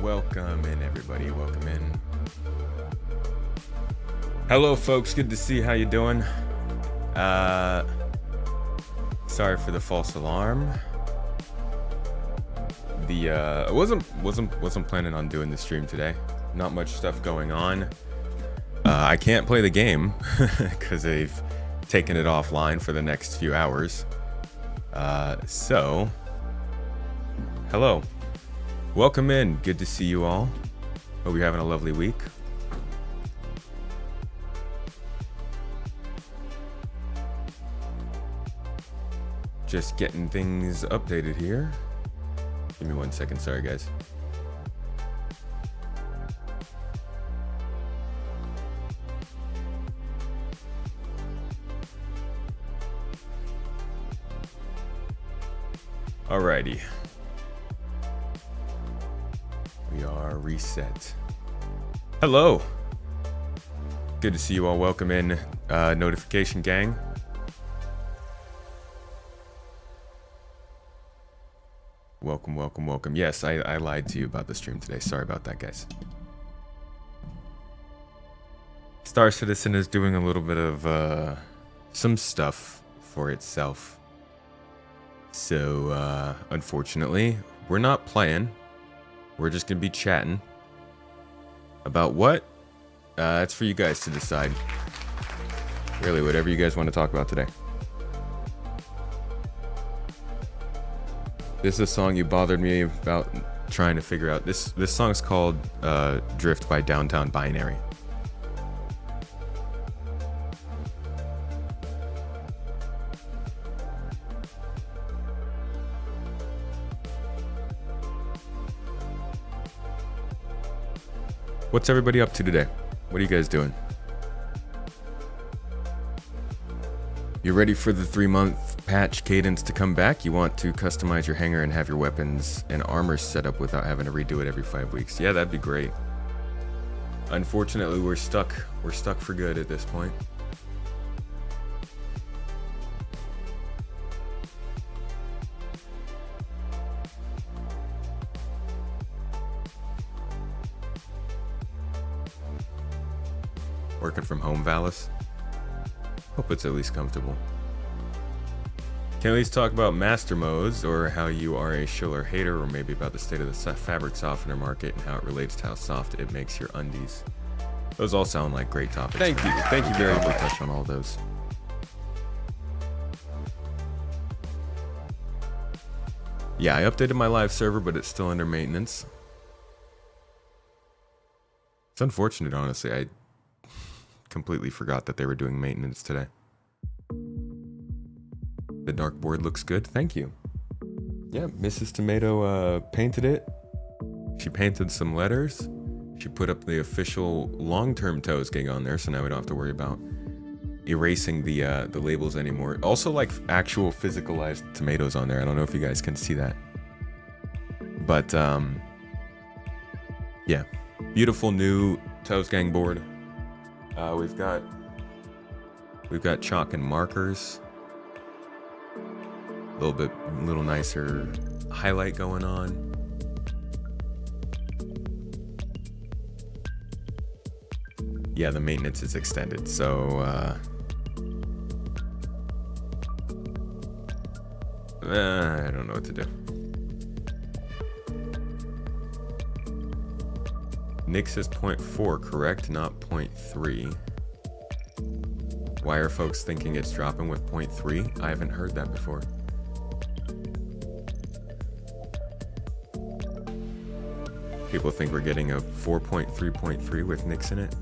Welcome in, everybody. Welcome in. Hello, folks. Good to see you. How you doing? Sorry for the false alarm. I wasn't planning on doing the stream today. Not much stuff going on. I can't play the game because they've taken it offline for the next few hours. So, hello. Welcome in. Good to see you all. Hope you're having a lovely week. Just getting things updated here. Give me 1 second. Sorry, guys. Alrighty. We are reset. Hello. Good to see you all. Welcome in, notification gang. Welcome, welcome, welcome. Yes, I lied to you about the stream today. Sorry about that, guys. Star Citizen is doing a little bit of some stuff for itself. So, unfortunately, we're not playing. We're just going to be chatting. About what? That's for you guys to decide. Really, whatever you guys want to talk about today. This is a song you bothered me about trying to figure out. This song's called Drift by Downtown Binary. What's everybody up to today? What are you guys doing? You ready for the 3-month patch cadence to come back? You want to customize your hangar and have your weapons and armor set up without having to redo it every 5 weeks. Yeah, that'd be great. Unfortunately, we're stuck. We're stuck for good at this point. Working from home, Valis. Hope it's at least comfortable. Can at least talk about master modes, or how you are a shiller hater, or maybe about the state of the fabric softener market and how it relates to how soft it makes your undies. Those all sound like great topics. Thank you very much. Touch on all those. Yeah, I updated my live server, but it's still under maintenance. It's unfortunate, honestly. I completely forgot that they were doing maintenance today. The dark board looks good. Thank you. Yeah, Mrs. Tomato painted it. She painted some letters. She put up the official long-term toes gig on there, so now we don't have to worry about erasing the labels anymore. Also, like actual physicalized tomatoes on there. I don't know if you guys can see that, but yeah, beautiful new toes gang board. We've got chalk and markers. A little nicer highlight going on. Yeah, the maintenance is extended, so I don't know what to do. Nick says 0.4, correct? Not 0.3. Why are folks thinking it's dropping with 0.3? I haven't heard that before. People think we're getting a 4.3.3 with Nicks in it.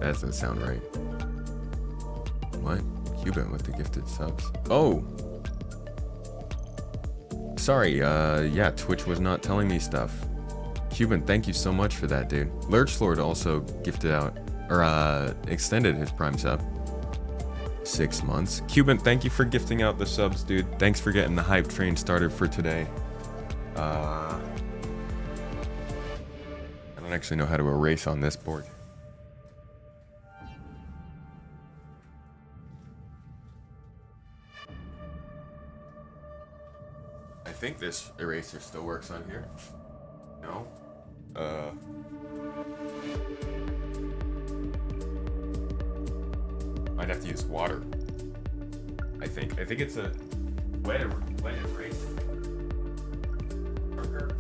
That doesn't sound right. What? Cuban with the gifted subs. Oh! Sorry, yeah, Twitch was not telling me stuff. Cuban, thank you so much for that, dude. Lurch Lord also gifted out, or extended his Prime sub. 6 months. Cuban, thank you for gifting out the subs, dude. Thanks for getting the hype train started for today. I don't actually know how to erase on this board. think this eraser still works on here. No? I'd have to use water. I think it's a wet eraser. Marker.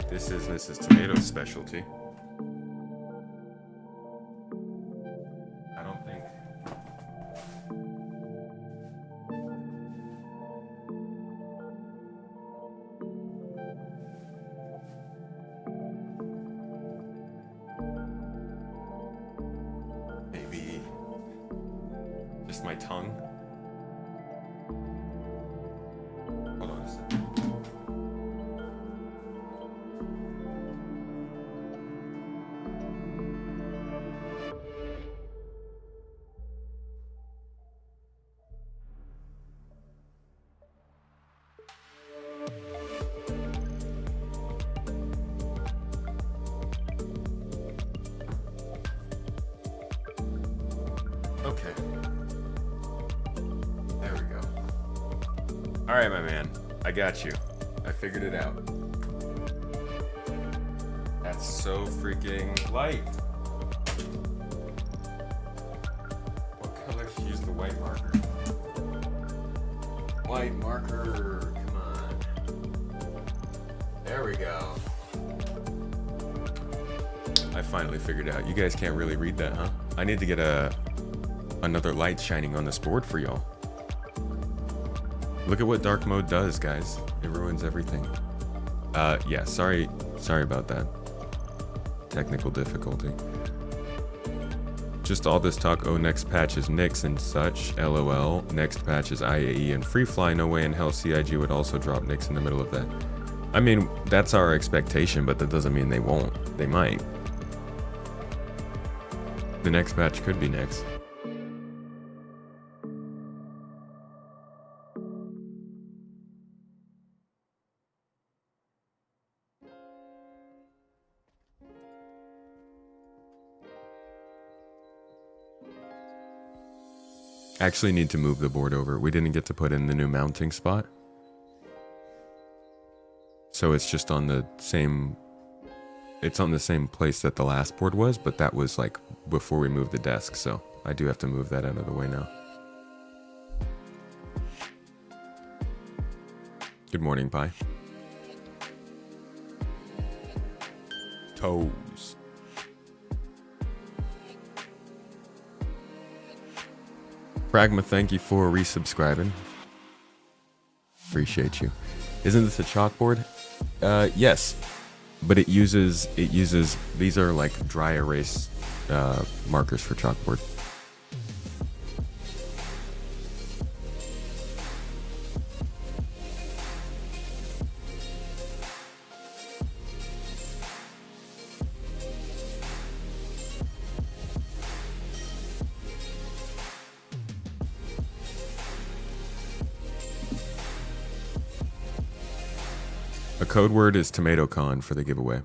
This is Mrs. Tomato's specialty. I don't think. Maybe just my tongue. Hold on a second. Okay. There we go. All right, my man. I got you. I figured it out. That's so freaking light. What color should use the white marker? White marker. Come on. There we go. I finally figured it out. You guys can't really read that, huh? I need to get another light shining on this board for y'all. Look at what dark mode does, guys. It ruins everything. Yeah, sorry about that. Technical difficulty. Just all this talk, oh, next patch is Nix and such, LOL. Next patch is IAE and Free Fly. No way in hell CIG would also drop Nix in the middle of that. I mean, that's our expectation, but that doesn't mean they won't. They might. The next patch could be Nix. Actually need to move the board over. We didn't get to put in the new mounting spot. So it's just on the same... It's on the same place that the last board was, but that was like before we moved the desk, so I do have to move that out of the way now. Good morning, Pi. Toes. Pragma, thank you for resubscribing. Appreciate you. Isn't this a chalkboard? Yes, but it uses these are like dry erase markers for chalkboard. A code word is TomatoCon for the giveaway.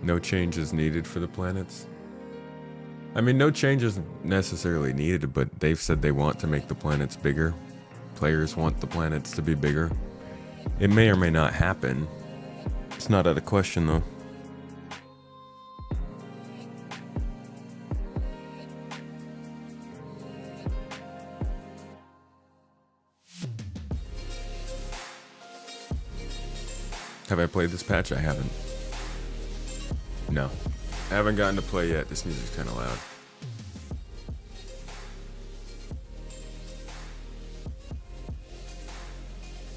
No change is needed for the planets. I mean, no change is necessarily needed, but they've said they want to make the planets bigger. Players want the planets to be bigger. It may or may not happen. It's not out of question, though. Have I played this patch? I haven't. No. I haven't gotten to play yet. This music's kind of loud.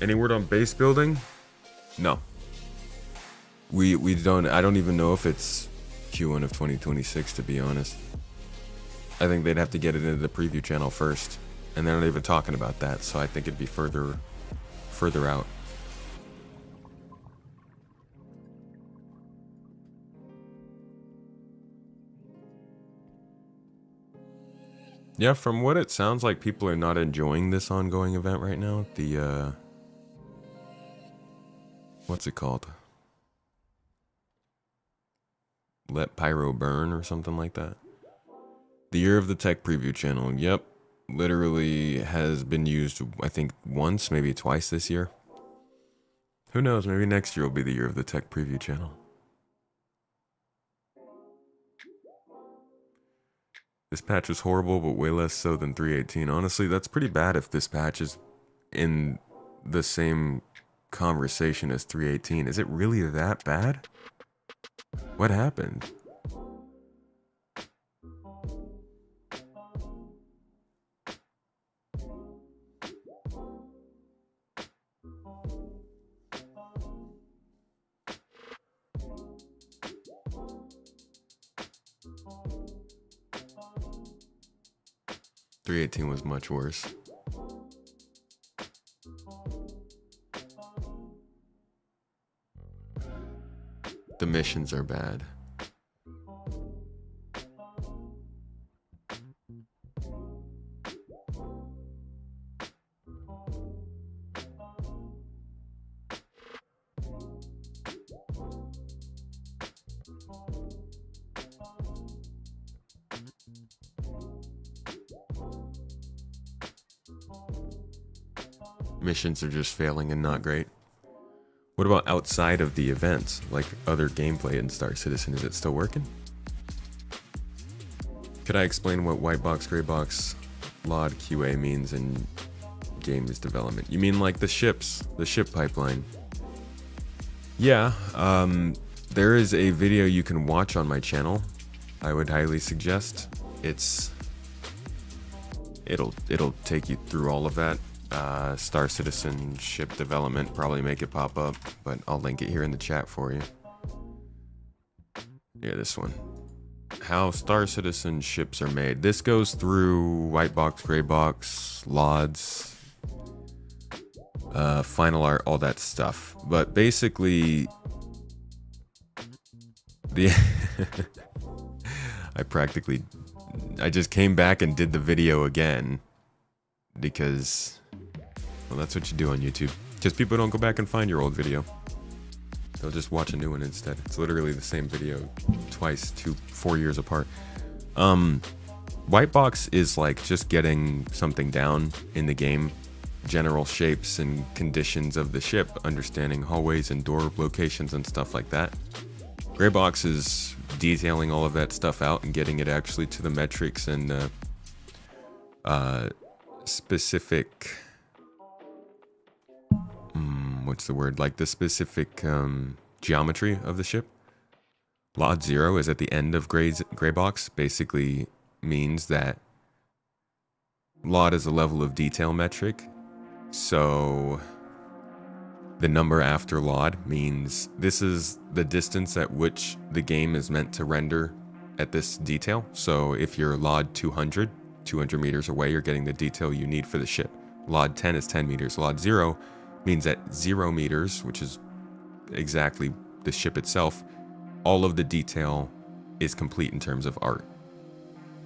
Any word on base building? No. We don't. I don't even know if it's Q1 of 2026, to be honest. I think they'd have to get it into the preview channel first. and they're not even talking about that, so I think it'd be further out. Yeah, from what it sounds like, people are not enjoying this ongoing event right now. The, what's it called? Let Pyro Burn or something like that. The Year of the Tech Preview channel. Yep. Literally has been used, I think, once, maybe twice this year. Who knows? Maybe next year will be the Year of the Tech Preview channel. This patch was horrible, but way less so than 3.18. Honestly, that's pretty bad if this patch is in the same conversation as 3.18. Is it really that bad? What happened? .318 was much worse. The missions are bad. Missions are just failing and not great. What about outside of the events, like other gameplay in Star Citizen? Is it still working? Could I explain what white box, gray box, LOD QA means in games development? You mean like the ships, the ship pipeline? Yeah, there is a video you can watch on my channel. I would highly suggest. It'll take you through all of that. Star Citizen ship development, probably make it pop up, but I'll link it here in the chat for you. Yeah, this one. How Star Citizen ships are made. This goes through white box, gray box, LODs, final art, all that stuff. But basically, I just came back and did the video again because, well, that's what you do on YouTube. Just people don't go back and find your old video. They'll just watch a new one instead. It's literally the same video twice, 4 years apart. White box is like just getting something down in the game. General shapes and conditions of the ship, understanding hallways and door locations and stuff like that. Gray box is detailing all of that stuff out and getting it actually to the metrics and specific, what's the word, like the specific geometry of the ship. LOD 0 is at the end of gray box, basically means that LOD is a level of detail metric, so the number after LOD means this is the distance at which the game is meant to render at this detail. So if you're LOD 200 meters away, you're getting the detail you need for the ship. LOD 10 is 10 meters. LOD 0 means at 0 meters, which is exactly the ship itself, all of the detail is complete in terms of art.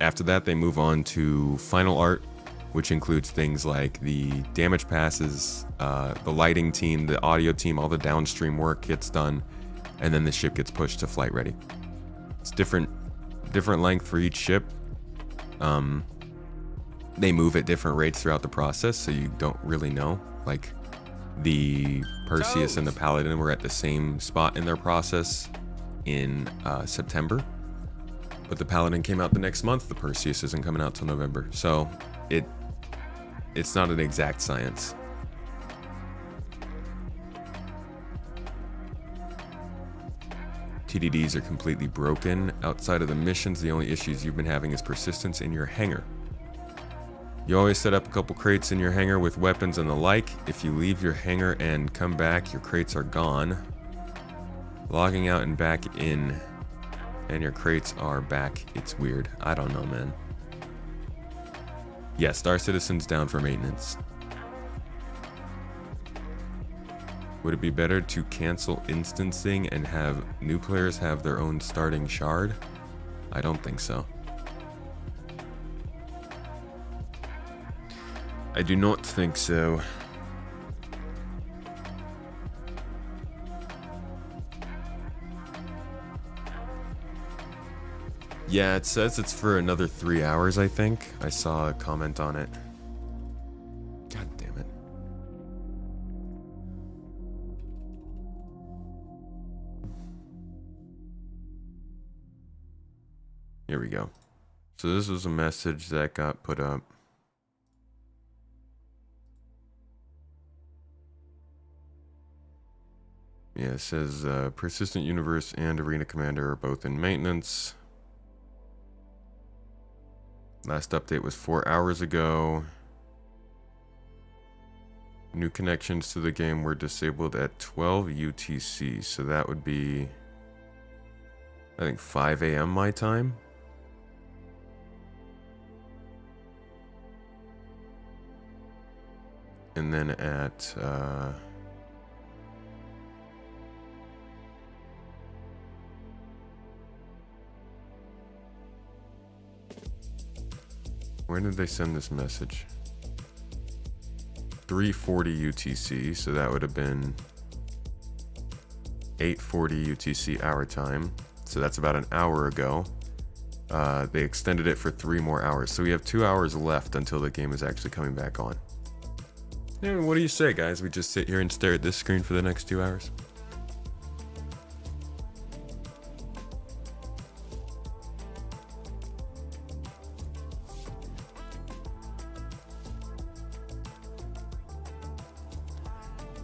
After that, they move on to final art, which includes things like the damage passes, the lighting team, the audio team, all the downstream work gets done, and then the ship gets pushed to flight ready. It's different length for each ship. They move at different rates throughout the process, so you don't really know. Like the Perseus and the Paladin were at the same spot in their process in September, but the Paladin came out the next month. The Perseus isn't coming out till November, so it's not an exact science. TDDs are completely broken. Outside of the missions, the only issues you've been having is persistence in your hangar. You always set up a couple crates in your hangar with weapons and the like. If you leave your hangar and come back, your crates are gone. Logging out and back in, and your crates are back. It's weird. I don't know, man. Yeah, Star Citizen's down for maintenance. Would it be better to cancel instancing and have new players have their own starting shard? I don't think so. I do not think so. Yeah, it says it's for another 3 hours, I think. I saw a comment on it. God damn it. Here we go. So this was a message that got put up. Yeah, it says Persistent Universe and Arena Commander are both in maintenance. Last update was 4 hours ago. New connections to the game were disabled at 12 UTC, so that would be, I think, 5 a.m. my time. And then at when did they send this message? 3:40 UTC, so that would have been 8:40 UTC our time. So that's about an hour ago. They extended it for 3 more hours. So we have 2 hours left until the game is actually coming back on. Yeah, what do you say, guys? We just sit here and stare at this screen for the next 2 hours?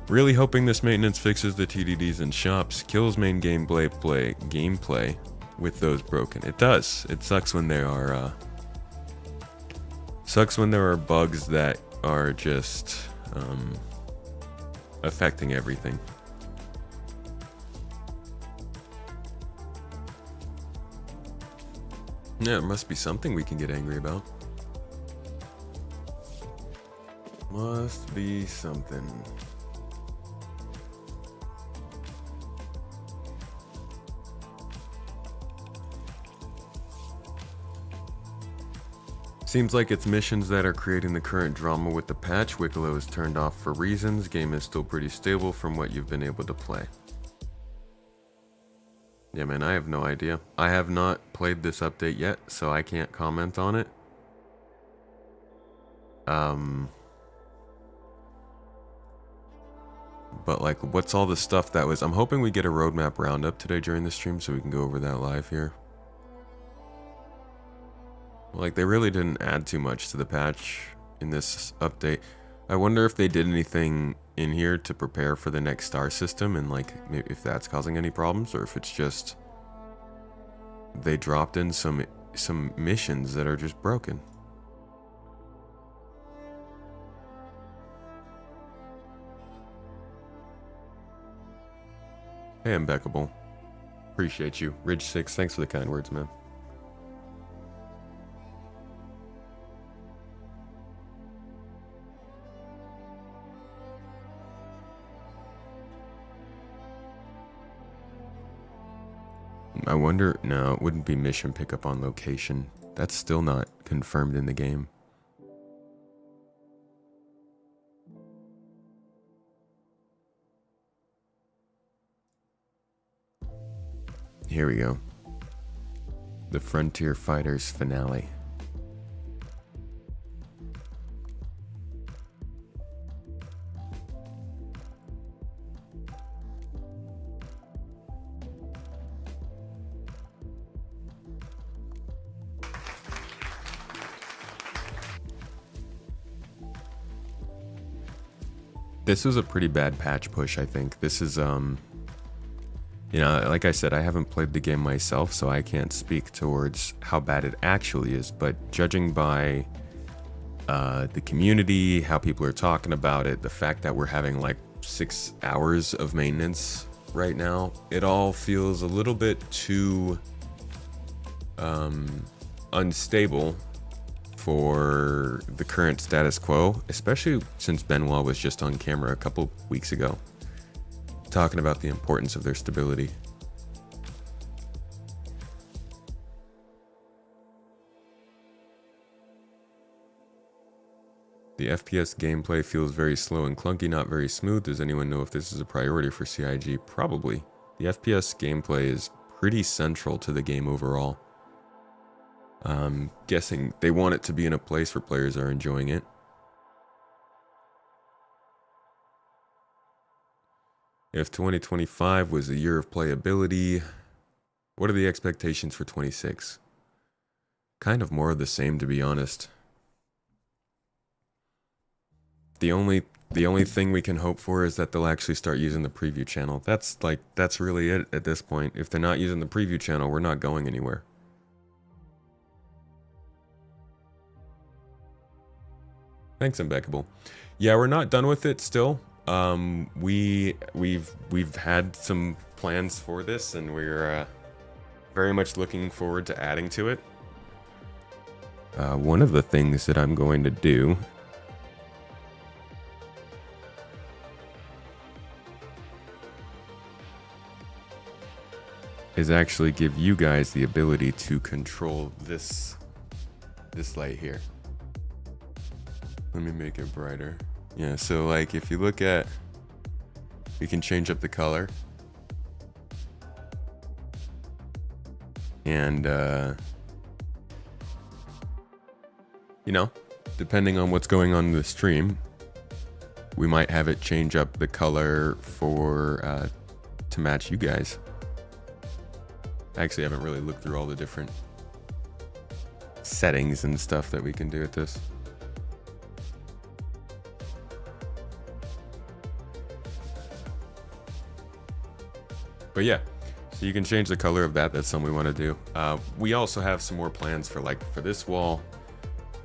Really hoping this maintenance fixes the TDDs and shops, kills main gameplay with those broken. It does. It sucks when there are bugs that are just affecting everything. Yeah, it must be something we can get angry about. Must be something. Seems like it's missions that are creating the current drama with the patch. Wiccolo is turned off for reasons. Game is still pretty stable from what you've been able to play. Yeah, man, I have no idea. I have not played this update yet, so I can't comment on it. But like, what's all the stuff that was... I'm hoping we get a roadmap roundup today during the stream so we can go over that live here. Like, they really didn't add too much to the patch in this update. I wonder if they did anything in here to prepare for the next star system and like maybe if that's causing any problems, or if it's just they dropped in some missions that are just broken. Hey, Impeccable. Appreciate you. Ridge6, thanks for the kind words, man. I wonder, no, it wouldn't be mission pickup on location. That's still not confirmed in the game. Here we go. The Frontier Fighters finale. This was a pretty bad patch push, I think. This is, you know, like I said, I haven't played the game myself, so I can't speak towards how bad it actually is, but judging by the community, how people are talking about it, the fact that we're having like 6 hours of maintenance right now, it all feels a little bit too unstable for the current status quo, especially since Benoit was just on camera a couple weeks ago talking about the importance of their stability. The FPS gameplay feels very slow and clunky, not very smooth. Does anyone know if this is a priority for CIG? Probably. The FPS gameplay is pretty central to the game overall. Guessing they want it to be in a place where players are enjoying it. If 2025 was a year of playability, what are the expectations for 26? Kind of more of the same, to be honest. The only thing we can hope for is that they'll actually start using the preview channel. That's really it at this point. If they're not using the preview channel, we're not going anywhere. Thanks, Impeccable. Yeah, we're not done with it still. We've had some plans for this, and we're very much looking forward to adding to it. One of the things that I'm going to do is actually give you guys the ability to control this light here. Let me make it brighter. Yeah, so like if you look at, we can change up the color. And you know, depending on what's going on in the stream, we might have it change up the color for to match you guys. I actually haven't really looked through all the different settings and stuff that we can do with this. But yeah, so you can change the color of that. That's something we want to do. We also have some more plans for this wall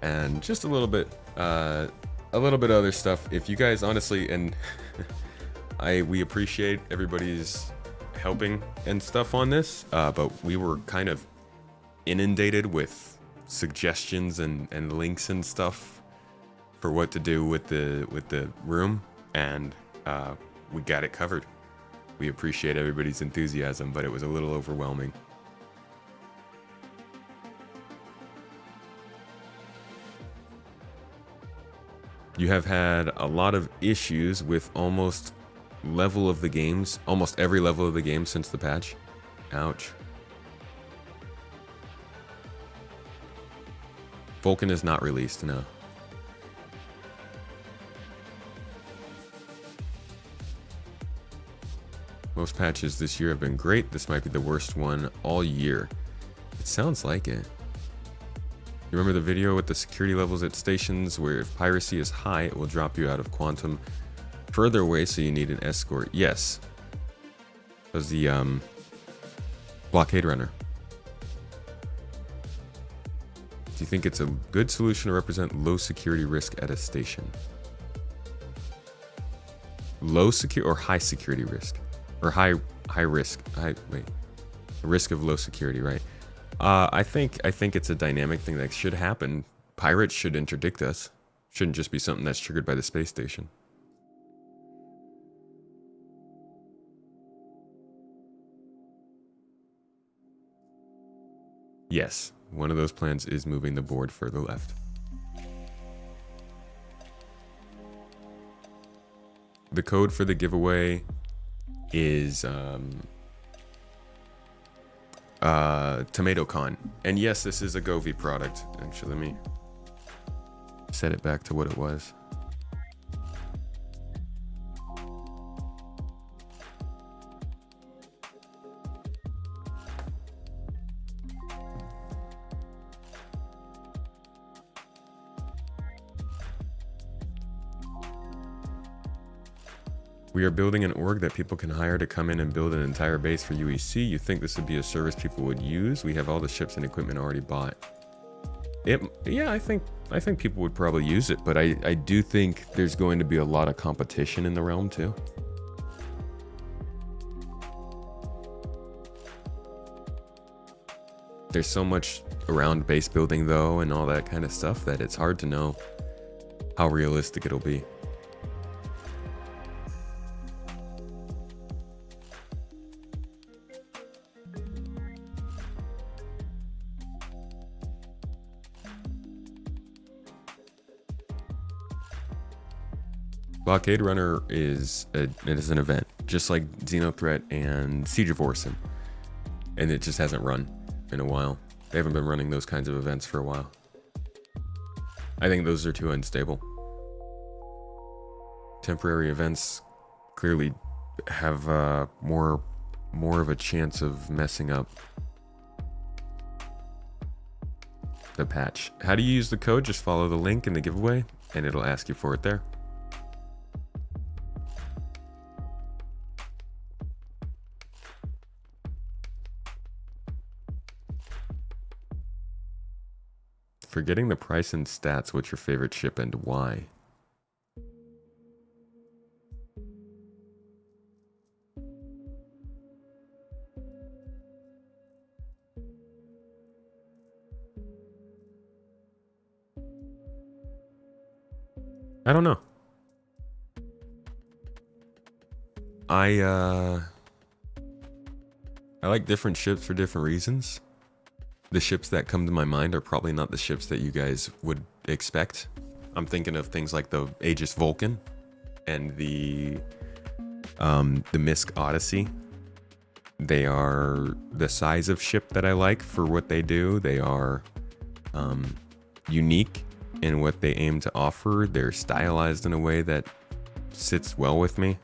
and just a little bit other stuff. If you guys honestly, and we appreciate everybody's helping and stuff on this, but we were kind of inundated with suggestions and links and stuff for what to do with the room, and we got it covered. We appreciate everybody's enthusiasm, but it was a little overwhelming. You have had a lot of issues with almost every level of the game since the patch. Ouch. Vulcan is not released, no. Most patches this year have been great. This might be the worst one all year. It sounds like it. You remember the video with the security levels at stations where if piracy is high, it will drop you out of quantum further away, so you need an escort? Yes. That was the blockade runner. Do you think it's a good solution to represent low security risk at a station? Low security or high security risk? Or high risk? Risk of low security, right? I think it's a dynamic thing that should happen. Pirates should interdict us. Shouldn't just be something that's triggered by the space station. Yes, one of those plans is moving the board further left. The code for the giveaway is TomatoCon. And yes, this is a Govee product. Actually, let me set it back to what it was. We are building an org that people can hire to come in and build an entire base for UEC. You think this would be a service people would use? We have all the ships and equipment already bought. Yeah, I think people would probably use it, but I do think there's going to be a lot of competition in the realm too. There's so much around base building though and all that kind of stuff that it's hard to know how realistic it'll be. Blockade Runner is an event, just like Xenothreat and Siege of Orson. And it just hasn't run in a while. They haven't been running those kinds of events for a while. I think those are too unstable. Temporary events clearly have more of a chance of messing up the patch. How do you use the code? Just follow the link in the giveaway and it'll ask you for it there. Forgetting the price and stats, what's your favorite ship and why? I don't know. I like different ships for different reasons. The ships that come to my mind are probably not the ships that you guys would expect. I'm thinking of things like the Aegis Vulcan and the Misk Odyssey. They are the size of ship that I like for what they do. They are unique in what they aim to offer. They're stylized in a way that sits well with me.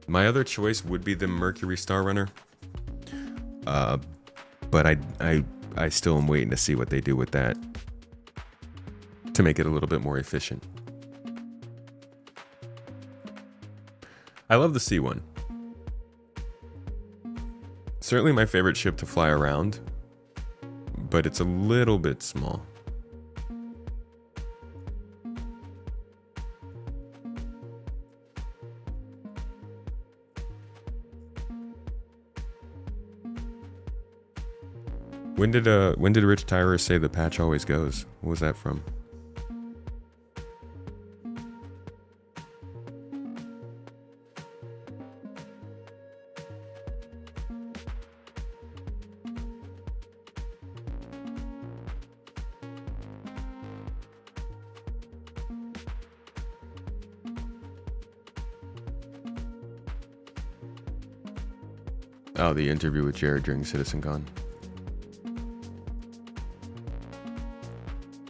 My other choice would be the Mercury Star Runner. But I still am waiting to see what they do with that to make it a little bit more efficient. I love the C1. Certainly my favorite ship to fly around, but it's a little bit small. When did Rich Tyrer say the patch always goes? What was that from? Oh, the interview with Jared during CitizenCon.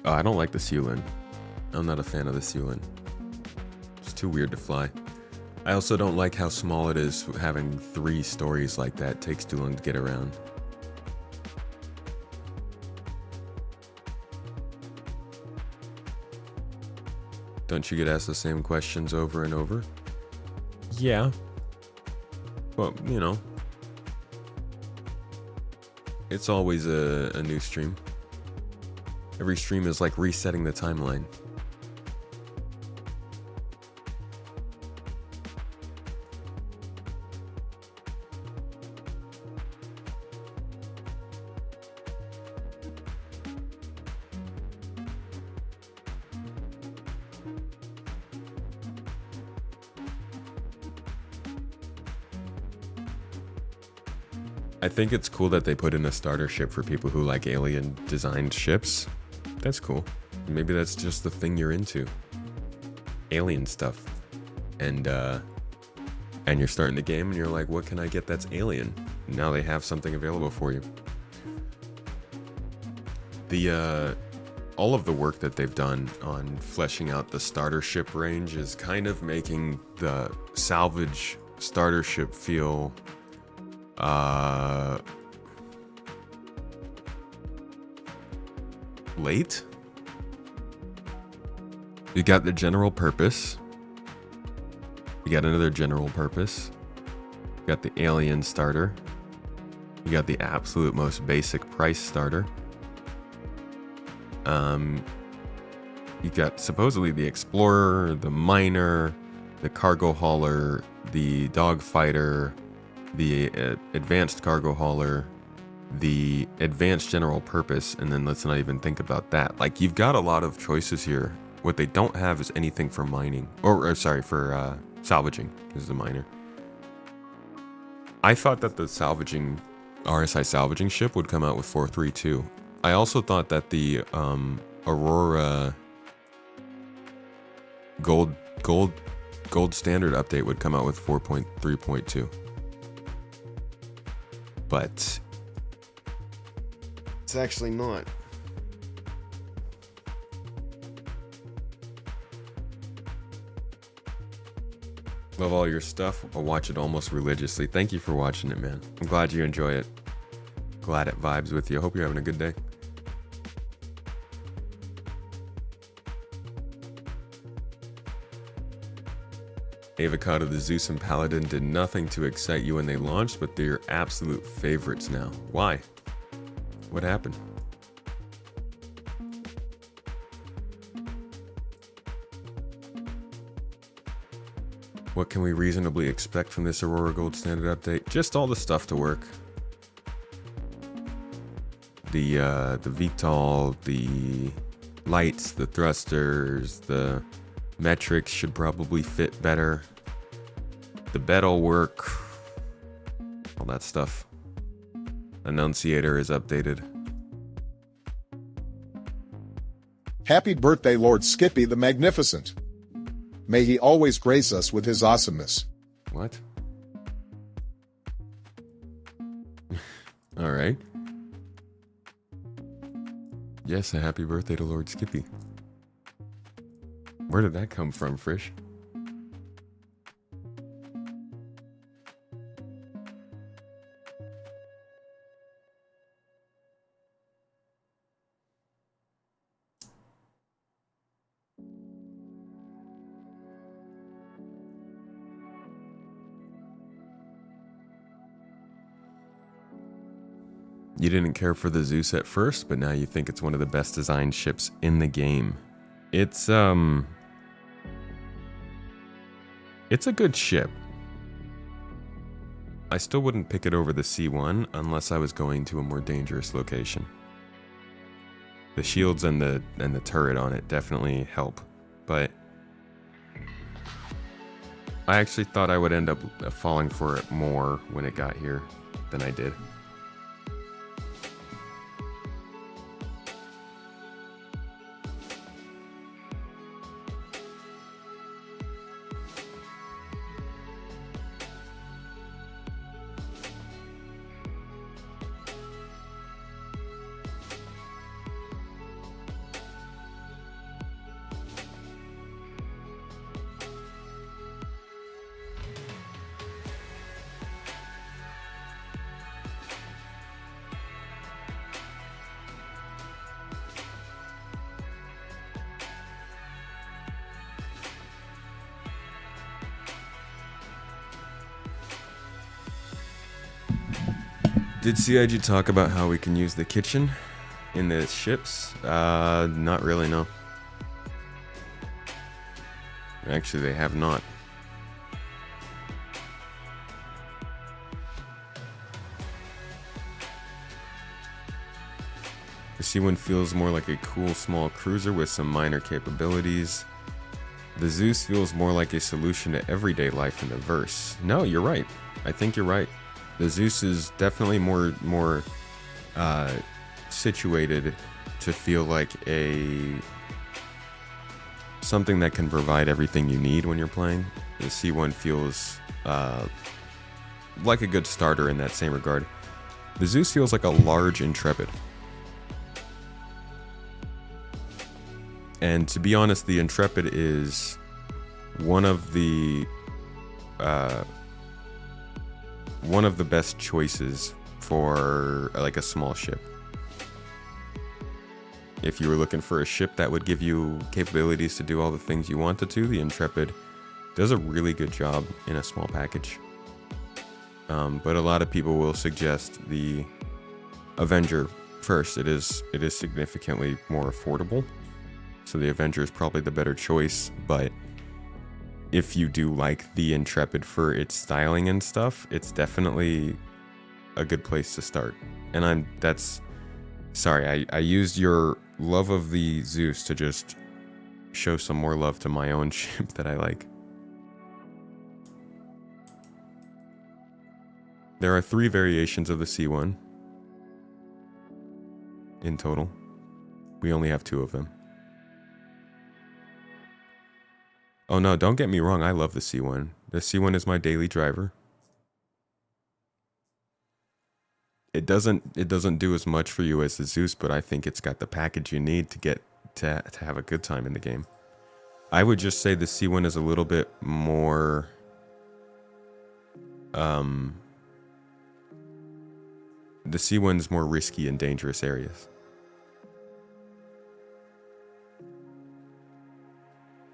Oh, I don't like the Seulin. I'm not a fan of the Seulin. It's too weird to fly. I also don't like how small it is. Having 3 stories like that takes too long to get around. Don't you get asked the same questions over and over? Yeah. Well, you know. It's always a new stream. Every stream is like resetting the timeline. I think it's cool that they put in a starter ship for people who like alien designed ships. That's cool. Maybe that's just the thing you're into. Alien stuff. And you're starting the game and you're like, what can I get that's alien? Now they have something available for you. The all of the work that they've done on fleshing out the starter ship range is kind of making the salvage starter ship feel late. You got the general purpose. You got another general purpose. You got the alien starter. You got the absolute most basic price starter. You got supposedly the explorer, the miner, the cargo hauler, the dogfighter, the advanced cargo hauler, the advanced general purpose, and then let's not even think about that. Like, you've got a lot of choices here. What they don't have is anything for mining, or sorry, for salvaging is the miner. I thought that the salvaging RSI salvaging ship would come out with 4.3.2. I also thought that the Aurora gold standard update would come out with 4.3.2. But it's actually not. Love all your stuff. I'll watch it almost religiously. Thank you for watching it, man. I'm glad you enjoy it. Glad it vibes with you. Hope you're having a good day. Avocado, the Zeus and Paladin did nothing to excite you when they launched, but they're your absolute favorites now. Why? What happened? What can we reasonably expect from this Aurora Gold Standard update? Just all the stuff to work. The VTOL, the lights, the thrusters, the metrics should probably fit better. The bed'll work. All that stuff. Annunciator is updated. Happy birthday, Lord Skippy the Magnificent. May he always grace us with his awesomeness. What? All right. Yes, a happy birthday to Lord Skippy. Where did that come from, Frisch? You didn't care for the Zeus at first, but now you think it's one of the best designed ships in the game. It's a good ship. I still wouldn't pick it over the C1 unless I was going to a more dangerous location. The shields and the turret on it definitely help, but I actually thought I would end up falling for it more when it got here than I did. Did CIG talk about how we can use the kitchen in the ships? Not really, no. Actually, they have not. The C1 feels more like a cool small cruiser with some minor capabilities. The Zeus feels more like a solution to everyday life in the verse. No, you're right. I think you're right. The Zeus is definitely more situated to feel like something that can provide everything you need when you're playing. The C1 feels like a good starter in that same regard. The Zeus feels like a large Intrepid. And to be honest, the Intrepid is one of the best choices for like a small ship. If you were looking for a ship that would give you capabilities to do all the things you wanted to, the Intrepid does a really good job in a small package. But a lot of people will suggest the Avenger first. It is significantly more affordable, so the Avenger is probably the better choice. But if you do like the Intrepid for its styling and stuff, it's definitely a good place to start. And sorry, I used your love of the Zeus to just show some more love to my own ship that I like. There are 3 variations of the C1 in total. We only have 2 of them. Oh no, don't get me wrong, I love the C1. The C1 is my daily driver. It doesn't do as much for you as the Zeus, but I think it's got the package you need to get to have a good time in the game. I would just say the C1 is a little bit more the C1's more risky in dangerous areas.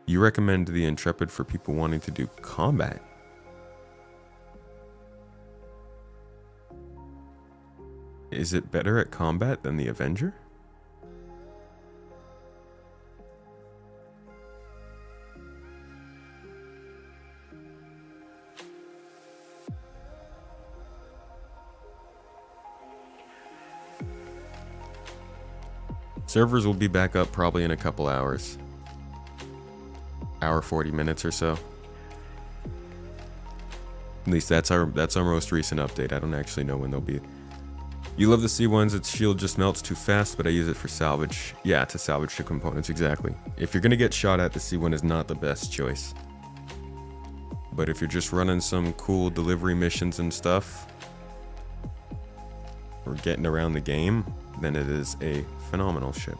You recommend the Intrepid for people wanting to do combat? Is it better at combat than the Avenger? Servers will be back up probably in a couple hours. Hour 40 minutes or so. At least that's our most recent update. I don't actually know when they'll be. You love the C1s, its shield just melts too fast, but I use it for salvage. Yeah, to salvage the components, exactly. If you're gonna get shot at, the C1 is not the best choice. But if you're just running some cool delivery missions and stuff, or getting around the game, then it is a phenomenal ship.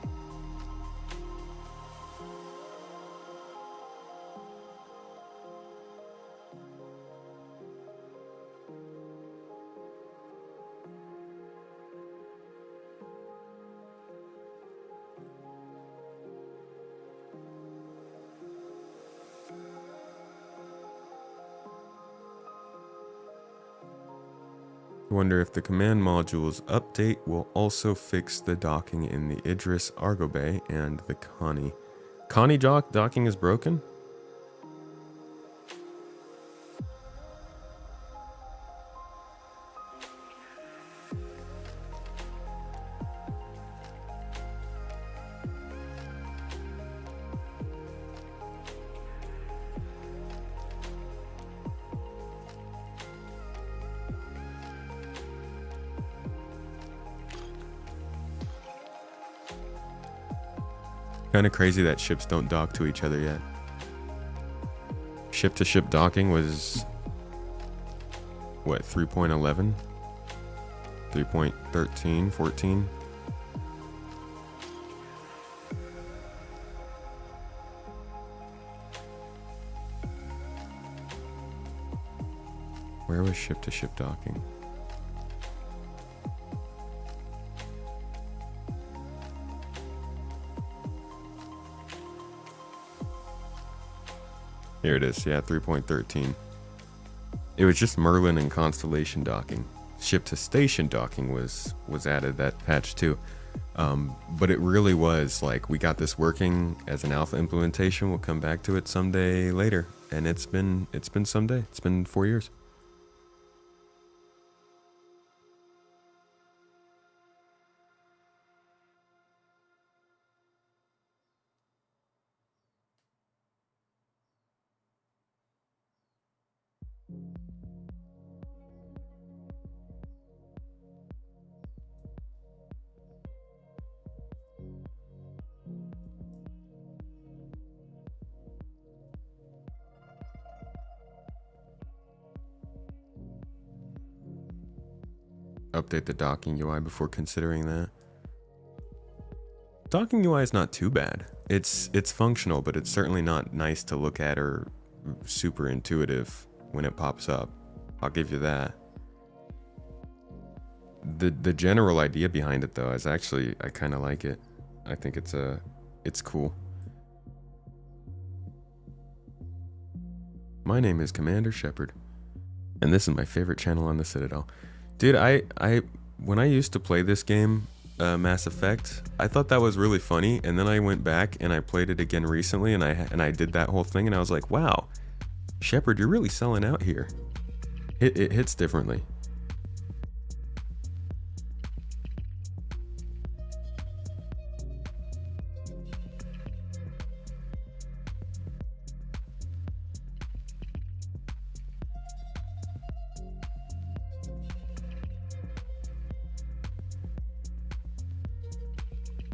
I wonder if the command module's update will also fix the docking in the Idris Argo Bay and the Connie. Connie docking is broken? Kind of crazy that ships don't dock to each other yet. Ship-to-ship docking was, what, 3.11? 3.13, 14? Where was ship-to-ship docking? Here it is, yeah, 3.13. It was just Merlin and Constellation docking. Ship-to-station docking was added that patch too. But it really was like, we got this working as an alpha implementation. We'll come back to it someday later. And it's been someday. It's been 4 years. Update the docking UI before considering that. Docking UI is not too bad. It's functional, but it's certainly not nice to look at or super intuitive when it pops up. I'll give you that. The general idea behind it though is actually, I kind of like it. I think it's cool. My name is Commander Shepard, and this is my favorite channel on the Citadel. Dude, when I used to play this game, Mass Effect, I thought that was really funny, and then I went back and I played it again recently, and I did that whole thing, and I was like, wow, Shepard, you're really selling out here. It hits differently.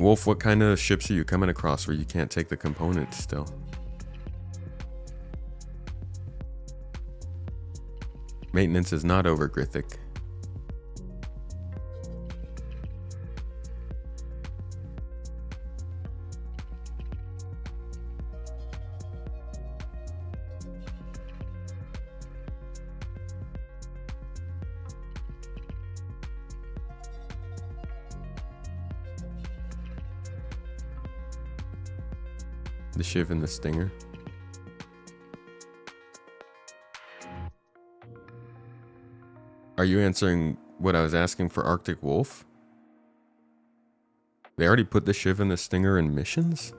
Wolf, what kind of ships are you coming across where you can't take the components still? Maintenance is not over, Grithic. The Shiv and the Stinger. Are you answering what I was asking for Arctic Wolf? They already put the Shiv and the Stinger in missions?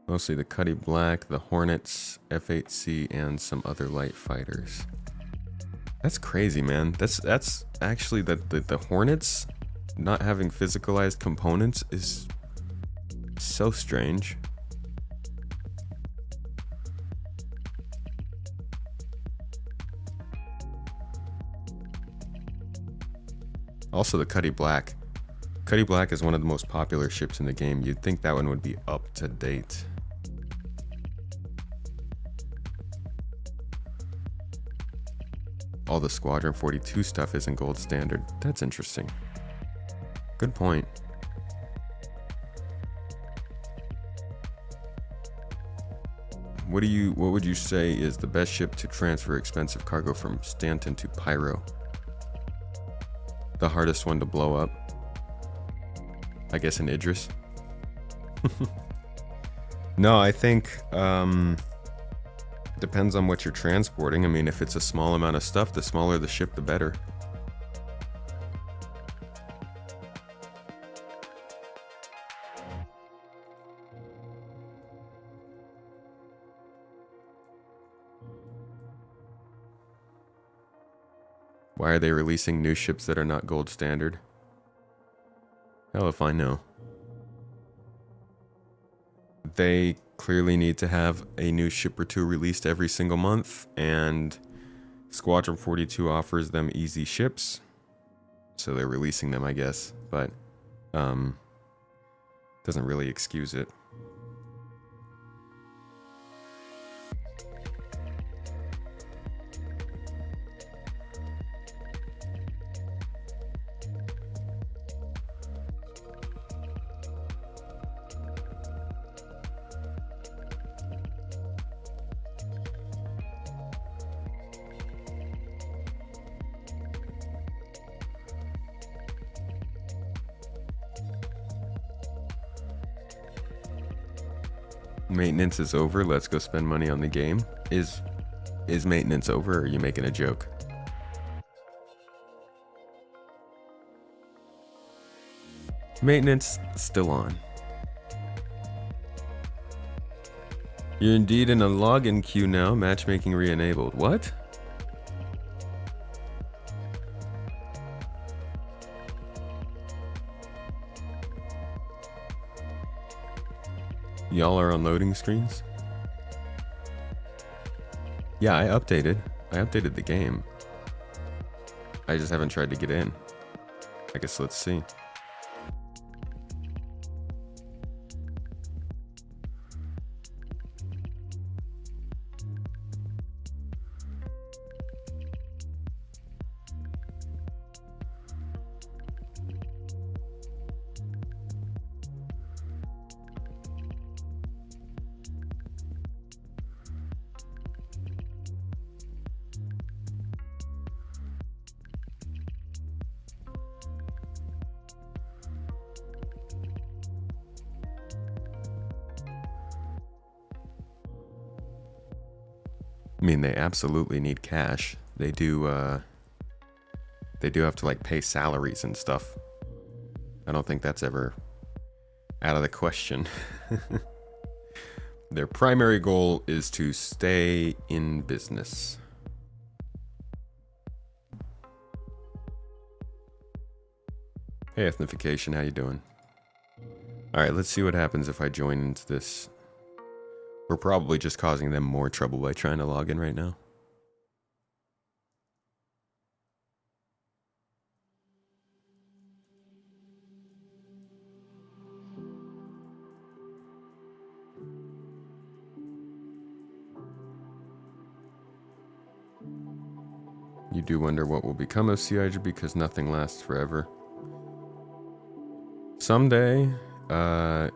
Mostly the Cuddy Black, the Hornets, F-8C, and some other light fighters. That's crazy, man. That's actually the Hornets not having physicalized components is so strange. Also the Cuddy Black. Cuddy Black is one of the most popular ships in the game. You'd think that one would be up to date. All the Squadron 42 stuff isn't gold standard. That's interesting. Good point. What would you say is the best ship to transfer expensive cargo from Stanton to Pyro? The hardest one to blow up? I guess an Idris. No, I think depends on what you're transporting. I mean, if it's a small amount of stuff, the smaller the ship, the better. Why are they releasing new ships that are not gold standard? Hell if I know. They clearly need to have a new ship or two released every single month, and Squadron 42 offers them easy ships, so they're releasing them, I guess, but doesn't really excuse it. Maintenance is over. Let's go spend money on the game. Is maintenance over, or are you making a joke? Maintenance still on. You're indeed in a login queue now. Matchmaking re-enabled. What? Y'all are on loading screens? Yeah, I updated the game. I just haven't tried to get in. I guess let's see. I mean, they absolutely need cash. They do have to like pay salaries and stuff. I don't think that's ever out of the question. Their primary goal is to stay in business. Hey, Ethnification, how you doing? All right, let's see what happens if I join into this. We're probably just causing them more trouble by trying to log in right now. You do wonder what will become of CIG because nothing lasts forever. Someday, the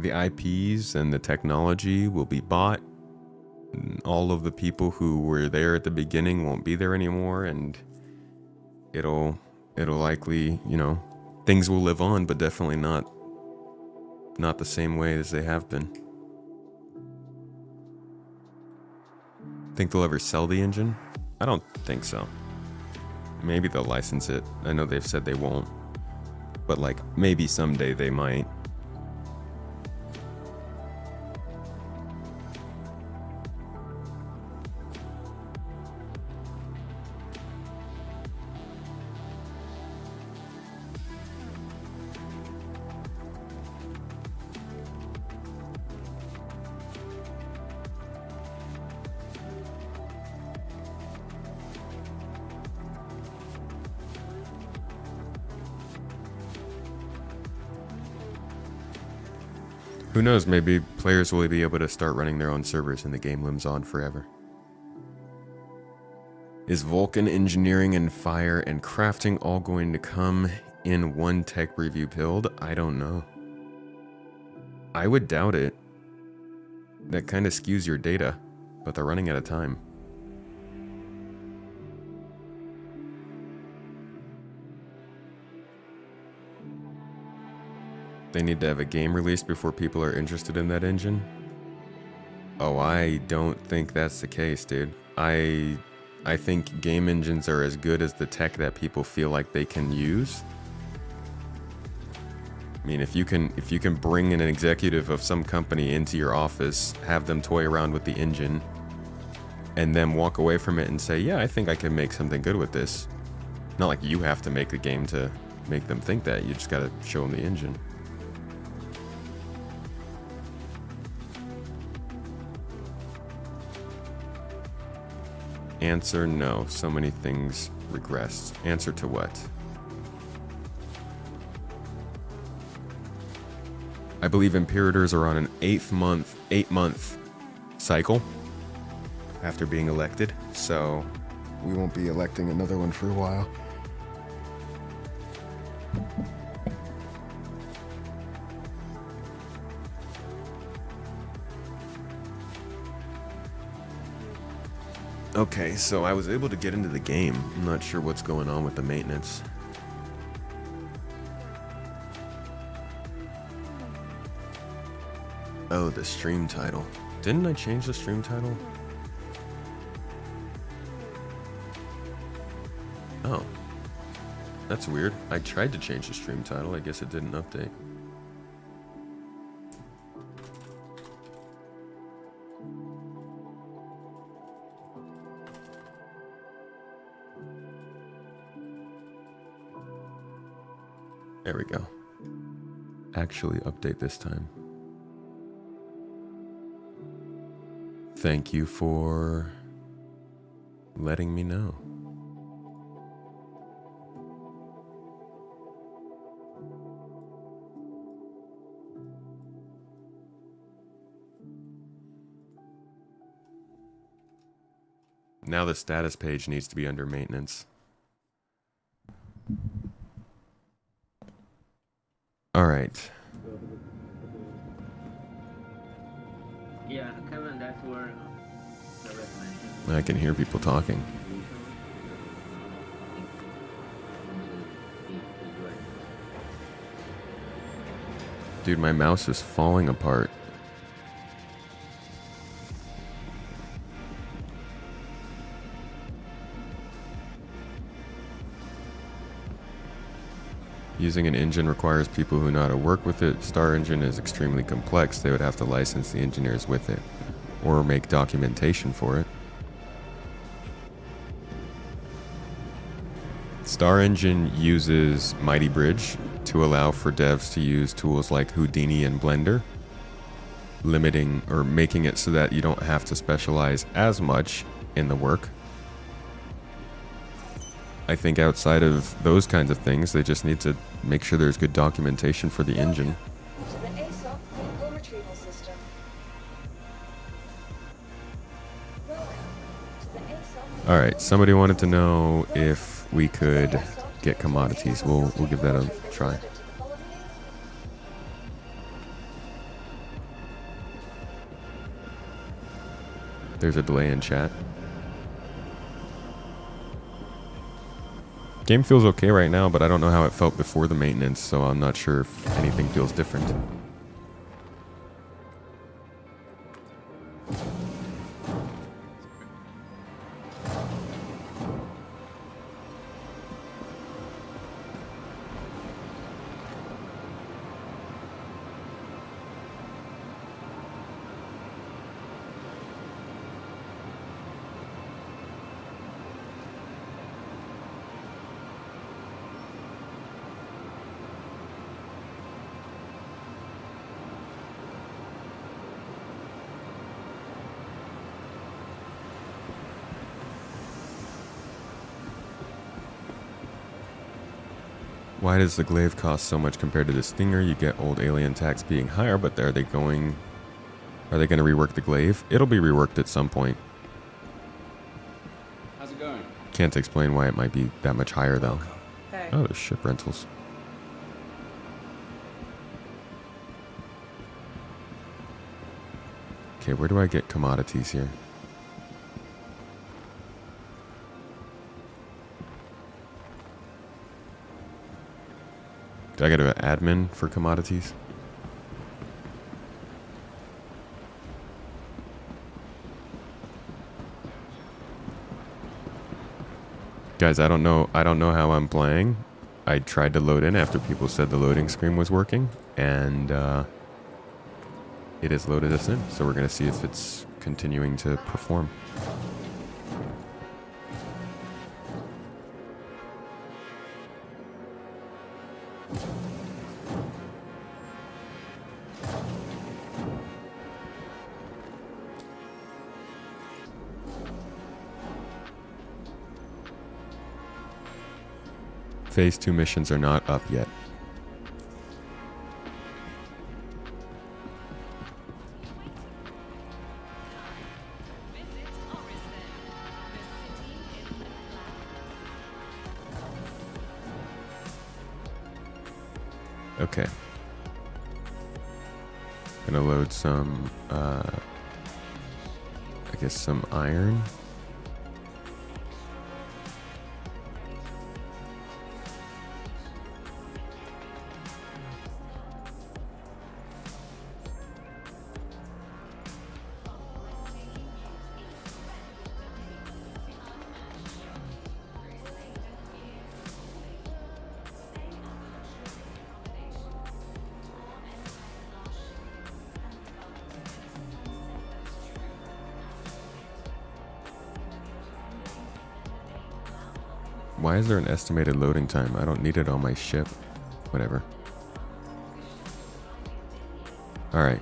IPs and the technology will be bought. All of the people who were there at the beginning won't be there anymore, and it'll likely, you know, things will live on, but definitely not the same way as they have been. Think they'll ever sell the engine? I don't think so. Maybe they'll license it. I know they've said they won't, but like maybe someday they might. Who knows, maybe players will be able to start running their own servers and the game lives on forever. Is Vulcan engineering and fire and crafting all going to come in one tech review build? I don't know. I would doubt it. That kind of skews your data, but they're running out of time. They need to have a game released before people are interested in that engine? Oh, I don't think that's the case, dude. I think game engines are as good as the tech that people feel like they can use. I mean, if you can bring an executive of some company into your office, have them toy around with the engine, and then walk away from it and say, yeah, I think I can make something good with this. Not like you have to make the game to make them think that. You just gotta show them the engine. Answer, no. So many things regressed. Answer to what? I believe Imperators are on an 8-month cycle after being elected. So we won't be electing another one for a while. Okay, so I was able to get into the game. I'm not sure what's going on with the maintenance. Oh, the stream title. Didn't I change the stream title? Oh. That's weird. I tried to change the stream title. I guess it didn't update. There we go. Actually update this time. Thank you for letting me know. Now the status page needs to be under maintenance. All right. Yeah, Kevin, that's where the recommendation. I can hear people talking. Dude, my mouse is falling apart. Using an engine requires people who know how to work with it. Star Engine is extremely complex. They would have to license the engineers with it or make documentation for it. Star Engine uses Mighty Bridge to allow for devs to use tools like Houdini and Blender, limiting or making it so that you don't have to specialize as much in the work. I think outside of those kinds of things, they just need to make sure there's good documentation for the engine. To the ASOP vehicle retrieval system. Welcome to All right, somebody wanted to know if we could get commodities. We'll give that a try. There's a delay in chat. Game feels okay right now, but I don't know how it felt before the maintenance, so I'm not sure if anything feels different. Why does the glaive cost so much compared to the stinger? You get old alien tax being higher, but are they going to rework the glaive? It'll be reworked at some point. How's it going? Can't explain why it might be that much higher though. Hey. Oh, there's ship rentals. Okay, where do I get commodities here? Do I go to an admin for commodities? Guys, I don't know how I'm playing. I tried to load in after people said the loading screen was working, and it has loaded us in. So we're gonna see if it's continuing to perform. Phase 2 missions are not up yet. Okay. Gonna load some, I guess some iron. Why is there an estimated loading time? I don't need it on my ship. Whatever. Alright.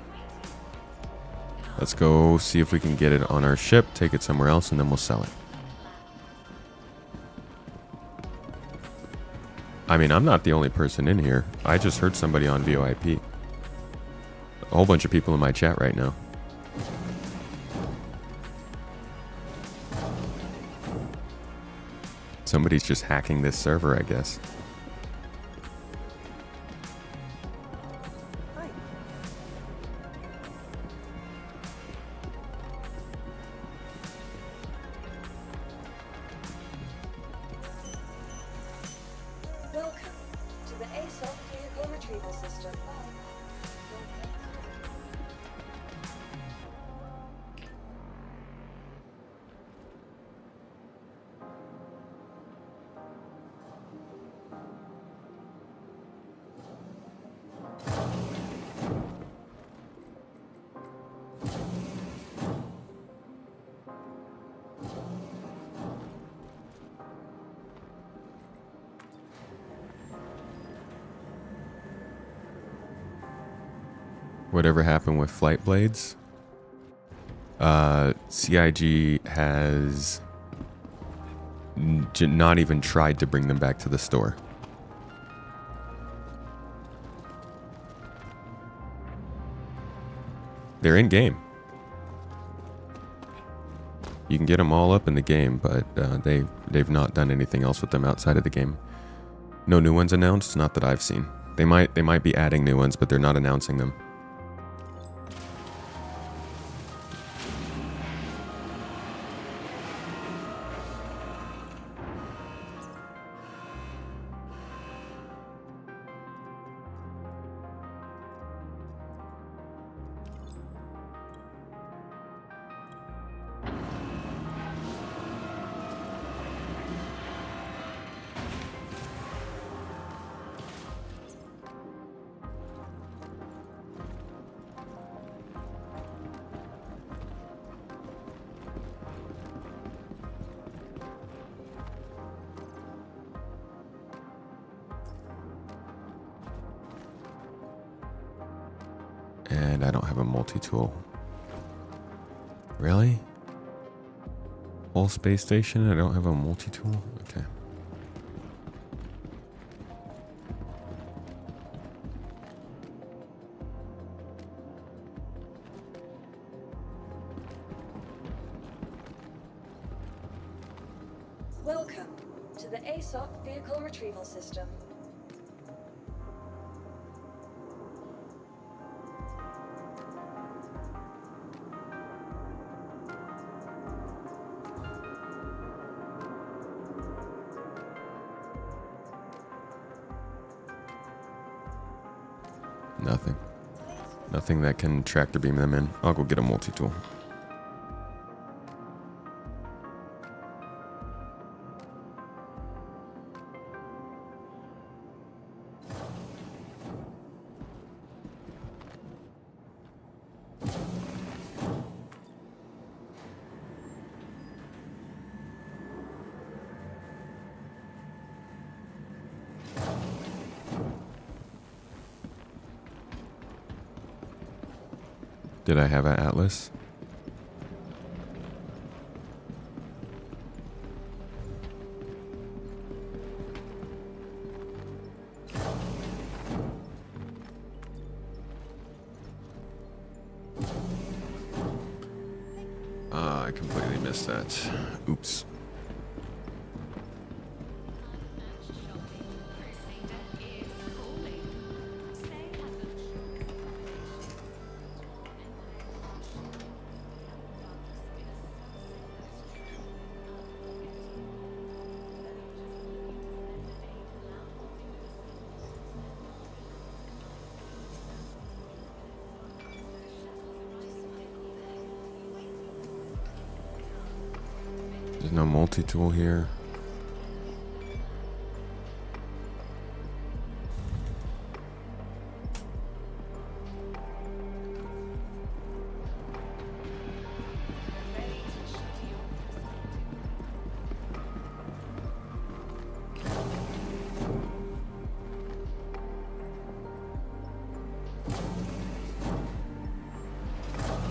Let's go see if we can get it on our ship, take it somewhere else, and then we'll sell it. I mean, I'm not the only person in here. I just heard somebody on VoIP. A whole bunch of people in my chat right now. Somebody's just hacking this server, I guess. Welcome to the ASOC vehicle retrieval system. Whatever happened with flight blades? CIG has not even tried to bring them back to the store. They're in game. You can get them all up in the game, but they've not done anything else with them outside of the game. No new ones announced, not that I've seen. They might be adding new ones, but they're not announcing them. And I don't have a multi-tool. Really? Whole space station? I don't have a multi-tool? Okay. Welcome to the ASOC vehicle retrieval system. Nothing. Nothing that can tractor beam them in. I'll go get a multi-tool. Did I have an atlas? I completely missed that. Oops. There's no multi-tool here.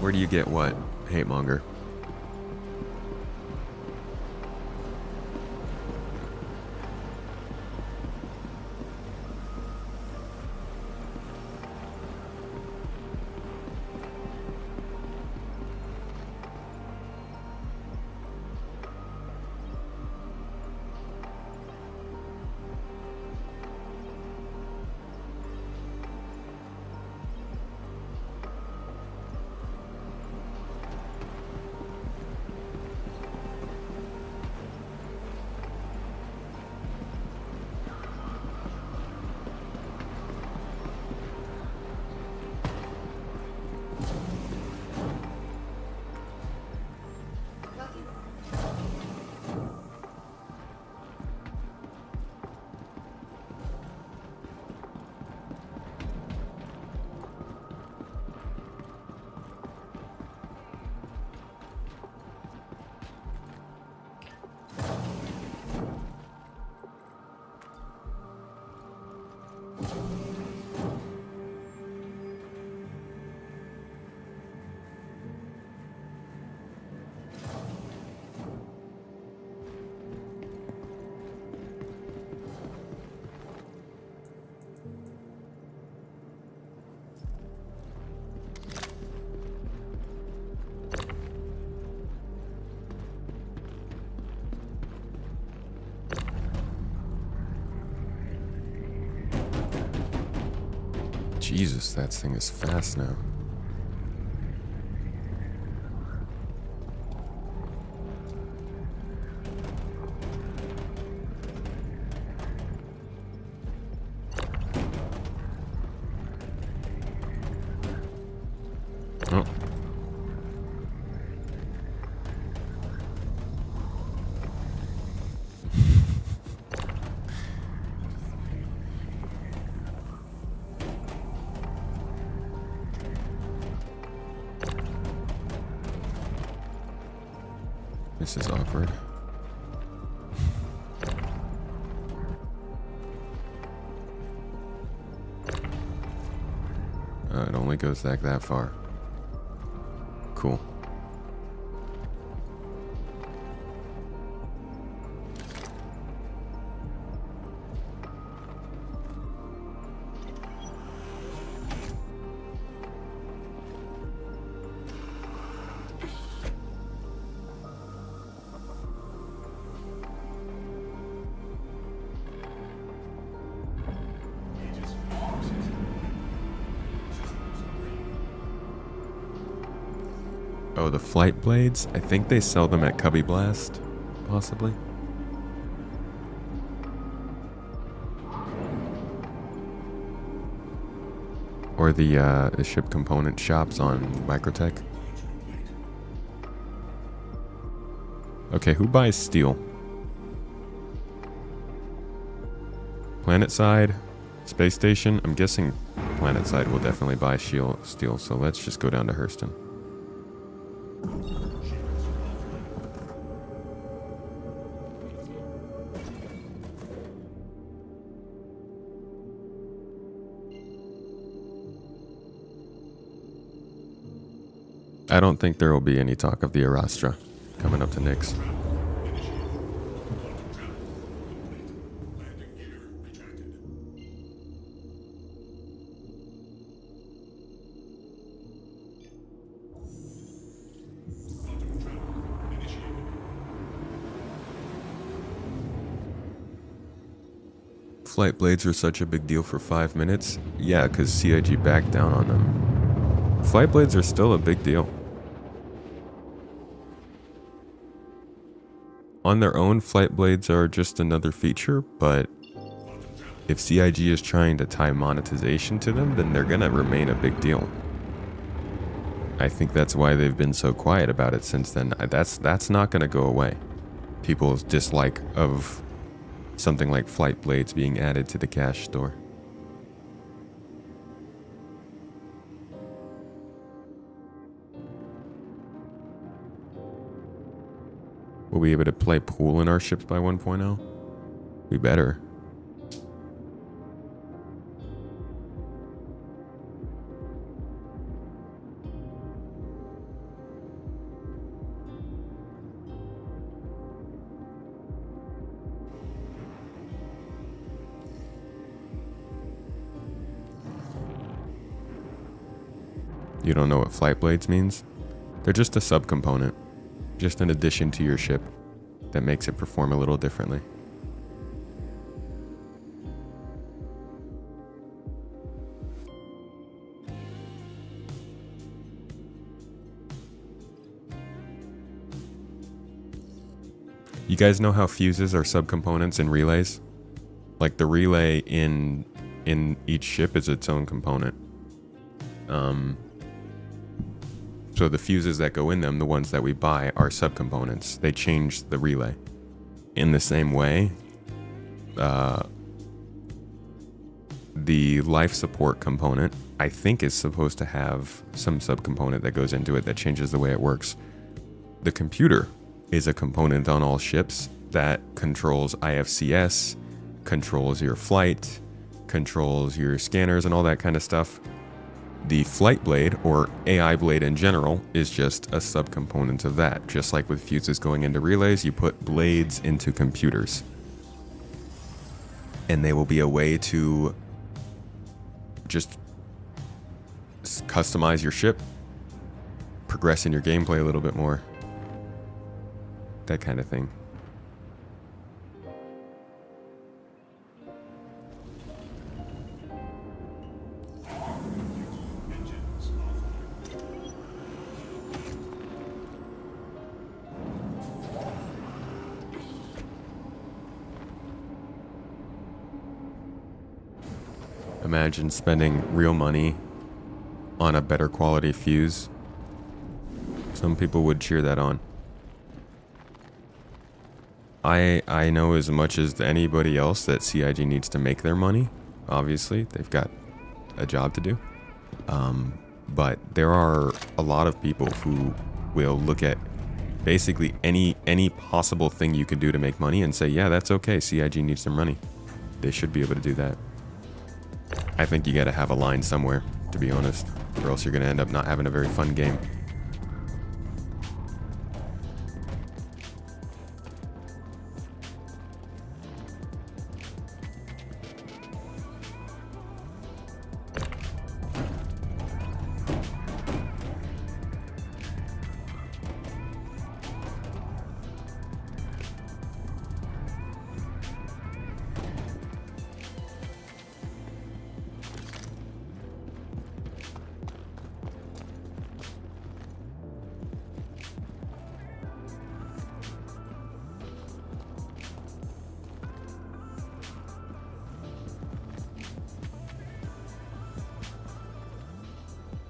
Where do you get what, hate monger? Jesus, that thing is fast now. Oh. This is awkward. It only goes back that far. Cool. Oh, the flight blades? I think they sell them at Cubby Blast, possibly. Or the ship component shops on Microtech. Okay, who buys steel? Planet side, space station. I'm guessing planet side will definitely buy steel, so let's just go down to Hurston. I don't think there will be any talk of the Arastra coming up to Nyx. Flight blades are such a big deal for 5 minutes. Yeah, because CIG backed down on them. Flight blades are still a big deal. On their own, flight blades are just another feature, but if CIG is trying to tie monetization to them, then they're gonna remain a big deal. I think that's why they've been so quiet about it since then. That's not gonna go away. People's dislike of something like flight blades being added to the cash store. Will we be able to play pool in our ships by 1.0? We better. You don't know what flight blades means? They're just a subcomponent. Just an addition to your ship that makes it perform a little differently. You guys know how fuses are subcomponents in relays? Like the relay in each ship is its own component. So the fuses that go in them, the ones that we buy, are subcomponents. They change the relay. In the same way, the life support component, I think, is supposed to have some subcomponent that goes into it that changes the way it works. The computer is a component on all ships that controls IFCS, controls your flight, controls your scanners and all that kind of stuff. The flight blade, or AI blade in general, is just a subcomponent of that. Just like with fuses going into relays, you put blades into computers. And they will be a way to just customize your ship, progress in your gameplay a little bit more. That kind of thing. Imagine spending real money on a better quality fuse. Some people would cheer that on. I know as much as anybody else that CIG needs to make their money. Obviously, they've got a job to do. But there are a lot of people who will look at basically any possible thing you could do to make money and say, yeah, that's okay. CIG needs their money. They should be able to do that. I think you got to have a line somewhere, to be honest, or else you're going to end up not having a very fun game.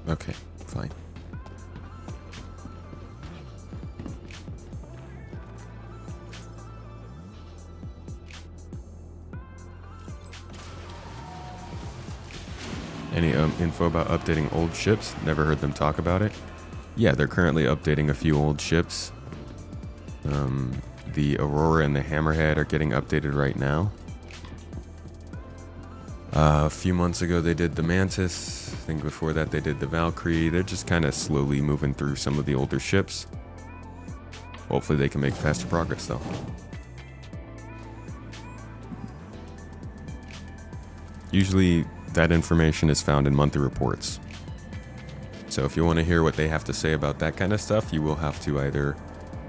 Okay, fine. Any info about updating old ships? Never heard them talk about it. Yeah, they're currently updating a few old ships. The Aurora and the Hammerhead are getting updated right now. A few months ago they did the Mantis. I think before that they did the Valkyrie. They're just kind of slowly moving through some of the older ships. Hopefully they can make faster progress though. Usually that information is found in monthly reports. So if you want to hear what they have to say about that kind of stuff, you will have to either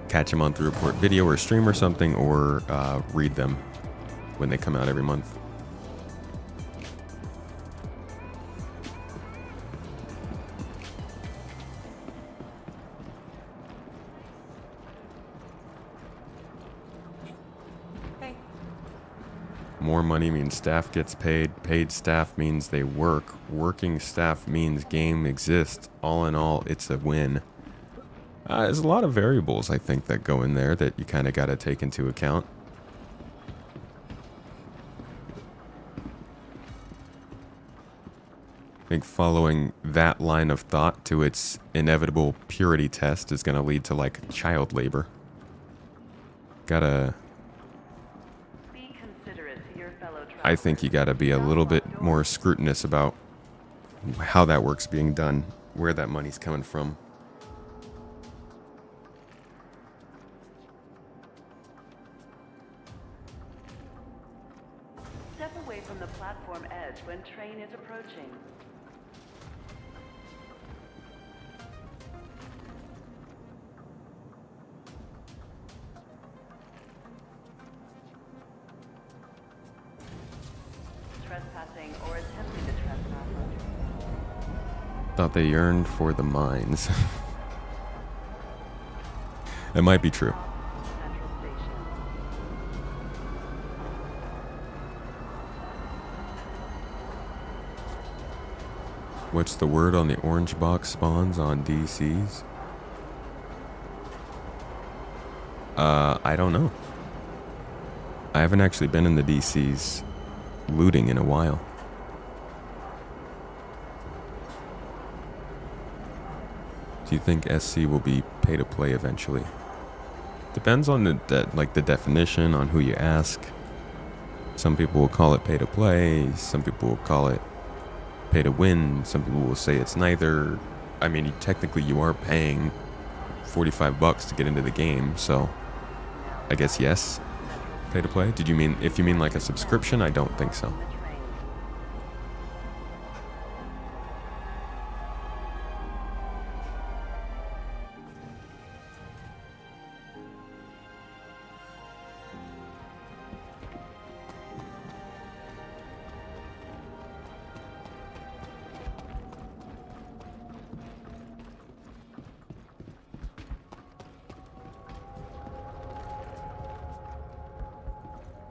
catch a monthly report video or stream or something, or read them when they come out every month. More money means staff gets paid. Paid staff means they work. Working staff means game exists. All in all, it's a win. There's a lot of variables, I think, that go in there that you kind of got to take into account. I think following that line of thought to its inevitable purity test is going to lead to, like, child labor. I think you gotta be a little bit more scrutinous about how that work's being done, where that money's coming from. Step away from the platform edge when train is approaching. Trespassing or attempting to trespass. Thought they yearned for the mines. It might be true. Central Station. What's the word on the orange box spawns on DCs? I don't know. I haven't actually been in the DCs looting in a while. Do you think SC will be pay to play eventually? Depends on the definition, on who you ask. Some people will call it pay to play, some people will call it pay to win, some people will say it's neither. I mean, technically you are paying $45 to get into the game, so I guess yes, pay to play. Did you mean, if you mean like a subscription? I don't think so.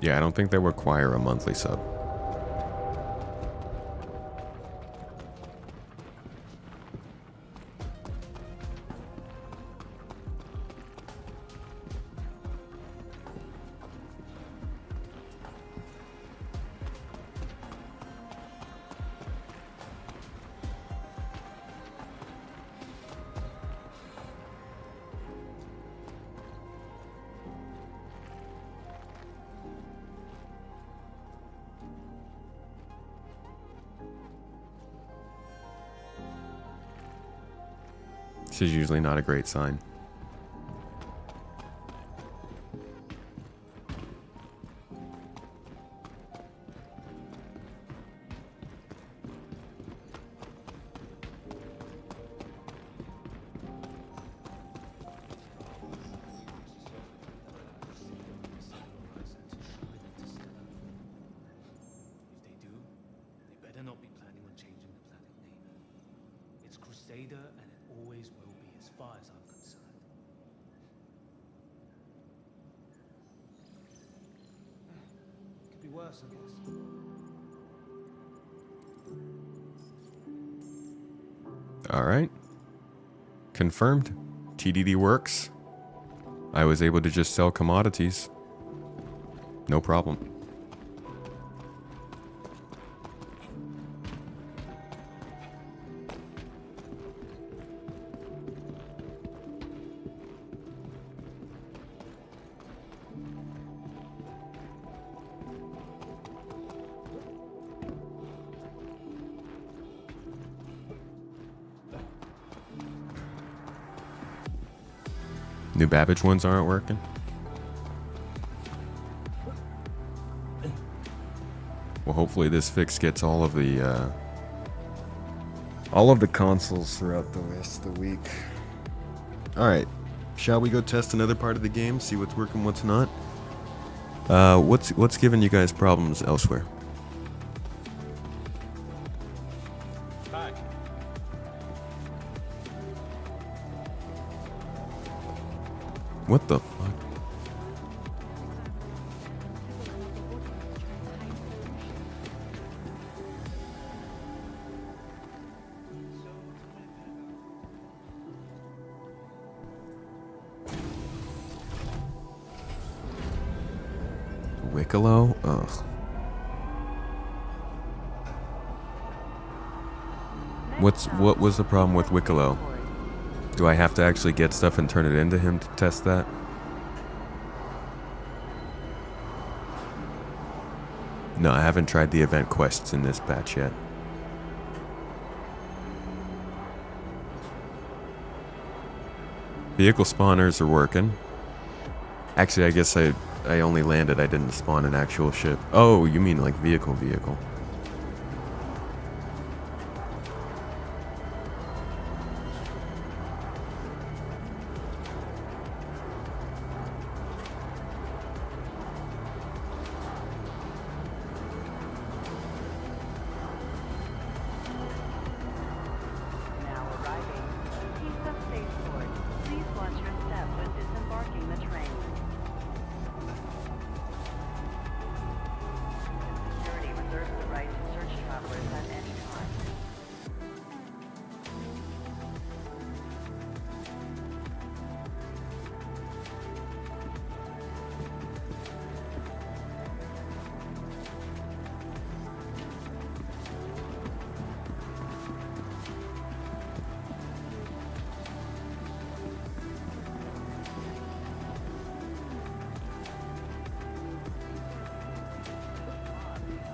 Yeah, I don't think they require a monthly sub. This is usually not a great sign. If they do, they better not be planning on changing the planet name. It's Crusader, and it always will be, as far as I'm concerned. Could be worse, I guess. All right. Confirmed. TDD works. I was able to just sell commodities. No problem. New Babbage ones aren't working. Well, hopefully this fix gets all of the consoles throughout the rest of the week. All right, shall we go test another part of the game, see what's working, what's not? What's giving you guys problems elsewhere? What the fuck? Wiccolo? Ugh. What was the problem with Wiccolo? Do I have to actually get stuff and turn it into him to test that? No, I haven't tried the event quests in this patch yet. Vehicle spawners are working. Actually, I guess I only landed, I didn't spawn an actual ship. Oh, you mean like vehicle. Now arriving. Pizza Spaceport. Please watch your step when disembarking the train. Security reserves the right to search travelers at any time.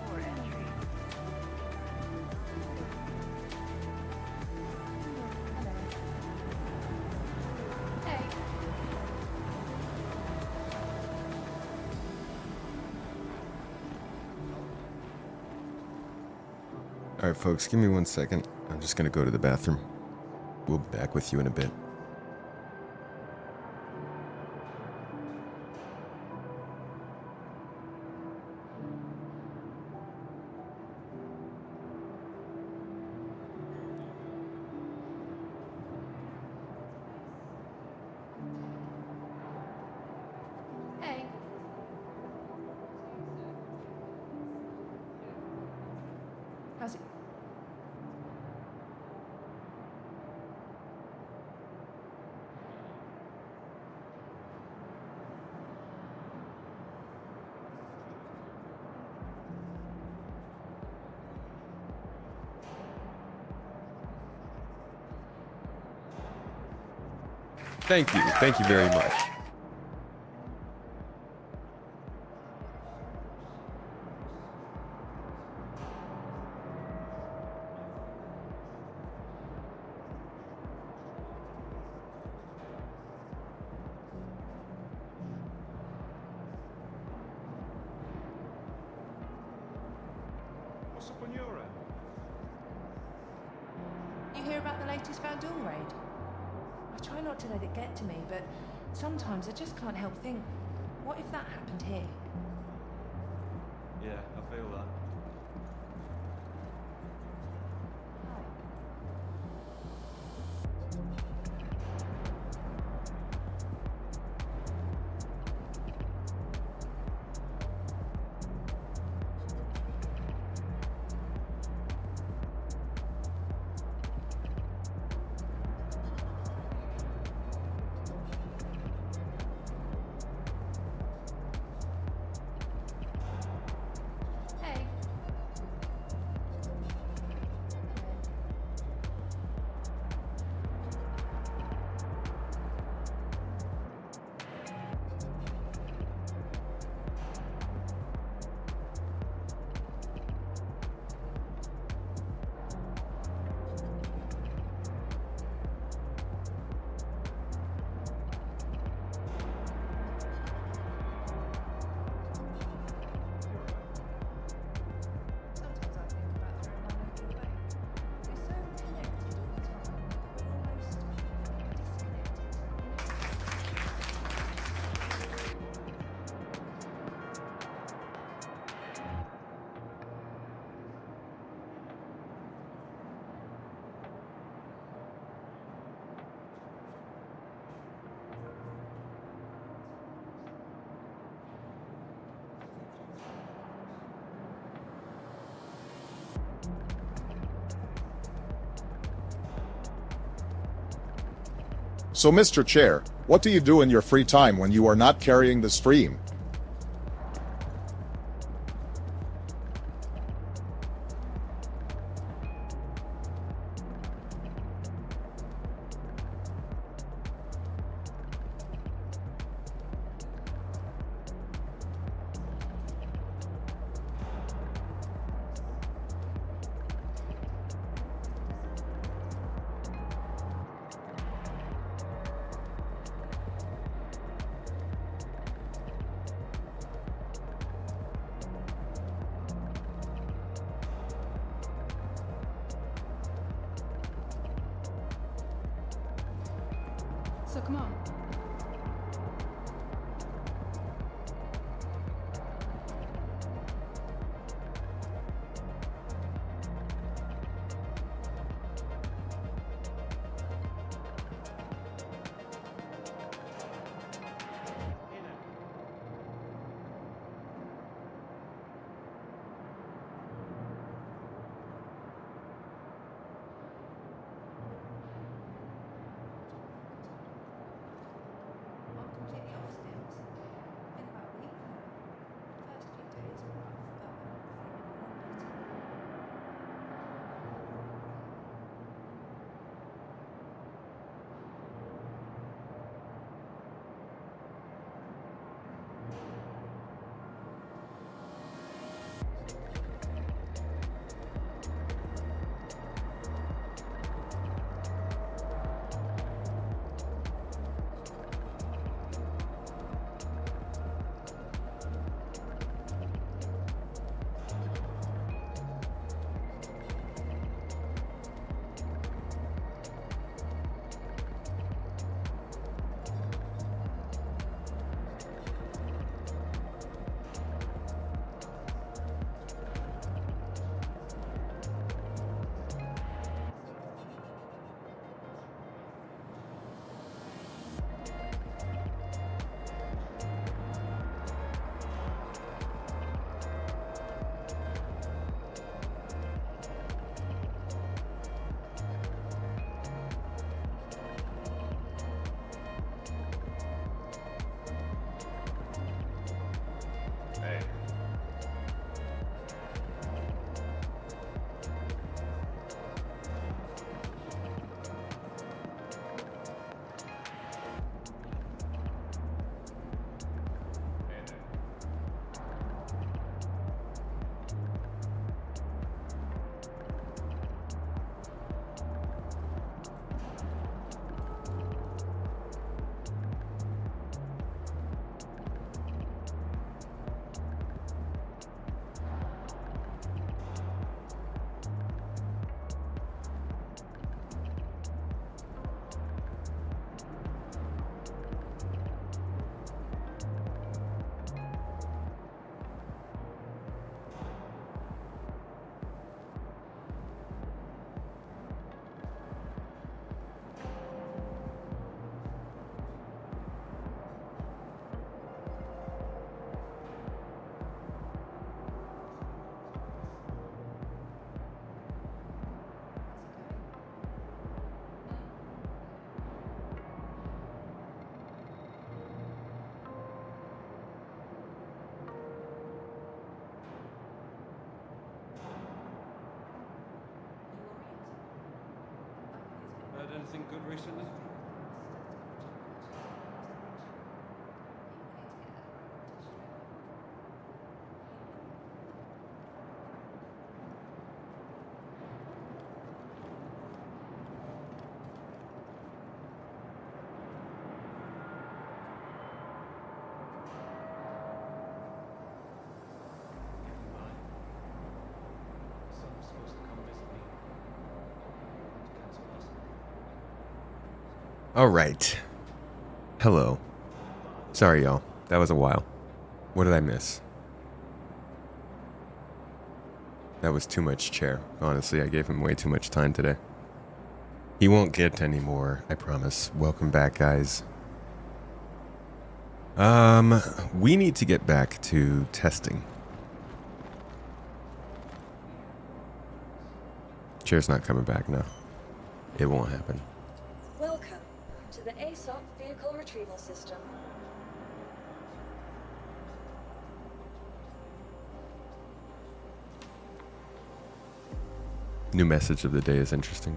For entry. Alright folks, give me 1 second. I'm just gonna go to the bathroom. We'll be back with you in a bit. Hey. How's it? Thank you very much. latest Vandal raid? I try not to let it get to me, but sometimes I just can't help think, what if that happened here? Yeah, I feel that. Hey. Sometimes I think about throwing my load away. We're so connected all the time, but we're almost disconnected. So, Mr. Chair, what do you do in your free time when you are not carrying the stream? So come on. anything good recently? All right. Hello. Sorry, y'all. That was a while. What did I miss? That was too much chair. Honestly, I gave him way too much time today. He won't get any more, I promise. Welcome back, guys. We need to get back to testing. Chair's not coming back now. It won't happen. Welcome to the ASOC vehicle retrieval system. New message of the day is interesting.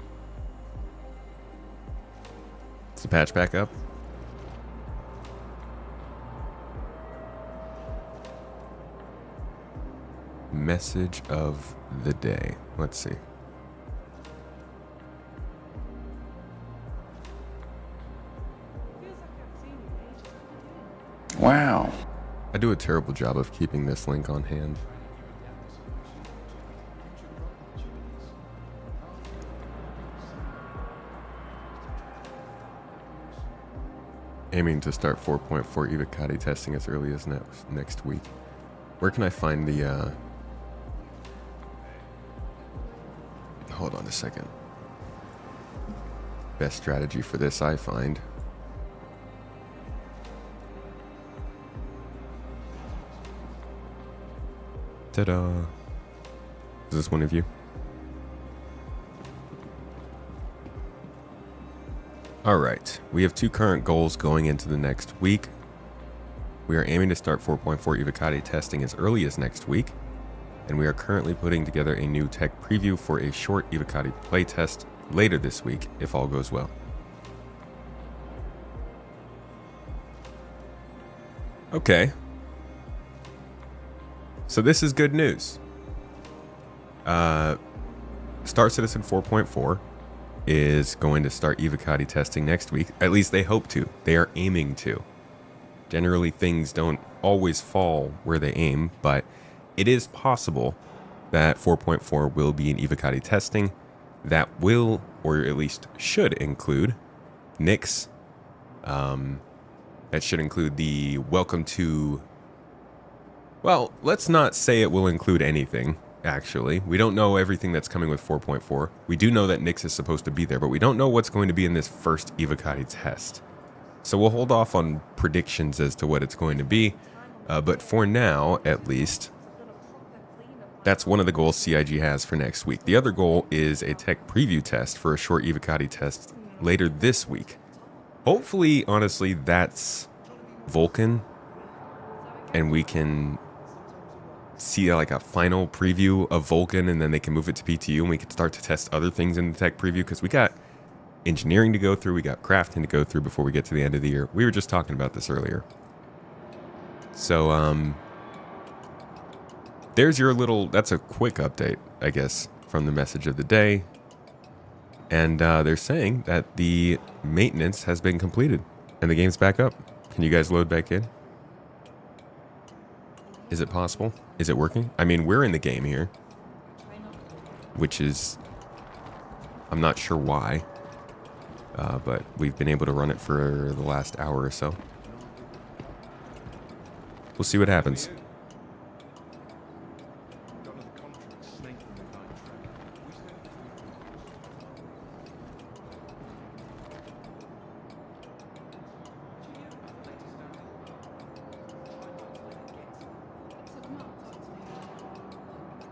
Is the patch back up? Message of the day. Let's see. Wow. I do a terrible job of keeping this link on hand. Aiming to start 4.4 Evocati testing as early as next week. Where can I find the, Hold on a second. Best strategy for this I find. Ta-da! Is this one of you? Alright, we have 2 current goals going into the next week. We are aiming to start 4.4 Evocati testing as early as next week, and we are currently putting together a new tech preview for a short Evocati playtest later this week, if all goes well. Okay. So this is good news. Star Citizen 4.4 is going to start Evocati testing next week. At least they hope to. They are aiming to. Generally, things don't always fall where they aim, but it is possible that 4.4 will be in Evocati testing. That will, or at least should include, Nix. That should include the welcome to... Well, let's not say it will include anything, actually. We don't know everything that's coming with 4.4. We do know that Nix is supposed to be there, but we don't know what's going to be in this first Evocati test. So we'll hold off on predictions as to what it's going to be. But for now, at least, that's one of the goals CIG has for next week. The other goal is a tech preview test for a short Evocati test later this week. Hopefully, honestly, that's Vulcan, and we can see like a final preview of Vulcan, and then they can move it to PTU, and we can start to test other things in the tech preview, because we got engineering to go through, we got crafting to go through before we get to the end of the year. We were just talking about this earlier. So, there's your little, that's a quick update, I guess, from the message of the day. And they're saying that the maintenance has been completed and the game's back up. Can you guys load back in? Is it possible? Is it working? I mean, we're in the game here, which is, I'm not sure why, but we've been able to run it for the last hour or so. We'll see what happens.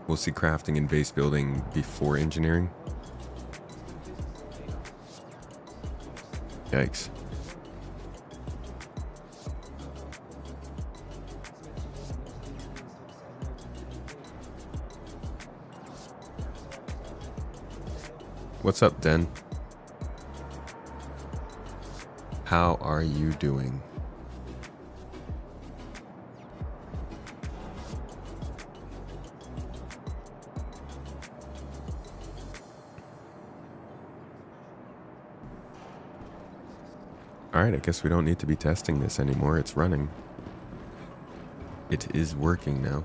We'll see crafting and base building before engineering. Yikes. What's up, Den? How are you doing? Alright, I guess we don't need to be testing this anymore. It's running. It is working now.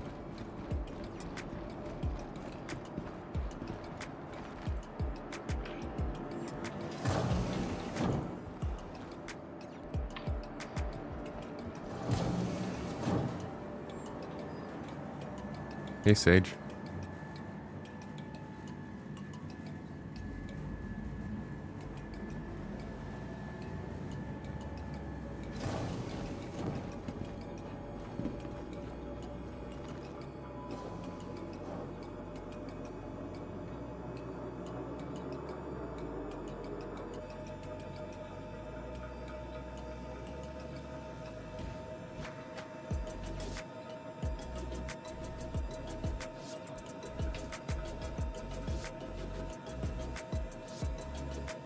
Hey, Sage.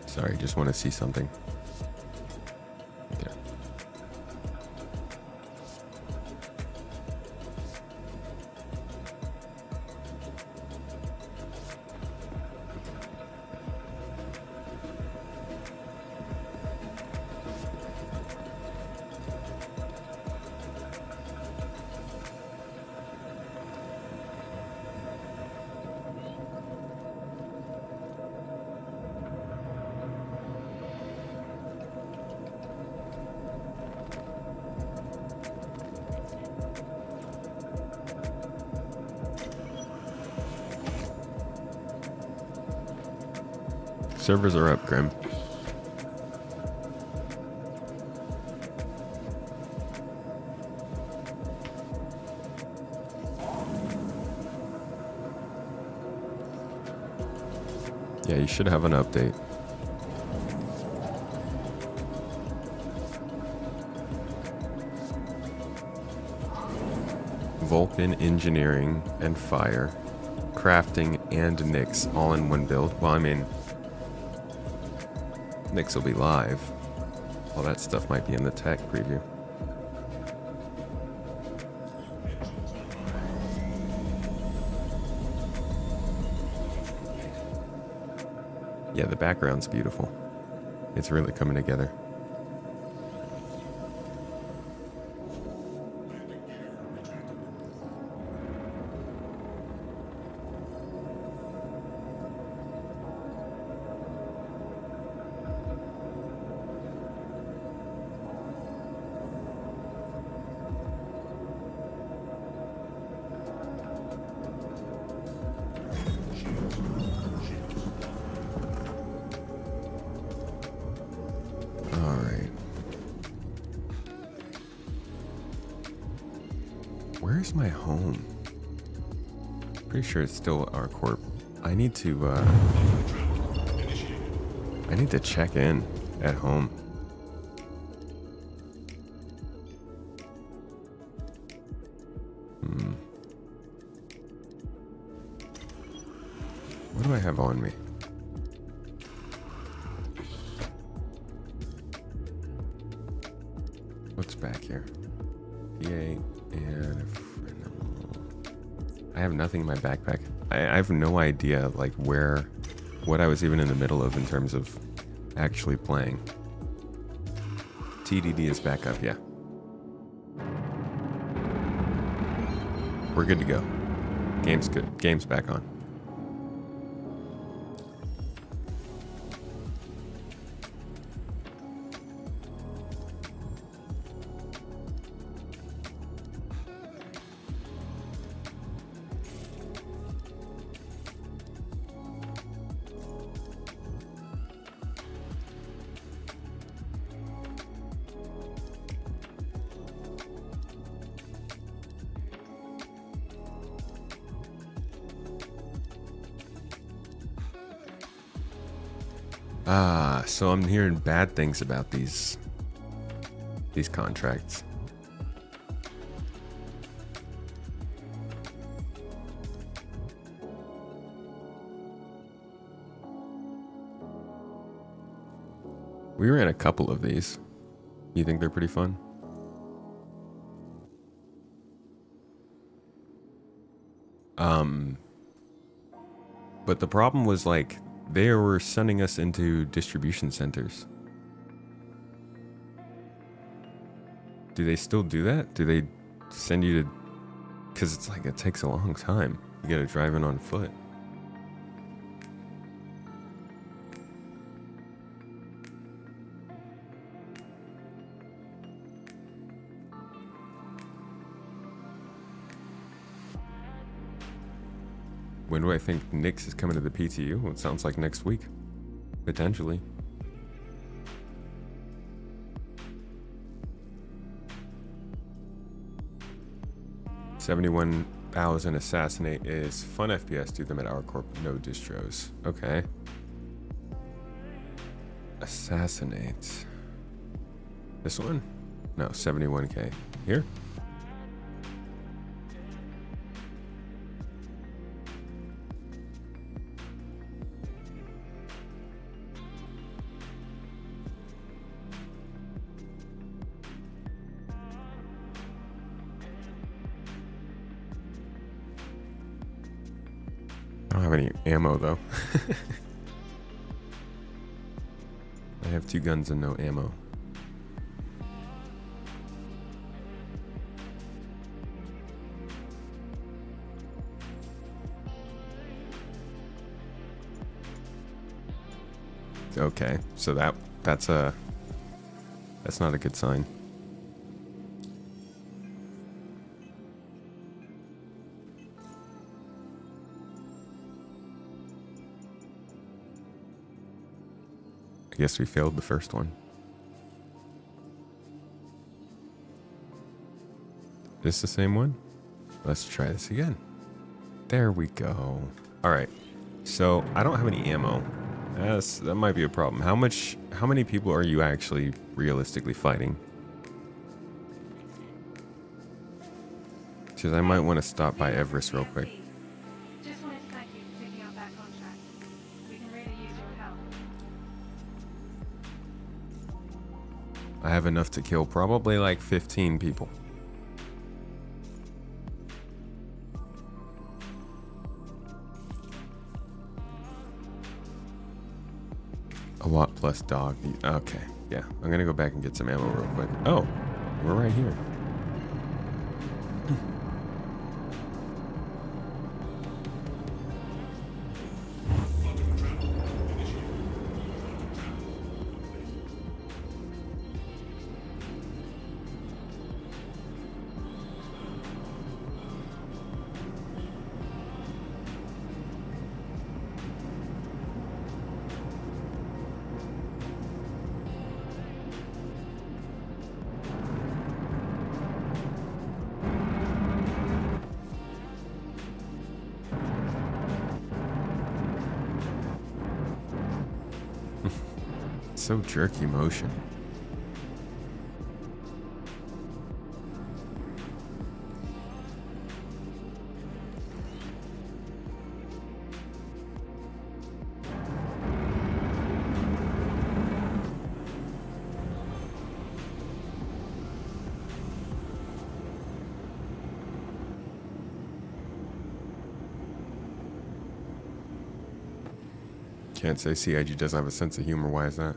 Sorry, just want to see something. There. Servers are up, Grim. Yeah, you should have an update. Vulcan Engineering and Fire, Crafting and Nyx all in one build. Well, I mean, Nyx will be live. All that stuff might be in the tech preview. Yeah, the background's beautiful. It's really coming together. Where's my home? Pretty sure it's still our corp. I need to check in at home. What do I have on me? What's back here? EA and I have nothing in my backpack. I have no idea like what I was even in the middle of in terms of actually playing. TDD is back up, yeah. We're good to go. Game's good. Game's back on. So I'm hearing bad things about these contracts. We ran a couple of these. You think they're pretty fun? But the problem was like they were sending us into distribution centers. Do they still do that? Do they send you to? Because it's like it takes a long time. You gotta drive in on foot. When do I think Nyx is coming to the PTU? Well, it sounds like next week. Potentially. $71,000 assassinate is fun FPS. Do them at our corp. No distros. Okay. Assassinate. This one? No, 71K. Here? I don't have any ammo though. I have 2 guns and no ammo. Okay, so that's not a good sign. I guess we failed the first one. This the same one? Let's try this again. There we go. All right. So I don't have any ammo. That might be a problem. How many people are you actually realistically fighting? Because I might want to stop by Everest real quick. Just wanted to thank you for picking up that contract. We can really use your help. I have enough to kill probably like 15 people. A lot plus dog. Okay, yeah. I'm gonna go back and get some ammo real quick. Oh, we're right here. So jerky motion. Can't say CIG doesn't have a sense of humor. Why is that?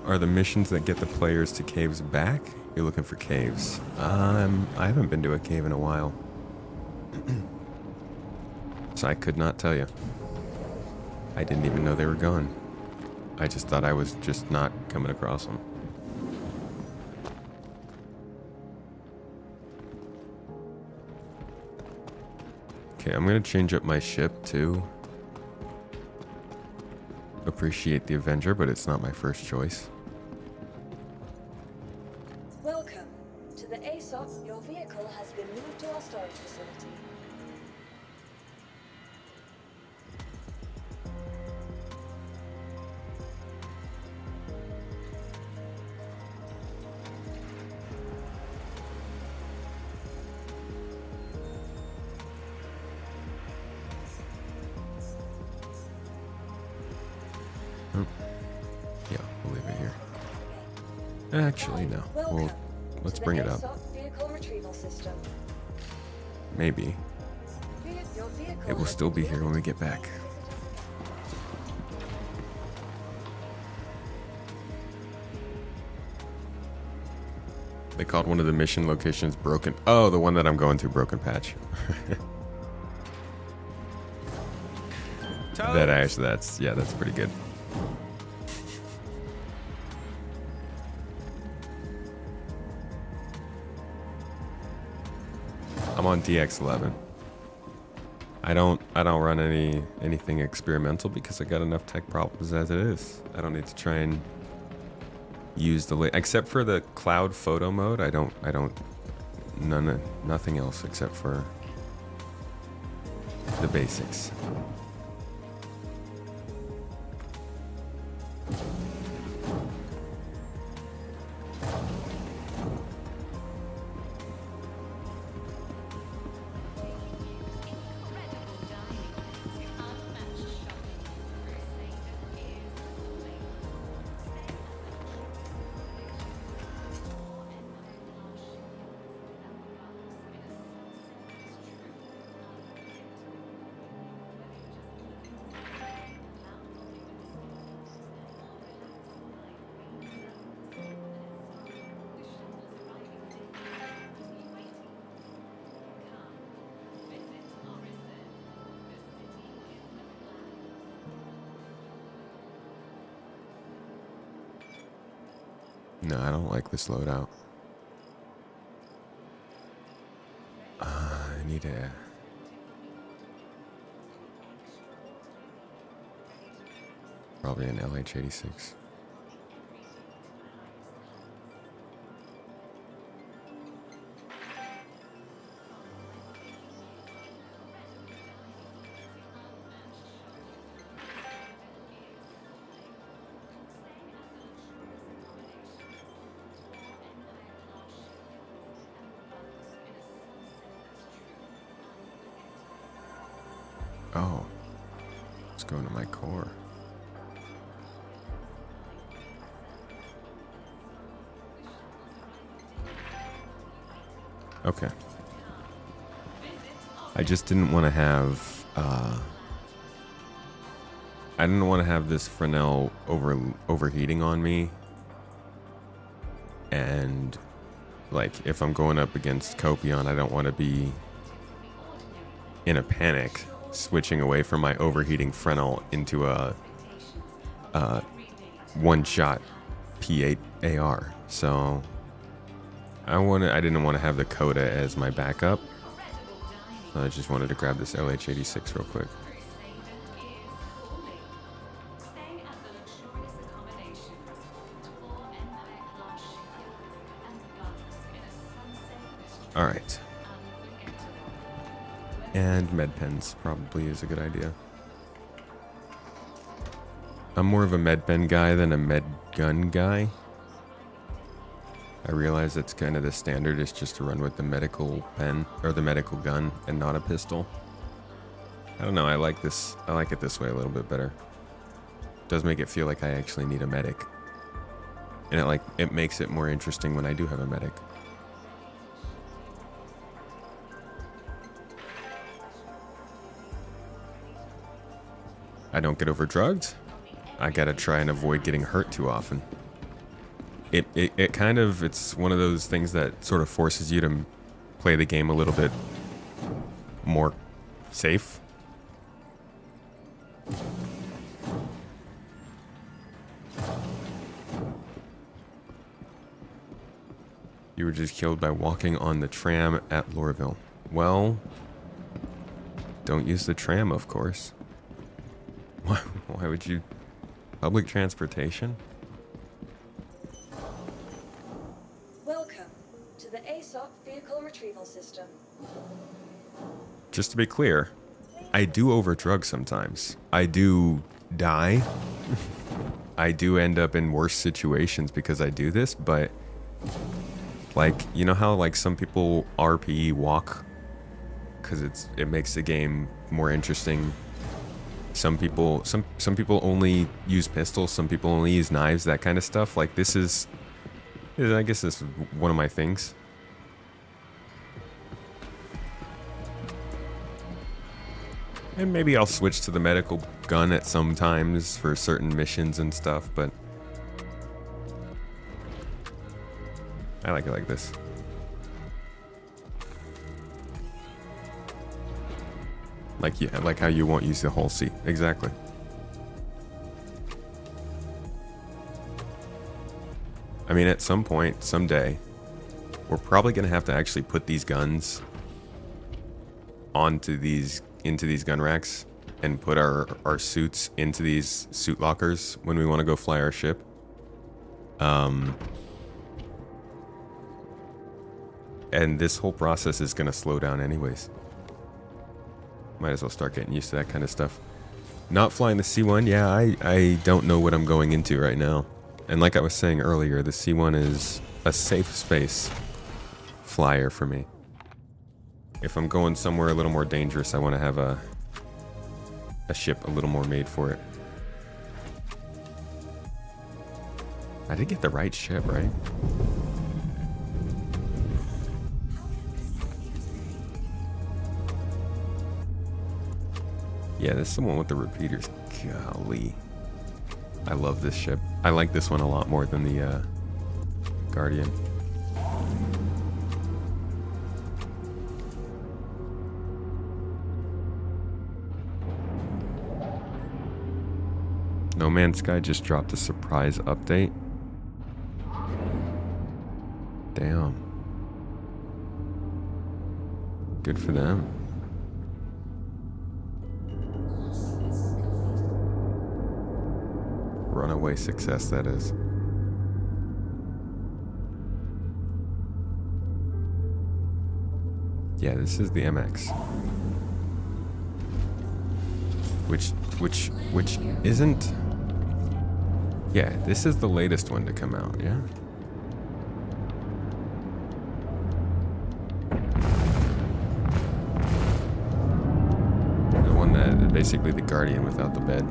Are the missions that get the players to caves back? You're looking for caves. I haven't been to a cave in a while. So I could not tell you. I didn't even know they were gone. I just thought I was just not coming across them. Okay, I'm gonna change up my ship too. Appreciate the Avenger, but it's not my first choice. Welcome. To the ASOP, your vehicle has been moved to our storage facility. here. Actually, no. Well, let's bring it up. Vehicle retrieval system. Maybe. Your vehicle It will has still be been here when we get back. They called one of the mission locations Broken. Oh, the one that I'm going to, Broken Patch. That's pretty good. I'm on DX11. I don't run anything experimental because I got enough tech problems as it is. I don't need to try and use except for the cloud photo mode. Nothing else except for the basics. No, I don't like this loadout. I need a... Probably an LH86. Oh, let's go into my core. Okay. I just didn't want to have, I didn't want to have this Fresnel overheating on me. And, like, if I'm going up against Copion, I don't want to be in a panic switching away from my overheating Fresnel into a one-shot P8 AR. So I didn't want to have the Coda as my backup. So I just wanted to grab this LH86 real quick. All right. And med pens probably is a good idea. I'm more of a med pen guy than a med gun guy. I realize it's kind of the standard is just to run with the medical pen or the medical gun and not a pistol. I don't know, I like it this way a little bit better. It does make it feel like I actually need a medic. And it makes it more interesting when I do have a medic. I don't get overdrugged. I gotta try and avoid getting hurt too often. It's one of those things that sort of forces you to play the game a little bit more safe. You were just killed by walking on the tram at Lorville. Well, don't use the tram, of course. Why would you? Public transportation? Welcome to the ASOC vehicle retrieval system. Just to be clear, I do overdrug sometimes. I do die. I do end up in worse situations because I do this, but like, you know how like some people RP walk because it makes the game more interesting Some people only use pistols, some people only use knives, that kind of stuff. Like this is I guess this is one of my things. And maybe I'll switch to the medical gun at some times for certain missions and stuff, but I like it like this. Like, yeah, like how you won't use the whole seat. Exactly. I mean, at some point, someday, we're probably going to have to actually put these guns into these gun racks and put our suits into these suit lockers when we want to go fly our ship. And this whole process is going to slow down anyways. Might as well start getting used to that kind of stuff. Not flying the C1, yeah, I don't know what I'm going into right now. And like I was saying earlier, the C1 is a safe space flyer for me. If I'm going somewhere a little more dangerous, I want to have a ship a little more made for it. I did get the right ship, right? Yeah, this is the one with the repeaters. Golly. I love this ship. I like this one a lot more than the Guardian. No Man's Sky just dropped a surprise update. Damn. Good for them. Runaway success, that is. Yeah, this is the MX. Which isn't... Yeah, this is the latest one to come out, yeah? The one that, basically the Guardian without the bed.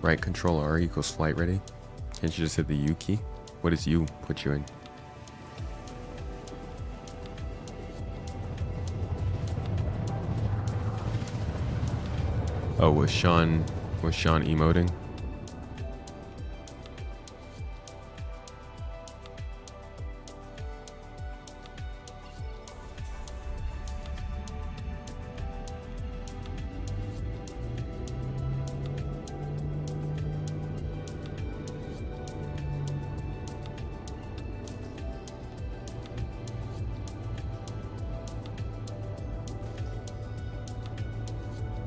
Right control R equals flight ready. Can't you just hit the U key? What does U put you in? Oh, was Sean emoting?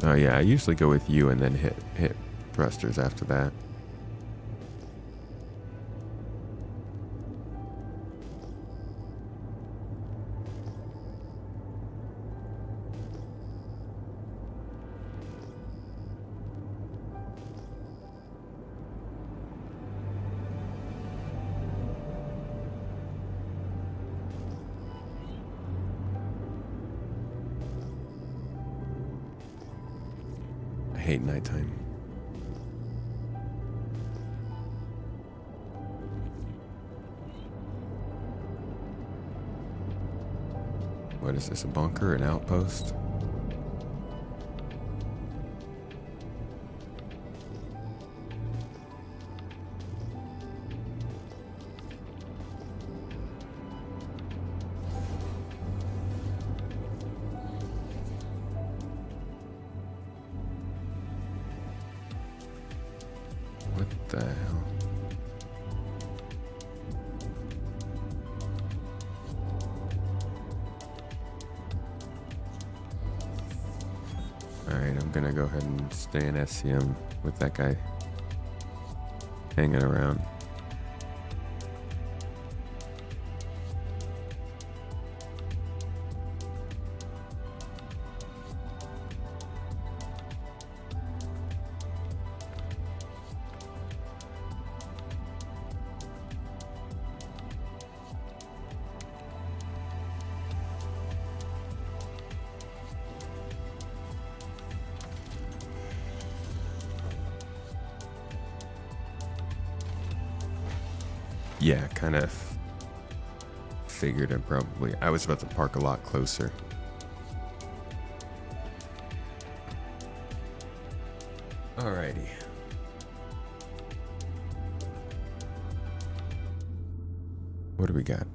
Oh yeah, I usually go with U and then hit thrusters after that. I hate nighttime. What is this, a bunker, an outpost? What the hell? gonna go ahead and stay in SCM with that guy hanging around. Yeah, kind of figured it probably. I was about to park a lot closer. Alrighty. What do we got?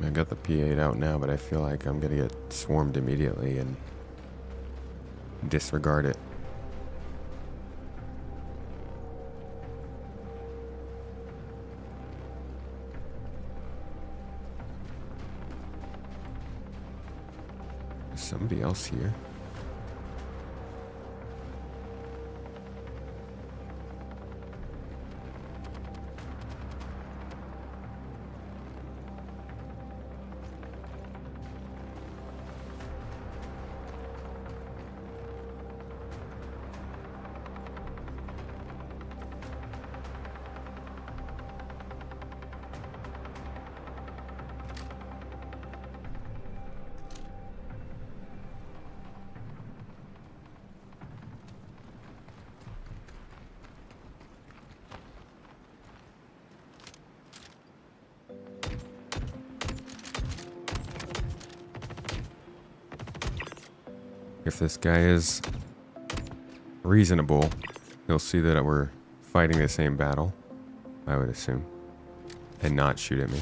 I got the P8 out now, but I feel like I'm gonna get swarmed immediately and disregard it. Is somebody else here? If this guy is reasonable, he'll see that we're fighting the same battle, I would assume, and not shoot at me.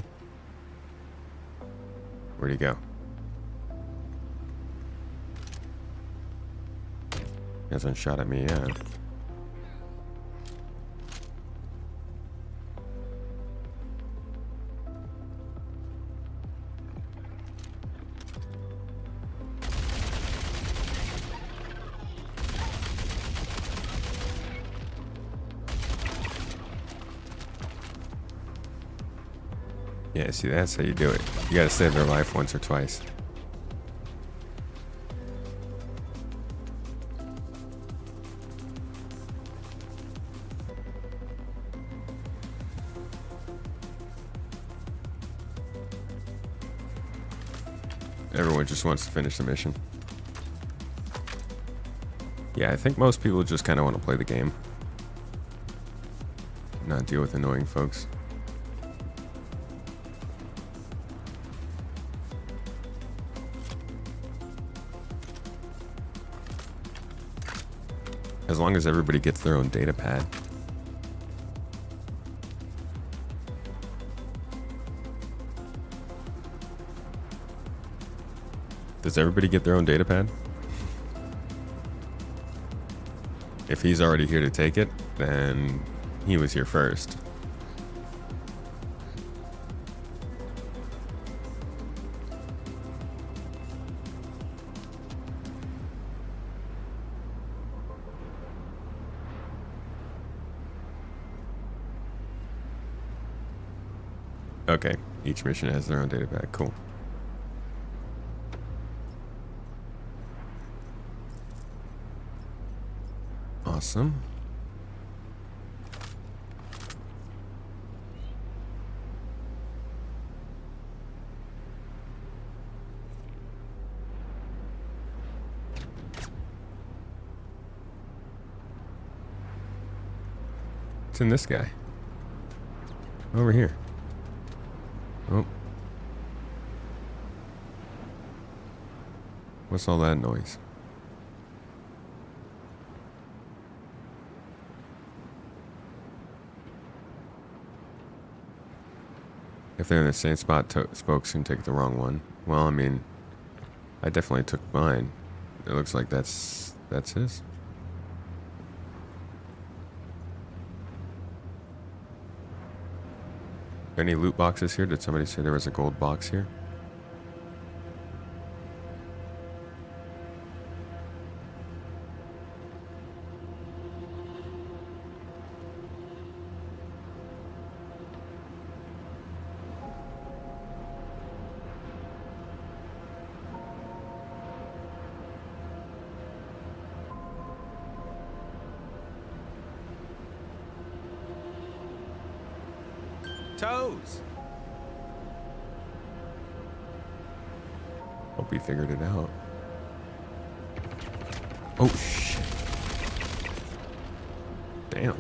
Where'd he go? He hasn't shot at me yet. Yeah, see, that's how you do it. You gotta save their life once or twice. Everyone just wants to finish the mission. Yeah, I think most people just kind of want to play the game, not deal with annoying folks. As long as everybody gets their own data pad. Does everybody get their own data pad? If he's already here to take it, then he was here first. Okay, each mission has their own data pad. Cool. Awesome. What's in this guy? Over here. Oh. What's all that noise? If they're in the same spot, spokes can take the wrong one. Well, I mean, I definitely took mine. It looks like that's his. Any loot boxes here? Did somebody say there was a gold box here? Toes! Hope he figured it out. Oh, shit. Damn.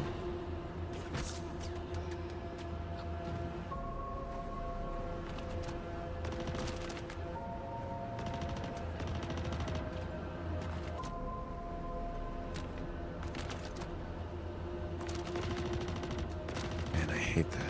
Man, I hate that.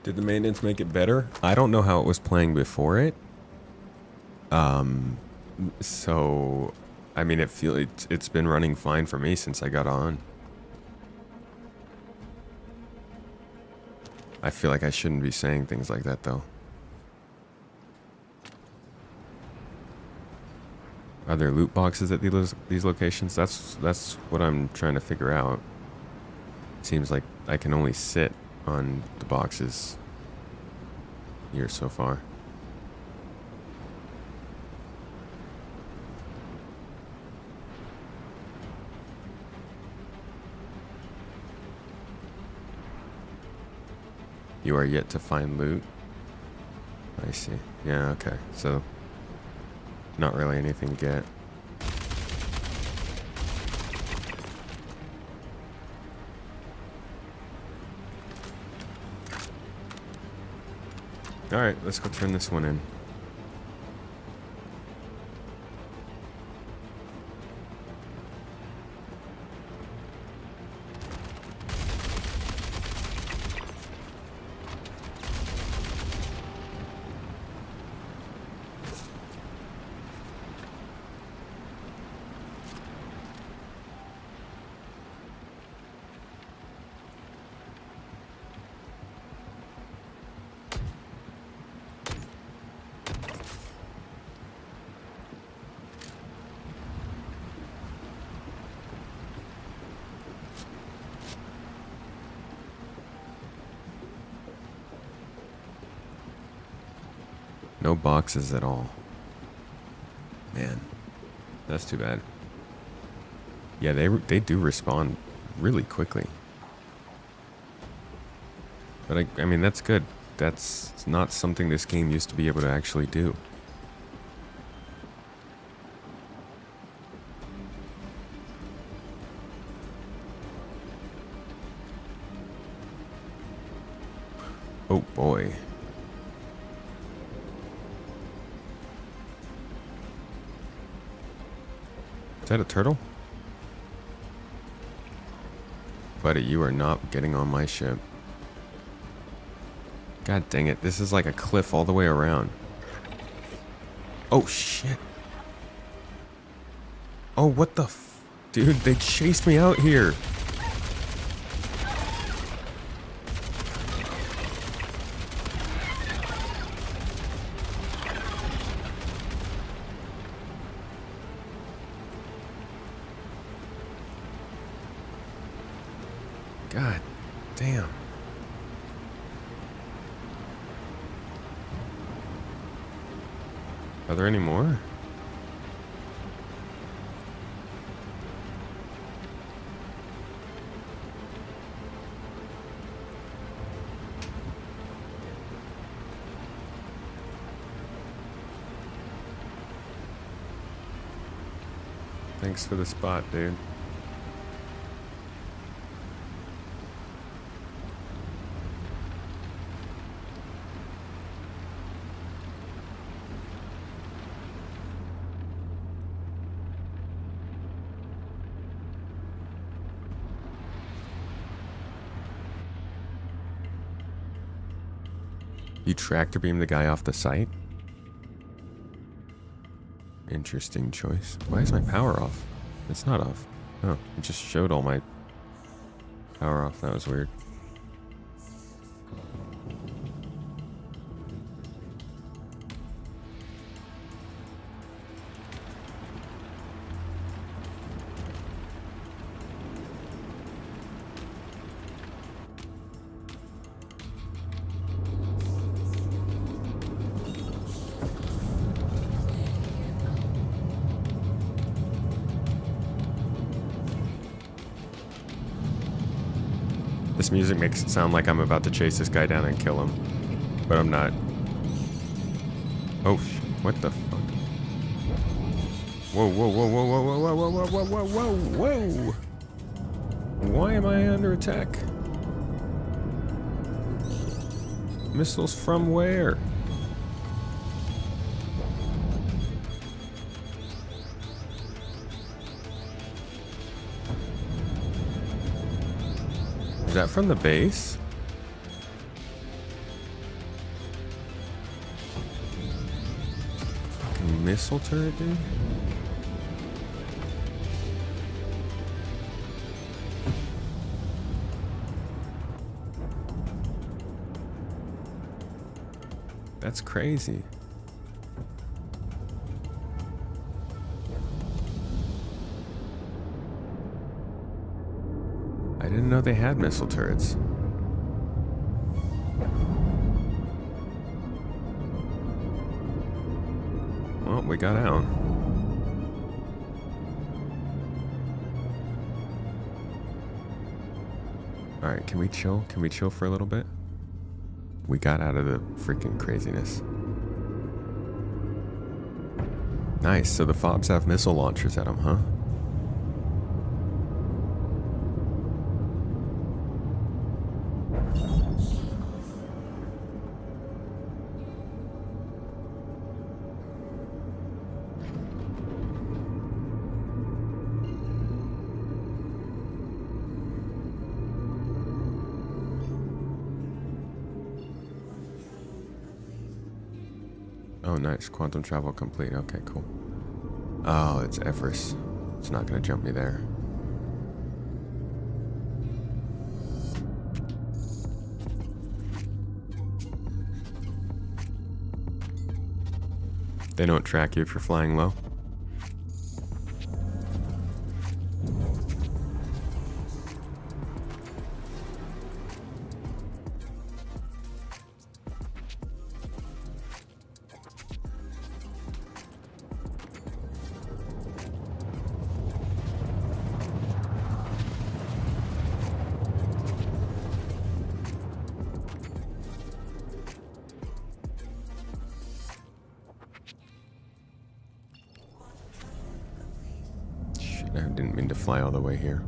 Did the maintenance make it better? I don't know how it was playing before it. So, I mean, it's been running fine for me since I got on. I feel like I shouldn't be saying things like that, though. Are there loot boxes at these locations? That's what I'm trying to figure out. Seems like I can only sit on the boxes here so far. You are yet to find loot. I see. Yeah, okay. So, not really anything to get. Alright, let's go turn this one in. No boxes at all. Man, that's too bad. Yeah, they do respawn really quickly. But I mean, that's good. That's not something this game used to be able to actually do. Oh boy. Is that a turtle? Buddy, you are not getting on my ship. God dang it. This is like a cliff all the way around. Oh, shit. Oh, what the f... Dude, they chased me out here. God damn. Are there any more? Thanks for the spot, dude. You tractor beam the guy off the site? Interesting choice. Why is my power off? It's not off. Oh, it just showed all my power off. That was weird. This music makes it sound like I'm about to chase this guy down and kill him, but I'm not. Oh, what the fuck? Whoa, whoa, whoa, whoa, whoa, whoa, whoa, whoa, whoa, whoa, whoa, whoa! Why am I under attack? Missiles from where? Is that from the base? Fucking missile turret, dude. That's crazy. I didn't know they had missile turrets. Well, we got out. Alright, can we chill? Can we chill for a little bit? We got out of the freaking craziness. Nice, so the fobs have missile launchers at them, huh? Oh, nice. Quantum travel complete. Okay, cool. Oh, it's Everest. It's not going to jump me there. They don't track you if you're flying low. I didn't mean to fly all the way here.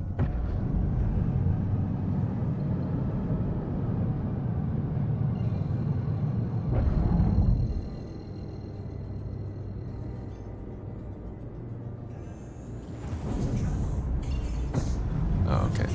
Oh, okay.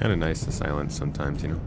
Kind of nice to silence sometimes, you know.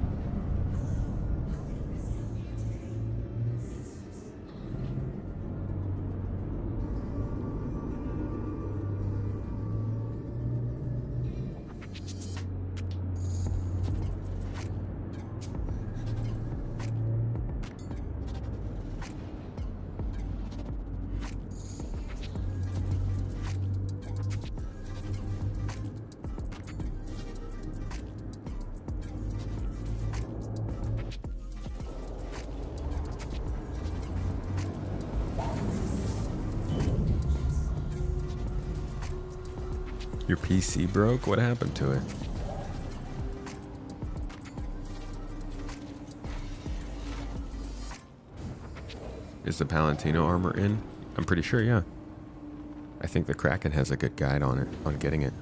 Your PC broke? What happened to it? Is the Palantino armor in? I'm pretty sure, yeah. I think the Kraken has a good guide on it, on getting it.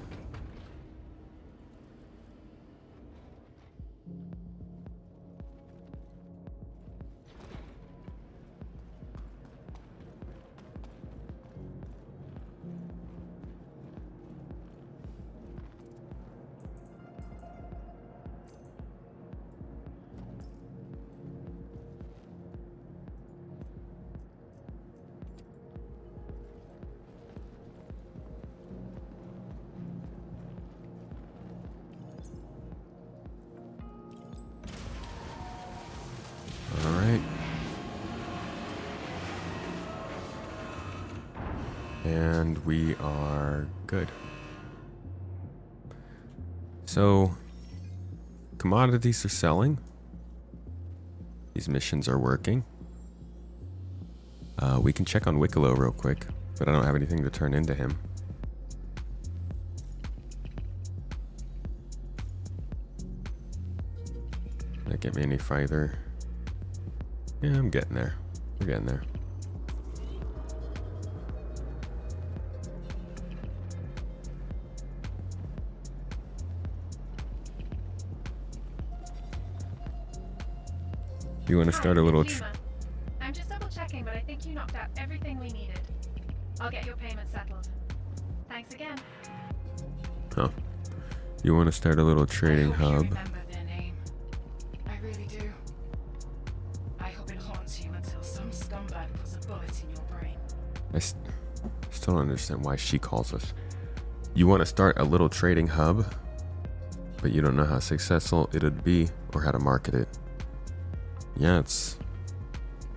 Alright. And we are good. So, commodities are selling. These missions are working. We can check on Wiccolo real quick, but I don't have anything to turn into him. Did that get me any farther? Yeah, I'm getting there. We're getting there. You want to start a little... I'm just double checking, but I think you knocked out everything we needed. I'll get your payment settled. Thanks again. Oh. You want to start a little trading I hope hub. You remember their name. I really do. I hope it haunts you until some scumbag puts a bullet in your brain. I still don't understand why she calls us. You want to start a little trading hub, but you don't know how successful it'd be or how to market it. Yeah, it's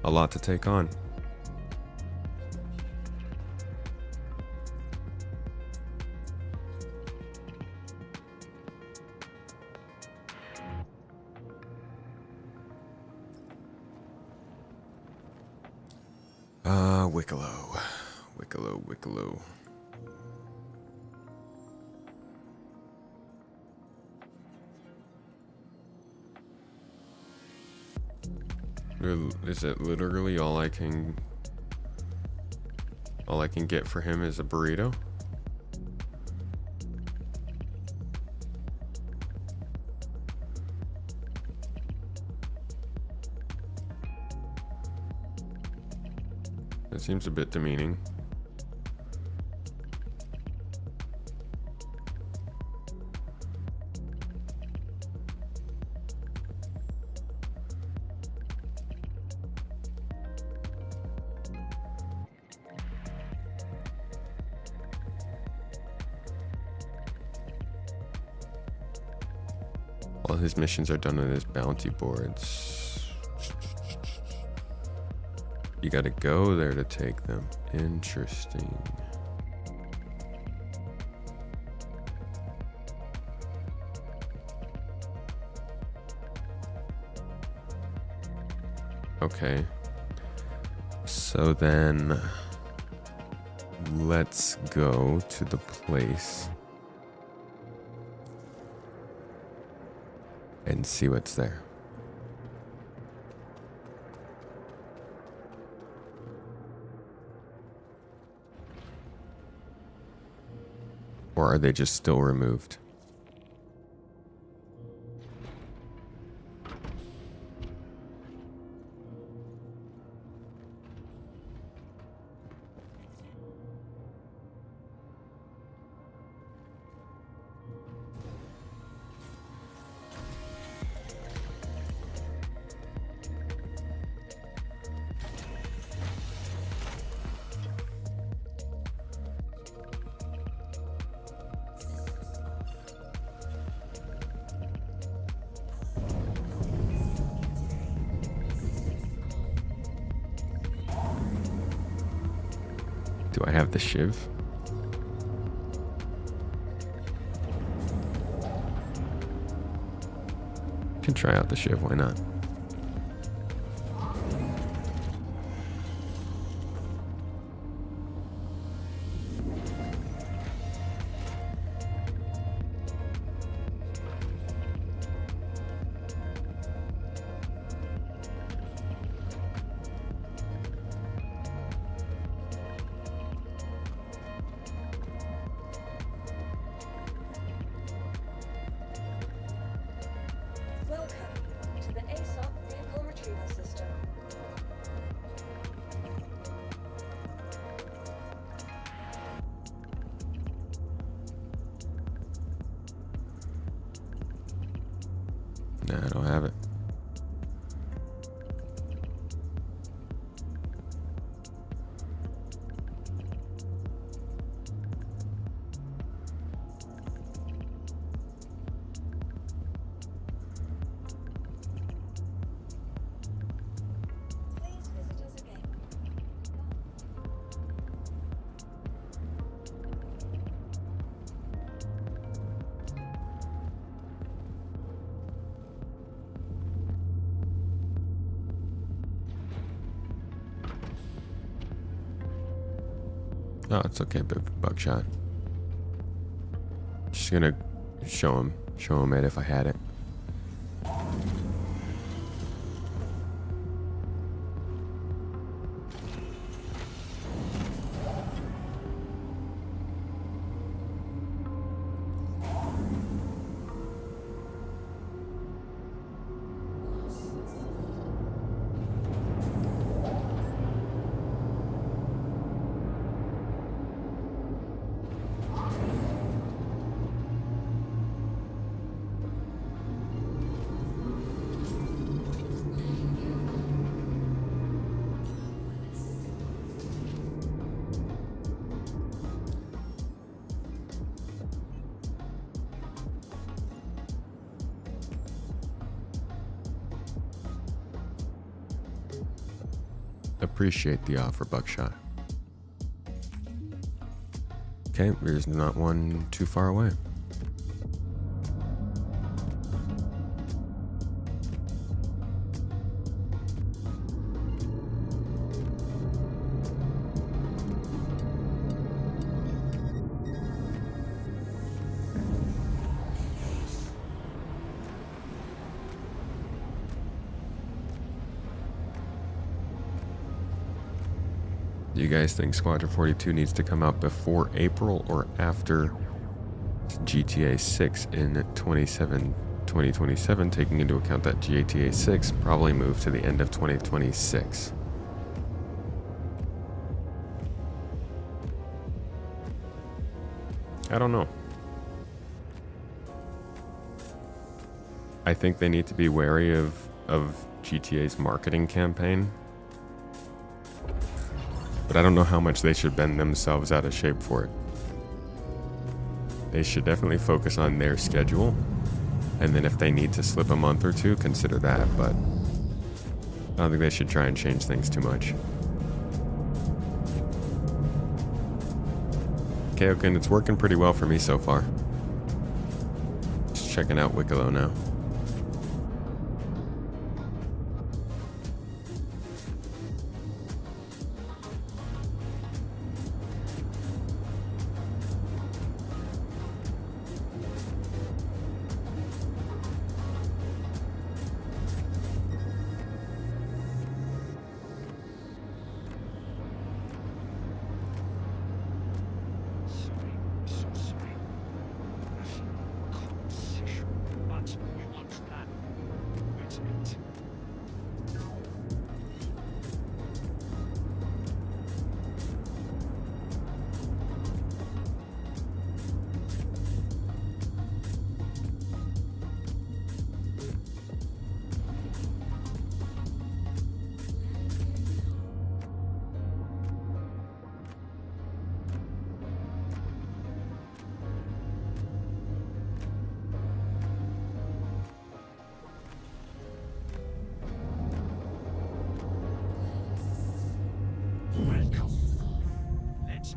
a lot to take on. Wiccolo. Wiccolo. Is it literally all I can get for him is a burrito? That seems a bit demeaning. All his missions are done on his bounty boards. You gotta go there to take them. Interesting. Okay. So then let's go to the place and see what's there. Or are they just still removed? Do I have the shiv? Can try out the shiv, why not? Welcome to the ASOP vehicle retrieval system. Nah, I don't have it. Please visit us again. Oh, it's okay, Buckshot. Just gonna show him it if I had it. Appreciate the offer, Buckshot. Okay, there's not one too far away. Do you guys think Squadron 42 needs to come out before April or after GTA 6 in 2027, taking into account that GTA 6 probably moved to the end of 2026? I don't know. I think they need to be wary of GTA's marketing campaign. But I don't know how much they should bend themselves out of shape for it. They should definitely focus on their schedule. And then if they need to slip a month or two, consider that. But I don't think they should try and change things too much. Okay, it's working pretty well for me so far. Just checking out Wiccolo now. Welcome. Let's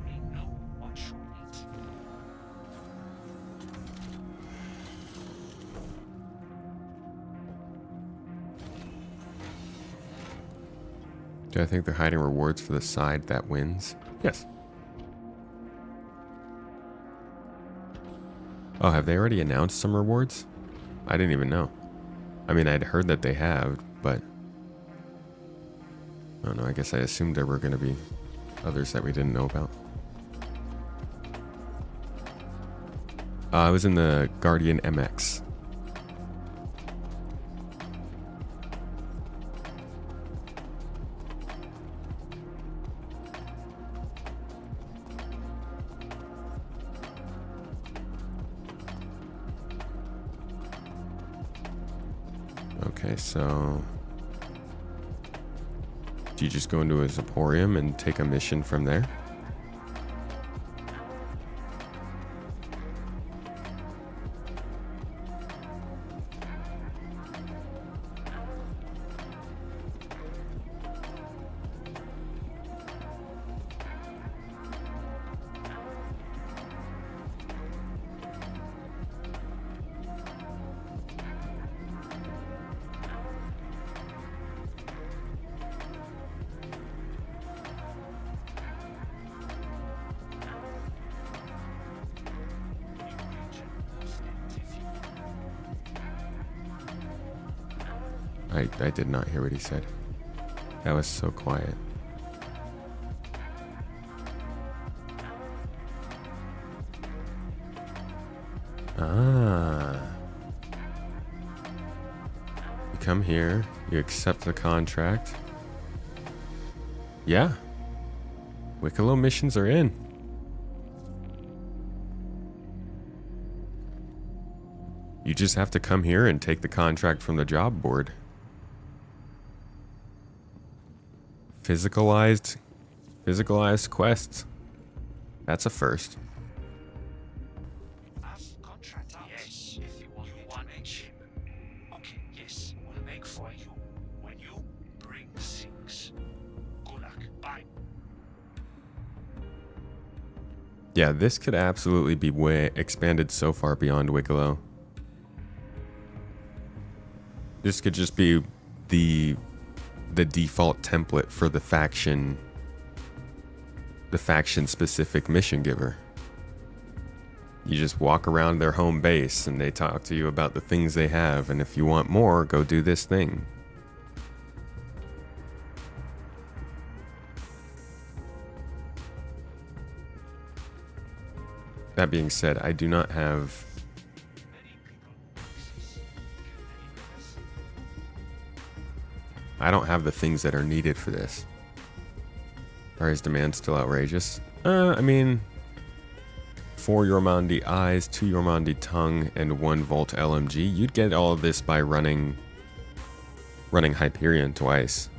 Do I think they're hiding rewards for the side that wins? Yes. Oh, have they already announced some rewards? I didn't even know. I mean, I'd heard that they have, but I don't know. I guess I assumed there were going to be others that we didn't know about. I was in the Guardian MX. Okay, so do you just go into a Zeporium and take a mission from there? I did not hear what he said. That was so quiet. Ah. You come here, you accept the contract. Yeah. Wiccolo missions are in. You just have to come here and take the contract from the job board. Physicalized quests. That's a first. Contract out. Yes, if you want it. Okay, yes, we'll make for you. When you bring things. Good luck. Bye. Yeah, this could absolutely be way expanded so far beyond Wiccolo. This could just be the default template for the faction specific mission giver. You just walk around their home base and they talk to you about the things they have, and if you want more, go do this thing. That being said, I do not have I don't have the things that are needed for this. Are his demands still outrageous? I mean, 4 Yormandi eyes, 2 Yormandi tongue, and 1 Volt LMG. You'd get all of this by running Hyperion twice.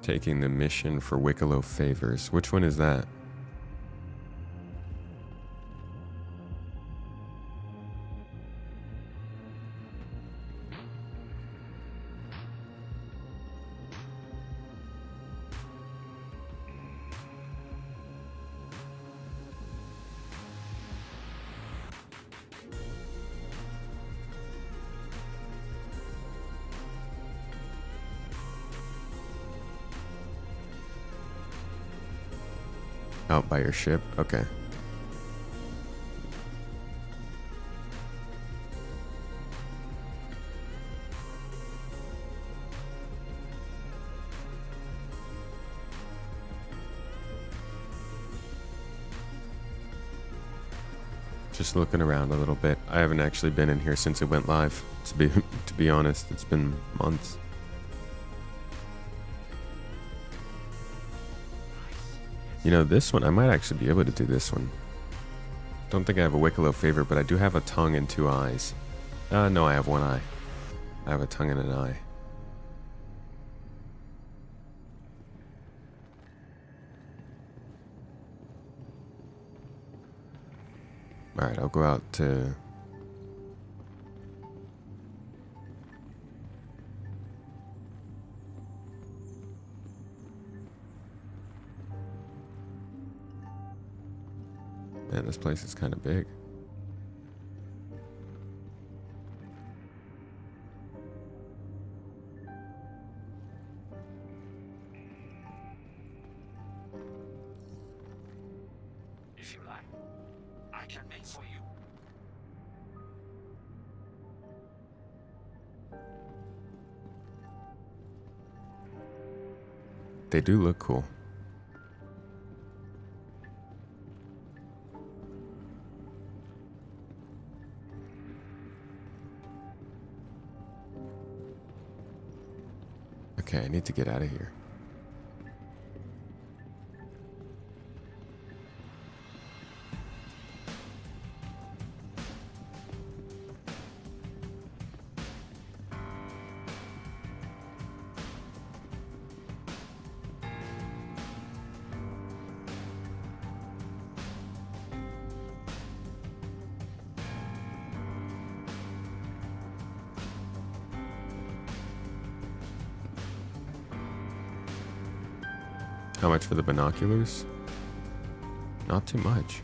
Taking the mission for Wiccolo favors. Which one is that? Out by your ship? Okay. Just looking around a little bit. I haven't actually been in here since it went live. To be honest, it's been months. You know, this one, I might actually be able to do this one. Don't think I have a Wiccolo favor, but I do have a tongue and 2 eyes. No, I have 1 eye. I have a tongue and an eye. Alright, I'll go out to... Man, this place is kind of big. you like. I can make for you. They do look cool. Okay, I need to get out of here. How much for the binoculars? Not too much.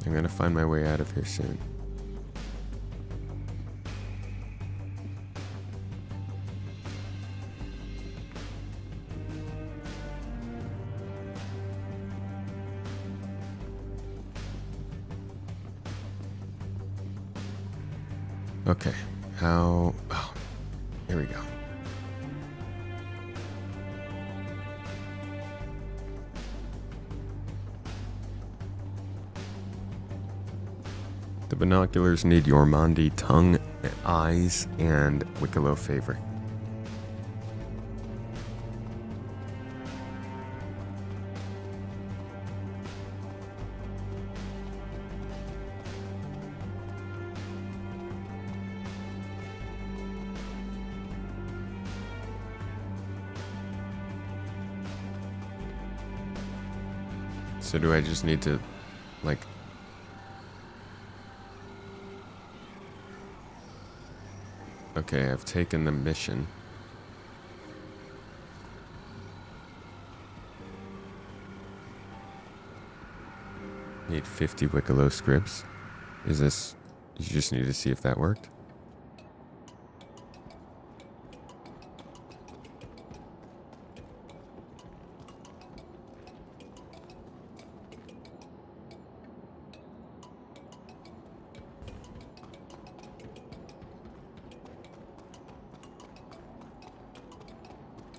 I'm gonna find my way out of here soon. Okay, how... Oh, here we go. The binoculars need Yormandi tongue, eyes, and Wiccolo favor. So do I just need to, like... Okay, I've taken the mission. Need 50 Wiccolo scripts. Is this... You just need to see if that worked?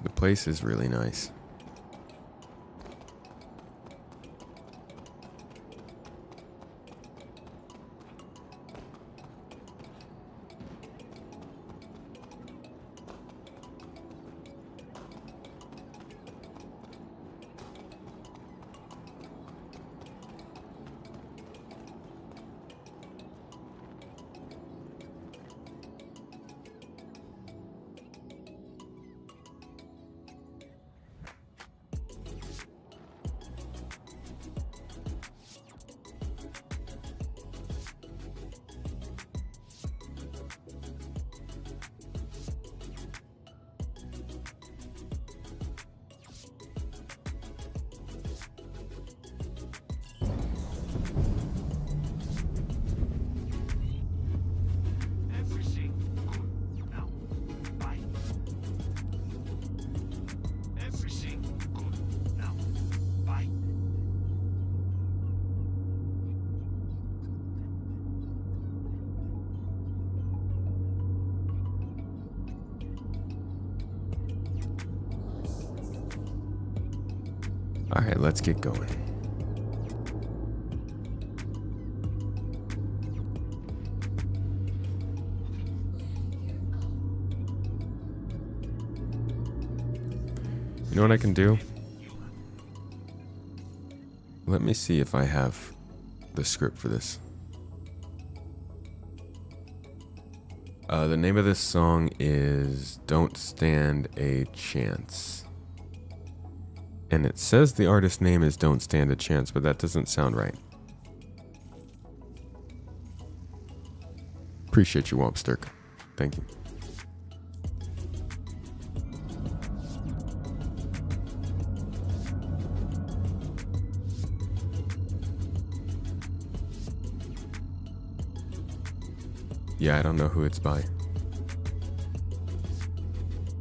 The place is really nice. Everything good now. Bye. Everything good now. Bye. All right, let's get going. You know what I can do? Let me see if I have the script for this. The name of this song is Don't Stand a Chance. And it says the artist name is Don't Stand a Chance, but that doesn't sound right. Appreciate you, Wobsturk. Thank you. Yeah, I don't know who it's by.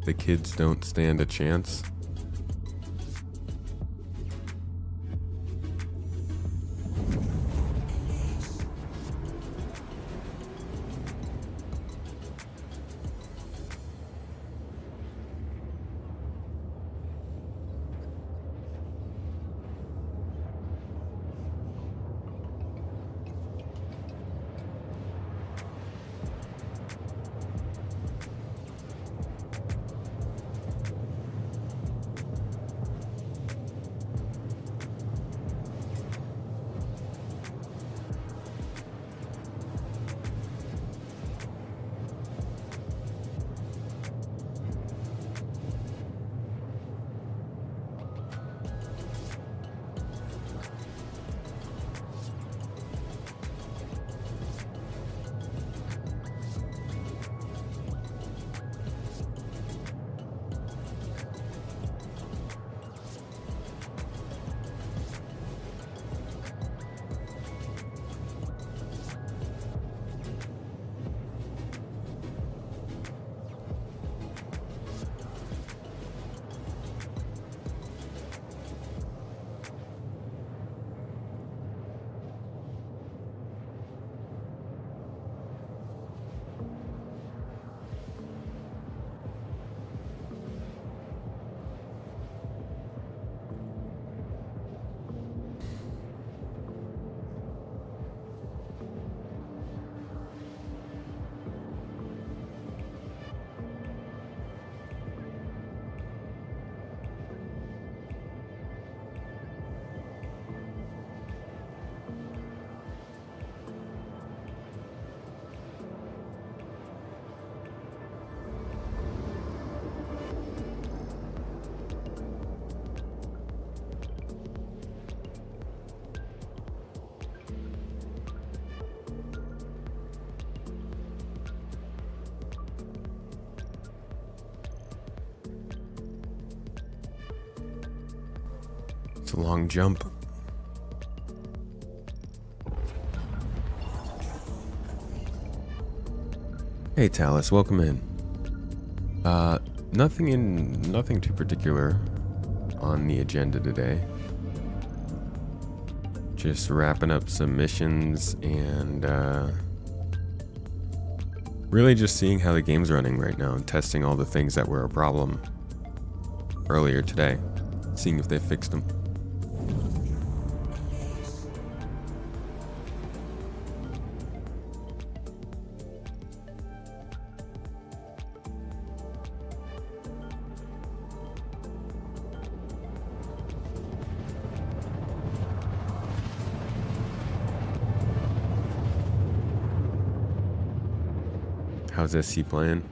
The kids don't stand a chance. It's a long jump. Hey Talus, welcome in. Nothing too particular on the agenda today. Just wrapping up some missions and really just seeing how the game's running right now and testing all the things that were a problem earlier today, seeing if they fixed them. How's SC playing?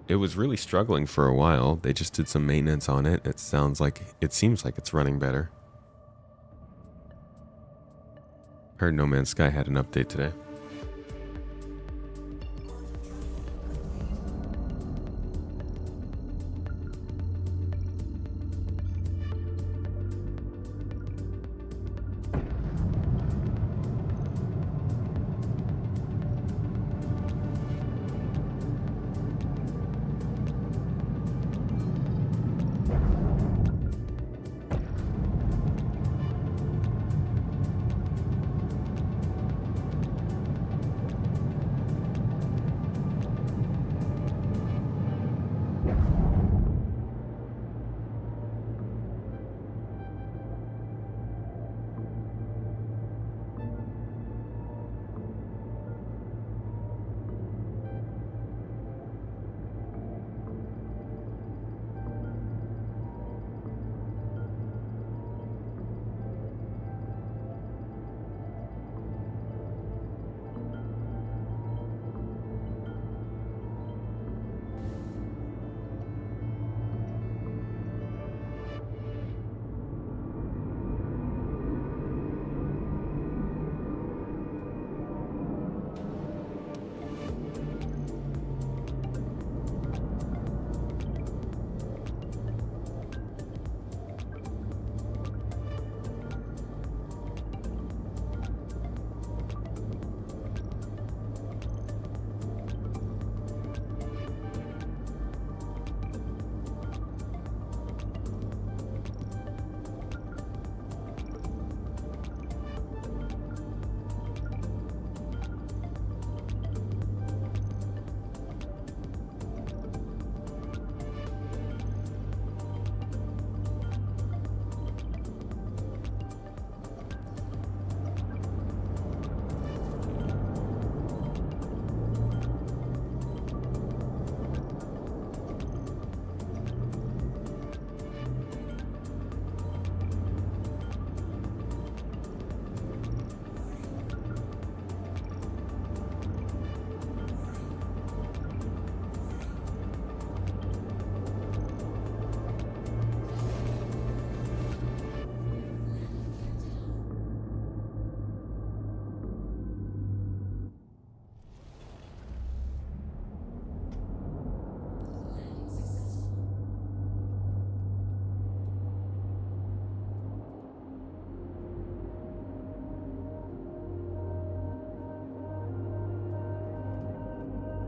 It was really struggling for a while. They just did some maintenance on it. It seems like it's running better. Heard No Man's Sky had an update today.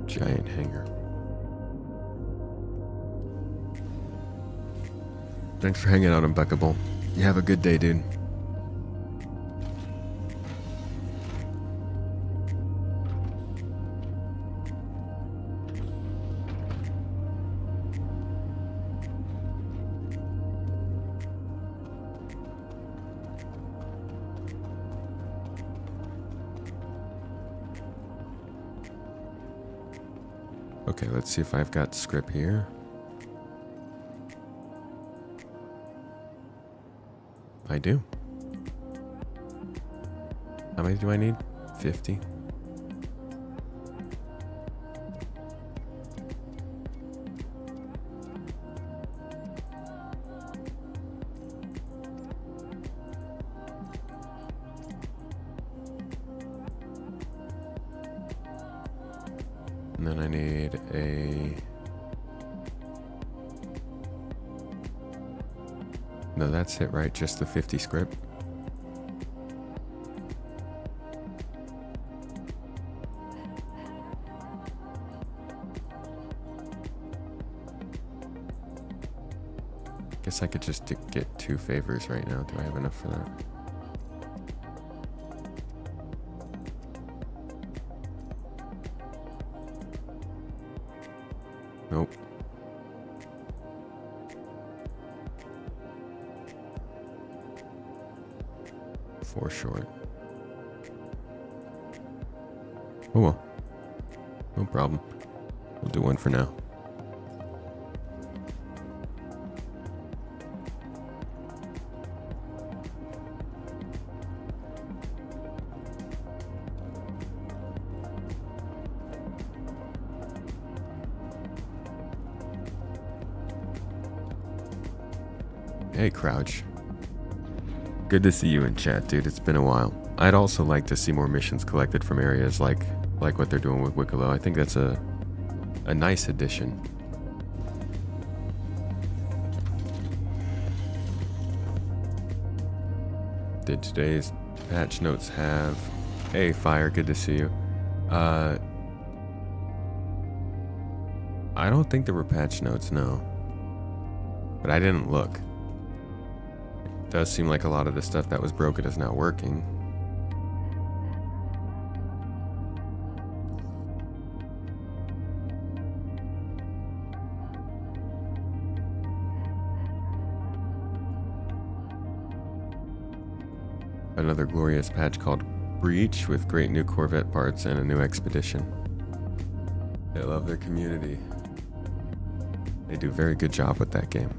Giant hangar. Thanks for hanging out, Impeccable. You have a good day, dude. Okay, let's see if I've got script here. I do. How many do I need? 50. And then I need a... No, that's it, right? Just the 50 script. Guess I could just get 2 favors right now. Do I have enough for that? Nope. Four short. Oh well. No problem. We'll do one for now. Hey, Crouch. Good to see you in chat, dude. It's been a while. I'd also like to see more missions collected from areas like what they're doing with Wiccolo. I think that's a nice addition. Did today's patch notes have... Hey, Fire, good to see you. I don't think there were patch notes, no. But I didn't look. Does seem like a lot of the stuff that was broken is not working. Another glorious patch called Breach with great new Corvette parts and a new expedition. They love their community. They do a very good job with that game.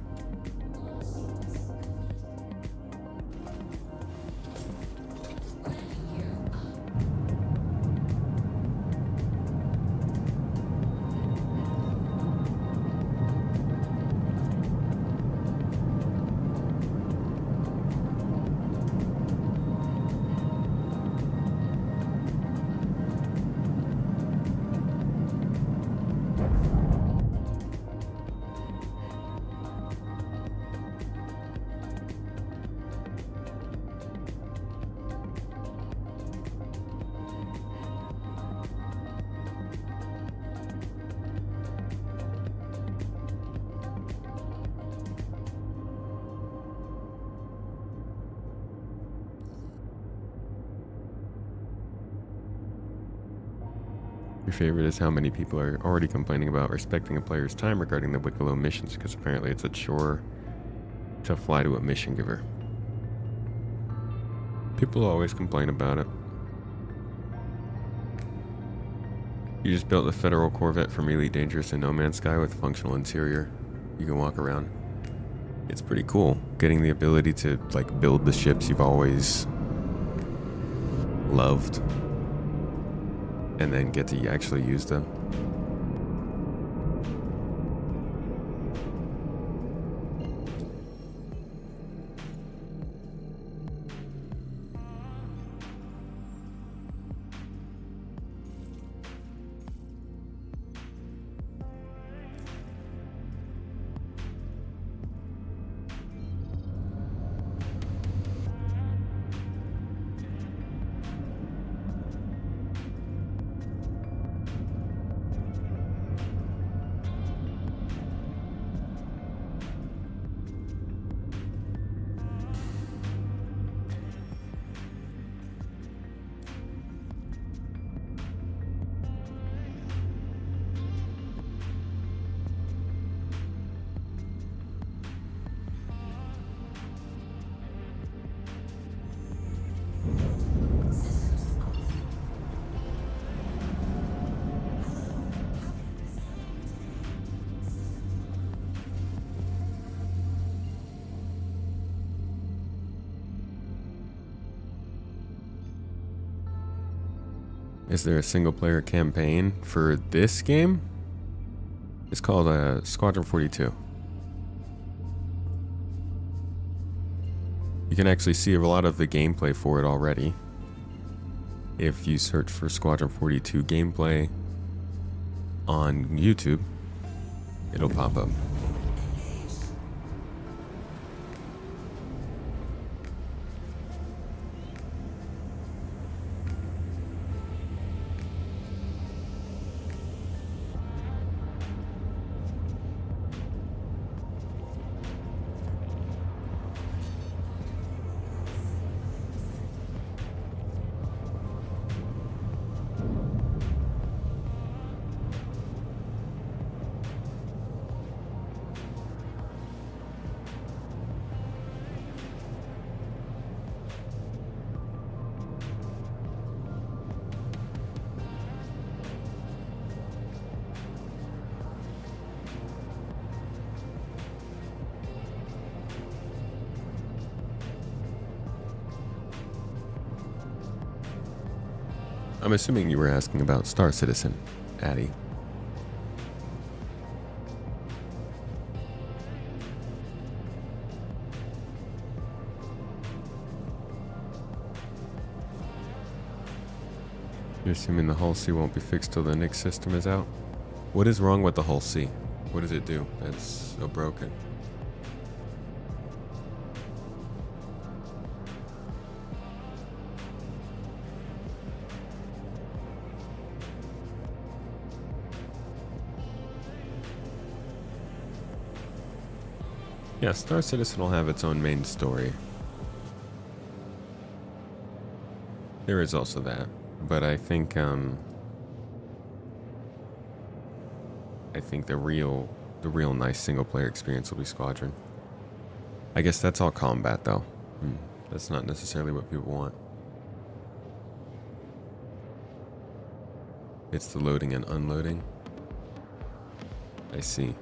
Your favorite is how many people are already complaining about respecting a player's time regarding the Wiccolo missions, because apparently it's a chore to fly to a mission giver. People always complain about it. You just built the Federal Corvette from Elite Dangerous in No Man's Sky with functional interior. You can walk around. It's pretty cool, getting the ability to like build the ships you've always loved. And then get to actually use them. Is there a single player campaign for this game? It's called Squadron 42. You can actually see a lot of the gameplay for it already. If you search for Squadron 42 gameplay on YouTube, it'll pop up. I'm assuming you were asking about Star Citizen, Addy. You're assuming the Hull C won't be fixed till the Nix system is out? What is wrong with the Hull C? What does it do that's so broken? Yeah, Star Citizen will have its own main story. There is also that, but I think the real nice single player experience will be Squadron. I guess that's all combat though. That's not necessarily what people want. It's the loading and unloading. I see.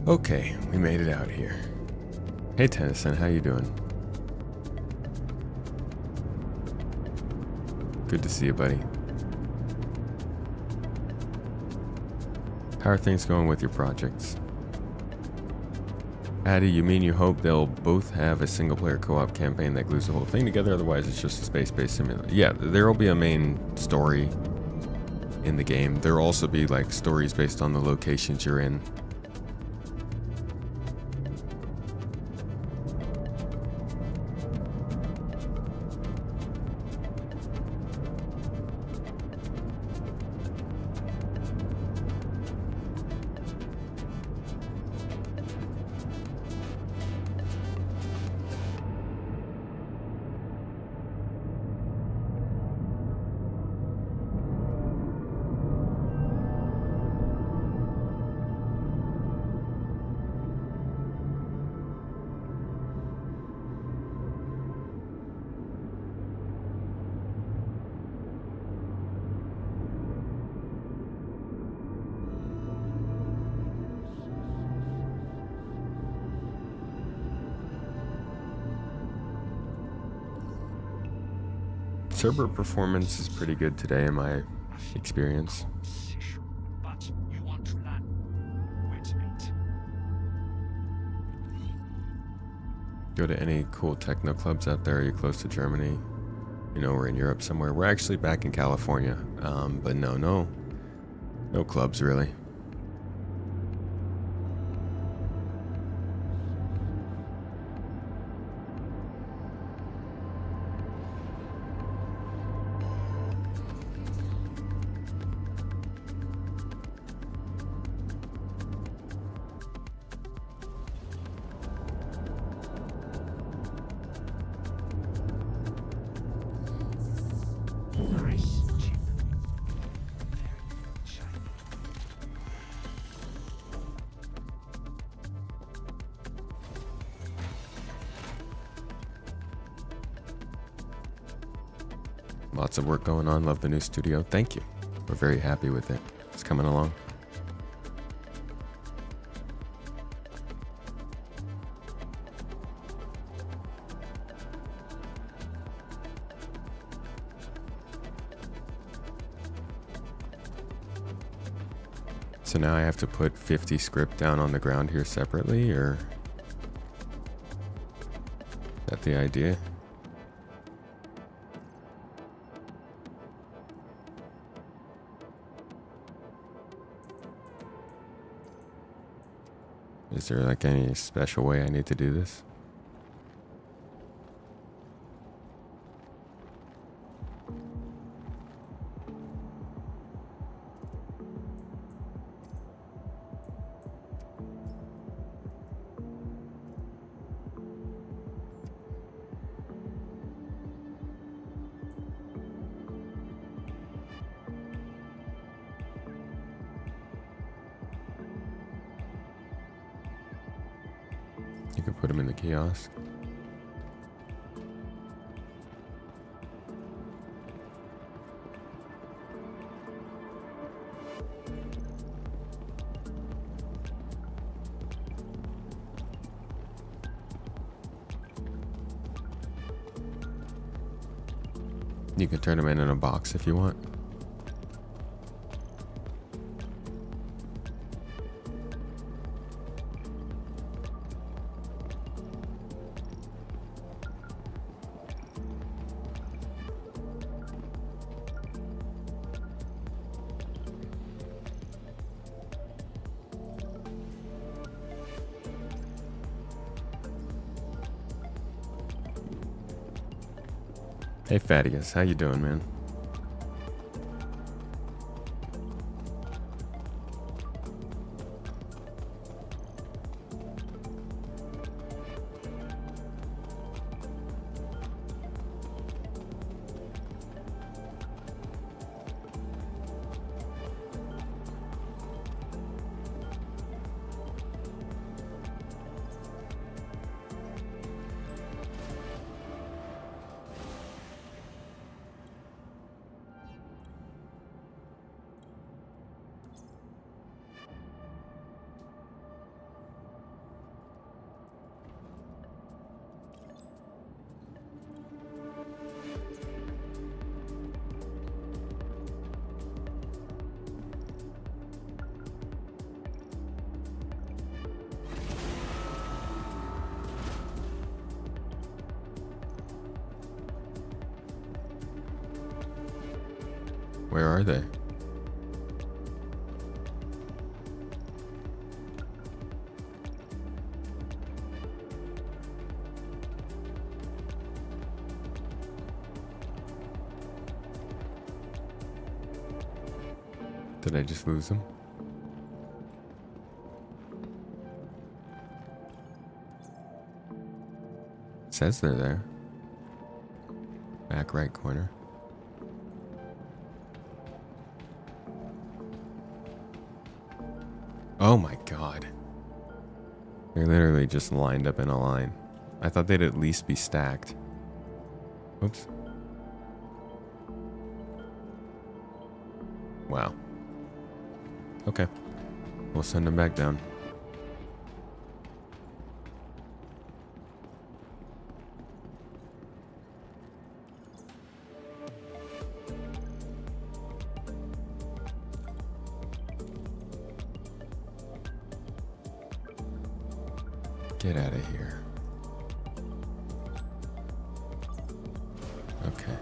Okay, we made it out here. Hey Tennyson, how you doing? Good to see you, buddy. How are things going with your projects? Addy, you mean you hope they'll both have a single-player co-op campaign that glues the whole thing together, otherwise it's just a space-based simulator? Yeah, there will be a main story in the game. There will also be like stories based on the locations you're in. Server performance is pretty good today in my experience. But you want to learn. Wait a minute. Go to any cool techno clubs out there? Are you close to Germany? You know, we're in Europe somewhere. We're actually back in California. But no clubs really. Nice chip. Very shiny. Lots of work going on. Love the new studio. Thank you. We're very happy with it. It's coming along. So now I have to put 50 script down on the ground here separately, or is that the idea? Is there like any special way I need to do this? You can put them in the kiosk. You can turn them in a box if you want. Hey Fadius, how you doing, man? Where are they? Did I just lose them? It says they're there. Back right corner. Oh my god. They're literally just lined up in a line. I thought they'd at least be stacked. Oops. Wow. Okay. We'll send them back down. Get out of here. Okay.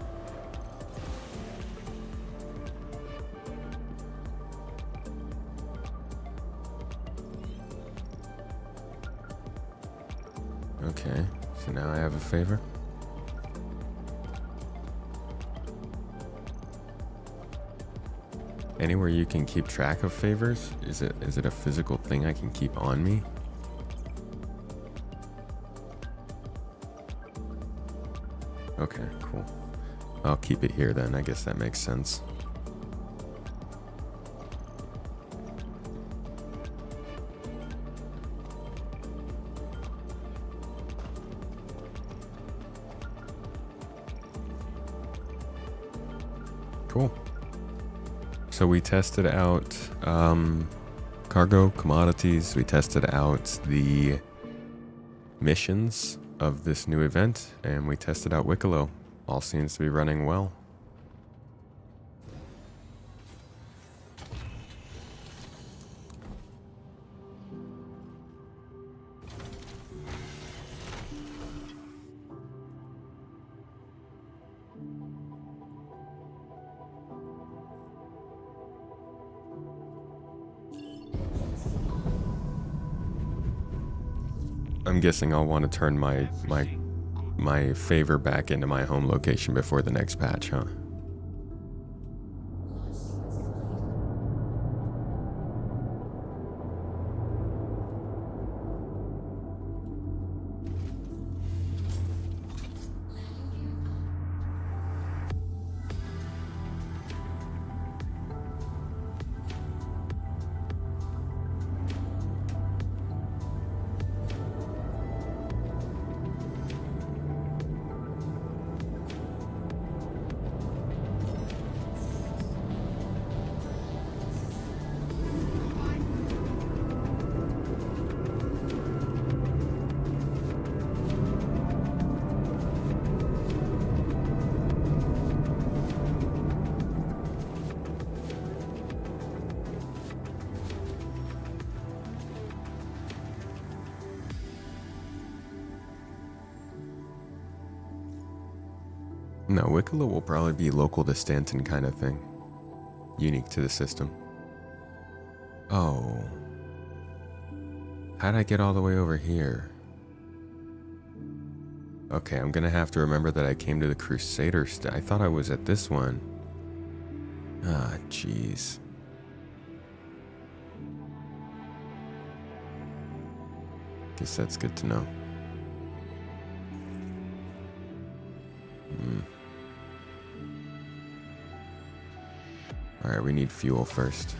Okay, so now I have a favor. Anywhere you can keep track of favors? Is it a physical thing I can keep on me? Okay, cool. I'll keep it here then. I guess that makes sense. Cool. So we tested out cargo, commodities. We tested out the missions of this new event, and we tested out Wiccolo. All seems to be running well. I'm guessing I'll want to turn my favor back into my home location before the next patch, huh? No, Wiccolo will probably be local to Stanton kind of thing. Unique to the system. Oh. How'd I get all the way over here? Okay, I'm gonna have to remember that I came to the Crusader I thought I was at this one. Ah, jeez. Guess that's good to know. Alright, we need fuel first.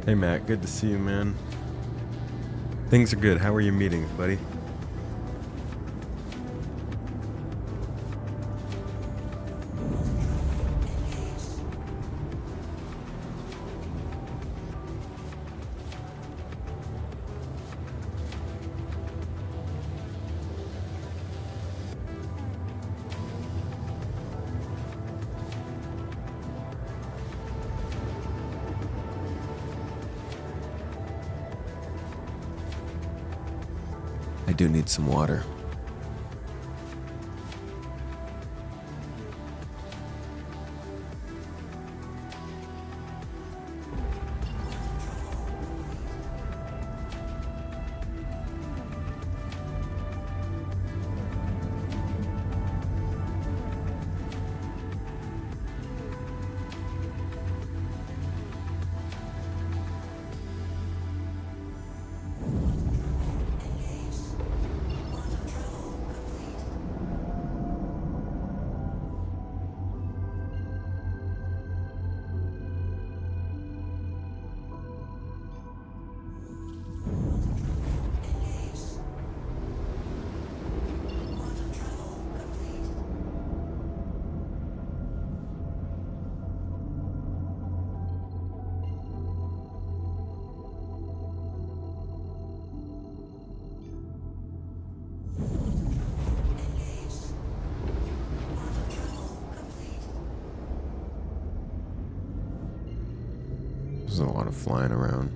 Hey Matt, good to see you, man. Things are good. How are your meetings, buddy? I do need some water. There's a lot of flying around.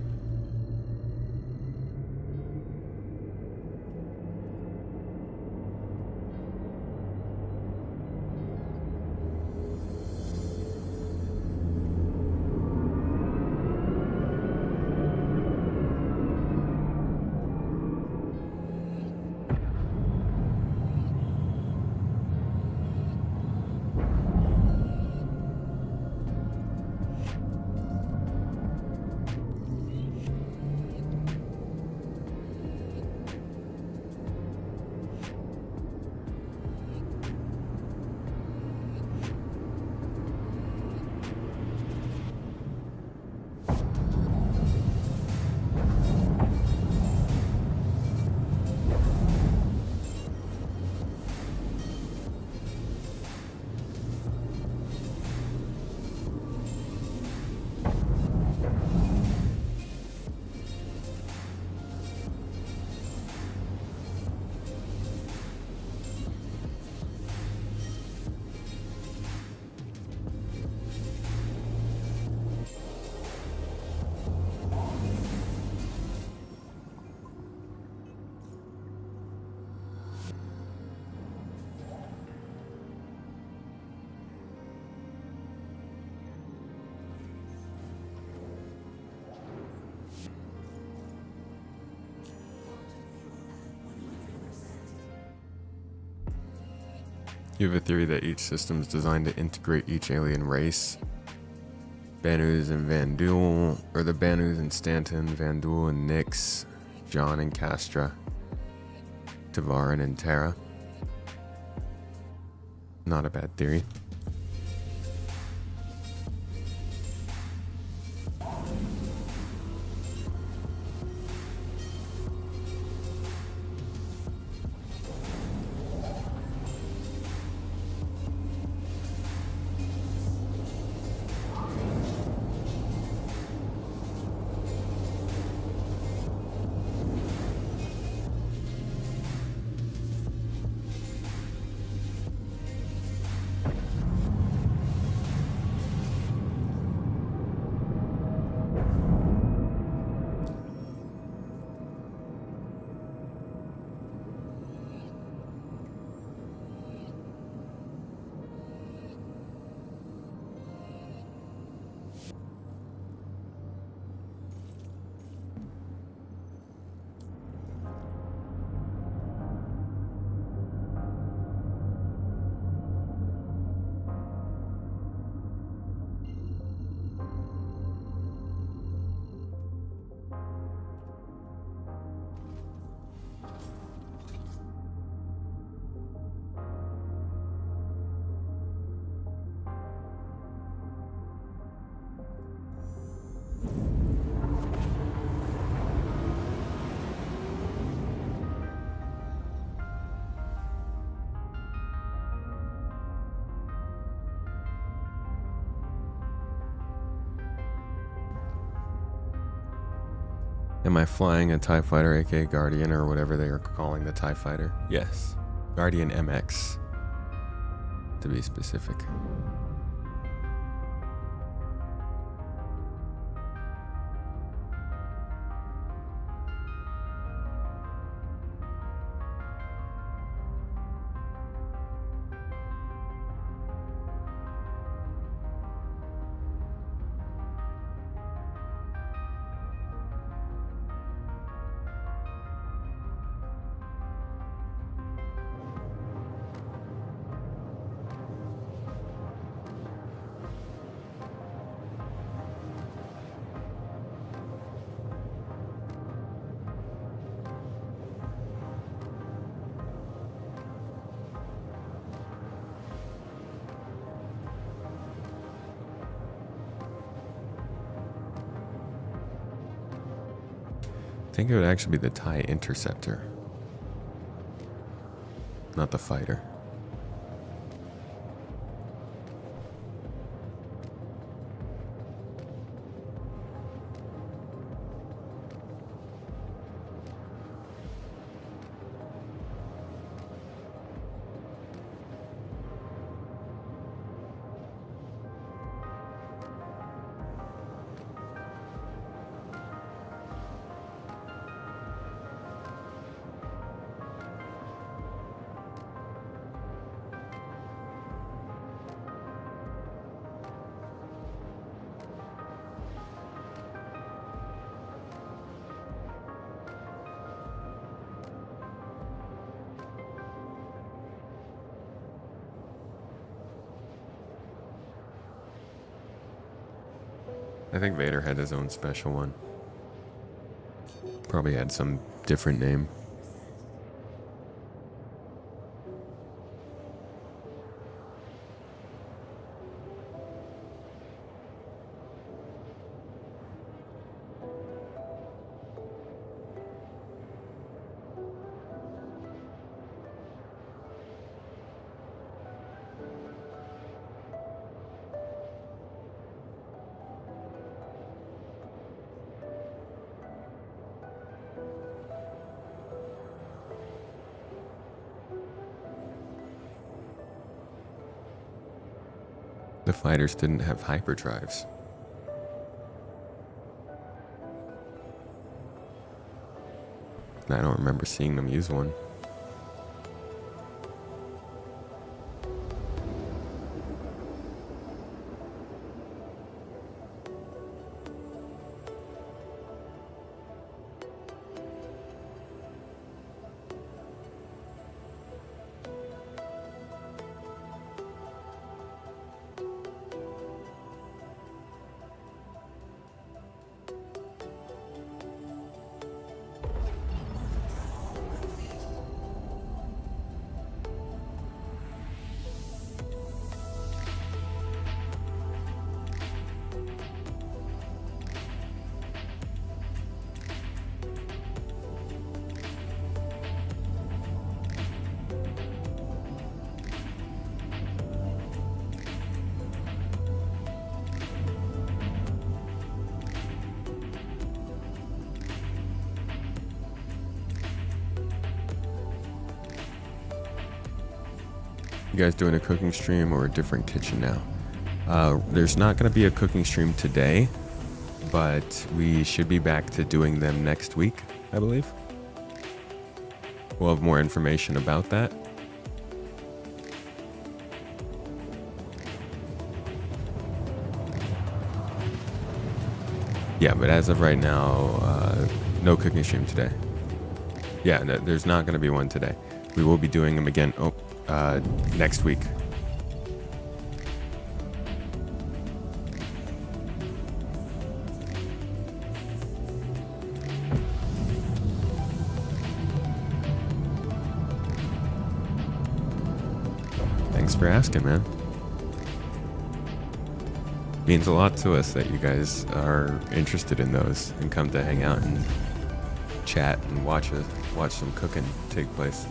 You have a theory that each system is designed to integrate each alien race. Banus and Van Duel, or the Banus and Stanton, Van Duel and Nix, John and Castra, Tavarin and Terra. Not a bad theory. Am I flying a TIE Fighter, aka Guardian, or whatever they are calling the TIE Fighter? Yes. Guardian MX, to be specific. I think it would actually be the TIE Interceptor, not the fighter. I think Vader had his own special one. Probably had some different name. The fighters didn't have hyperdrives. I don't remember seeing them use one. You guys doing a cooking stream or a different kitchen now? There's not going to be a cooking stream today, but we should be back to doing them next week, I believe. We'll have more information about that. Yeah, but as of right now, no cooking stream today. Yeah, there's not going to be one today. We will be doing them again next week. Thanks for asking, man. Means a lot to us that you guys are interested in those and come to hang out and chat and watch some cooking take place.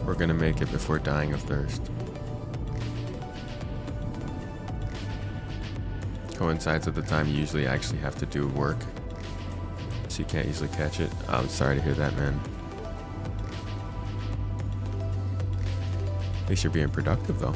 We're gonna make it before dying of thirst. Coincides with the time you usually actually have to do work, so you can't usually catch it. I'm sorry to hear that, man. At least you're being productive, though.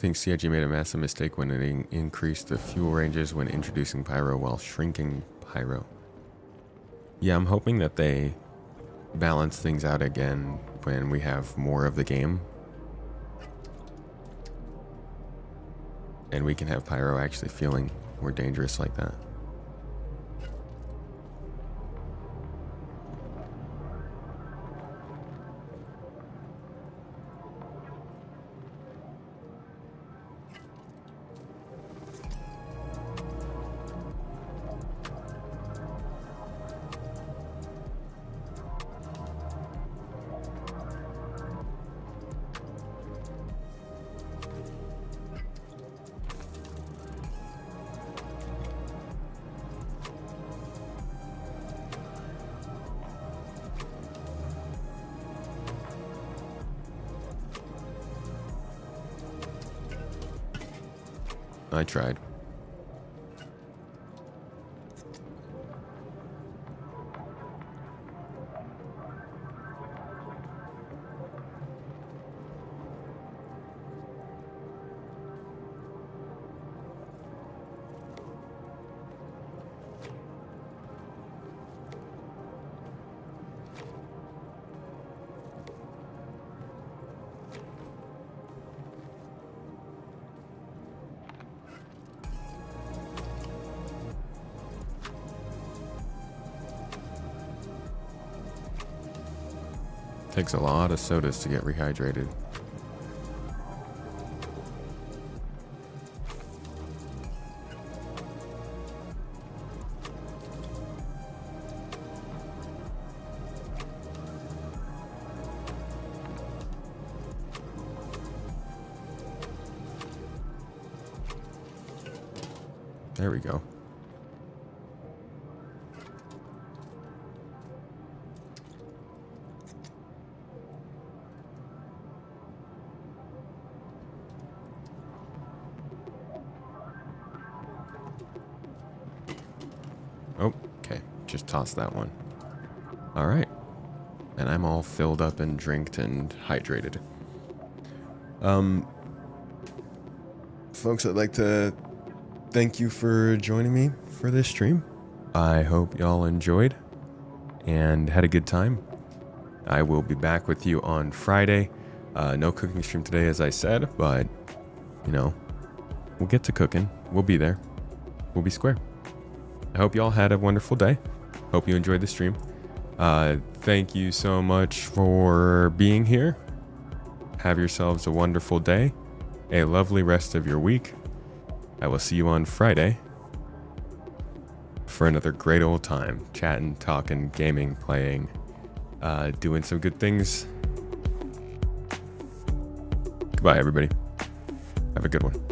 think CIG made a massive mistake when it increased the fuel ranges when introducing pyro while shrinking pyro. Yeah, I'm hoping that they balance things out again when we have more of the game. And we can have pyro actually feeling more dangerous like that. I tried. Takes a lot of sodas to get rehydrated. There we go. Oh, okay. Just toss that one. All right. And I'm all filled up and drinked and hydrated. Folks, I'd like to thank you for joining me for this stream. I hope y'all enjoyed and had a good time. I will be back with you on Friday. No cooking stream today, as I said, but, you know, we'll get to cooking. We'll be there. We'll be square. I hope y'all had a wonderful day. Hope you enjoyed the stream. Thank you so much for being here. Have yourselves a wonderful day. A lovely rest of your week. I will see you on Friday for another great old time. Chatting, talking, gaming, playing, doing some good things. Goodbye, everybody. Have a good one.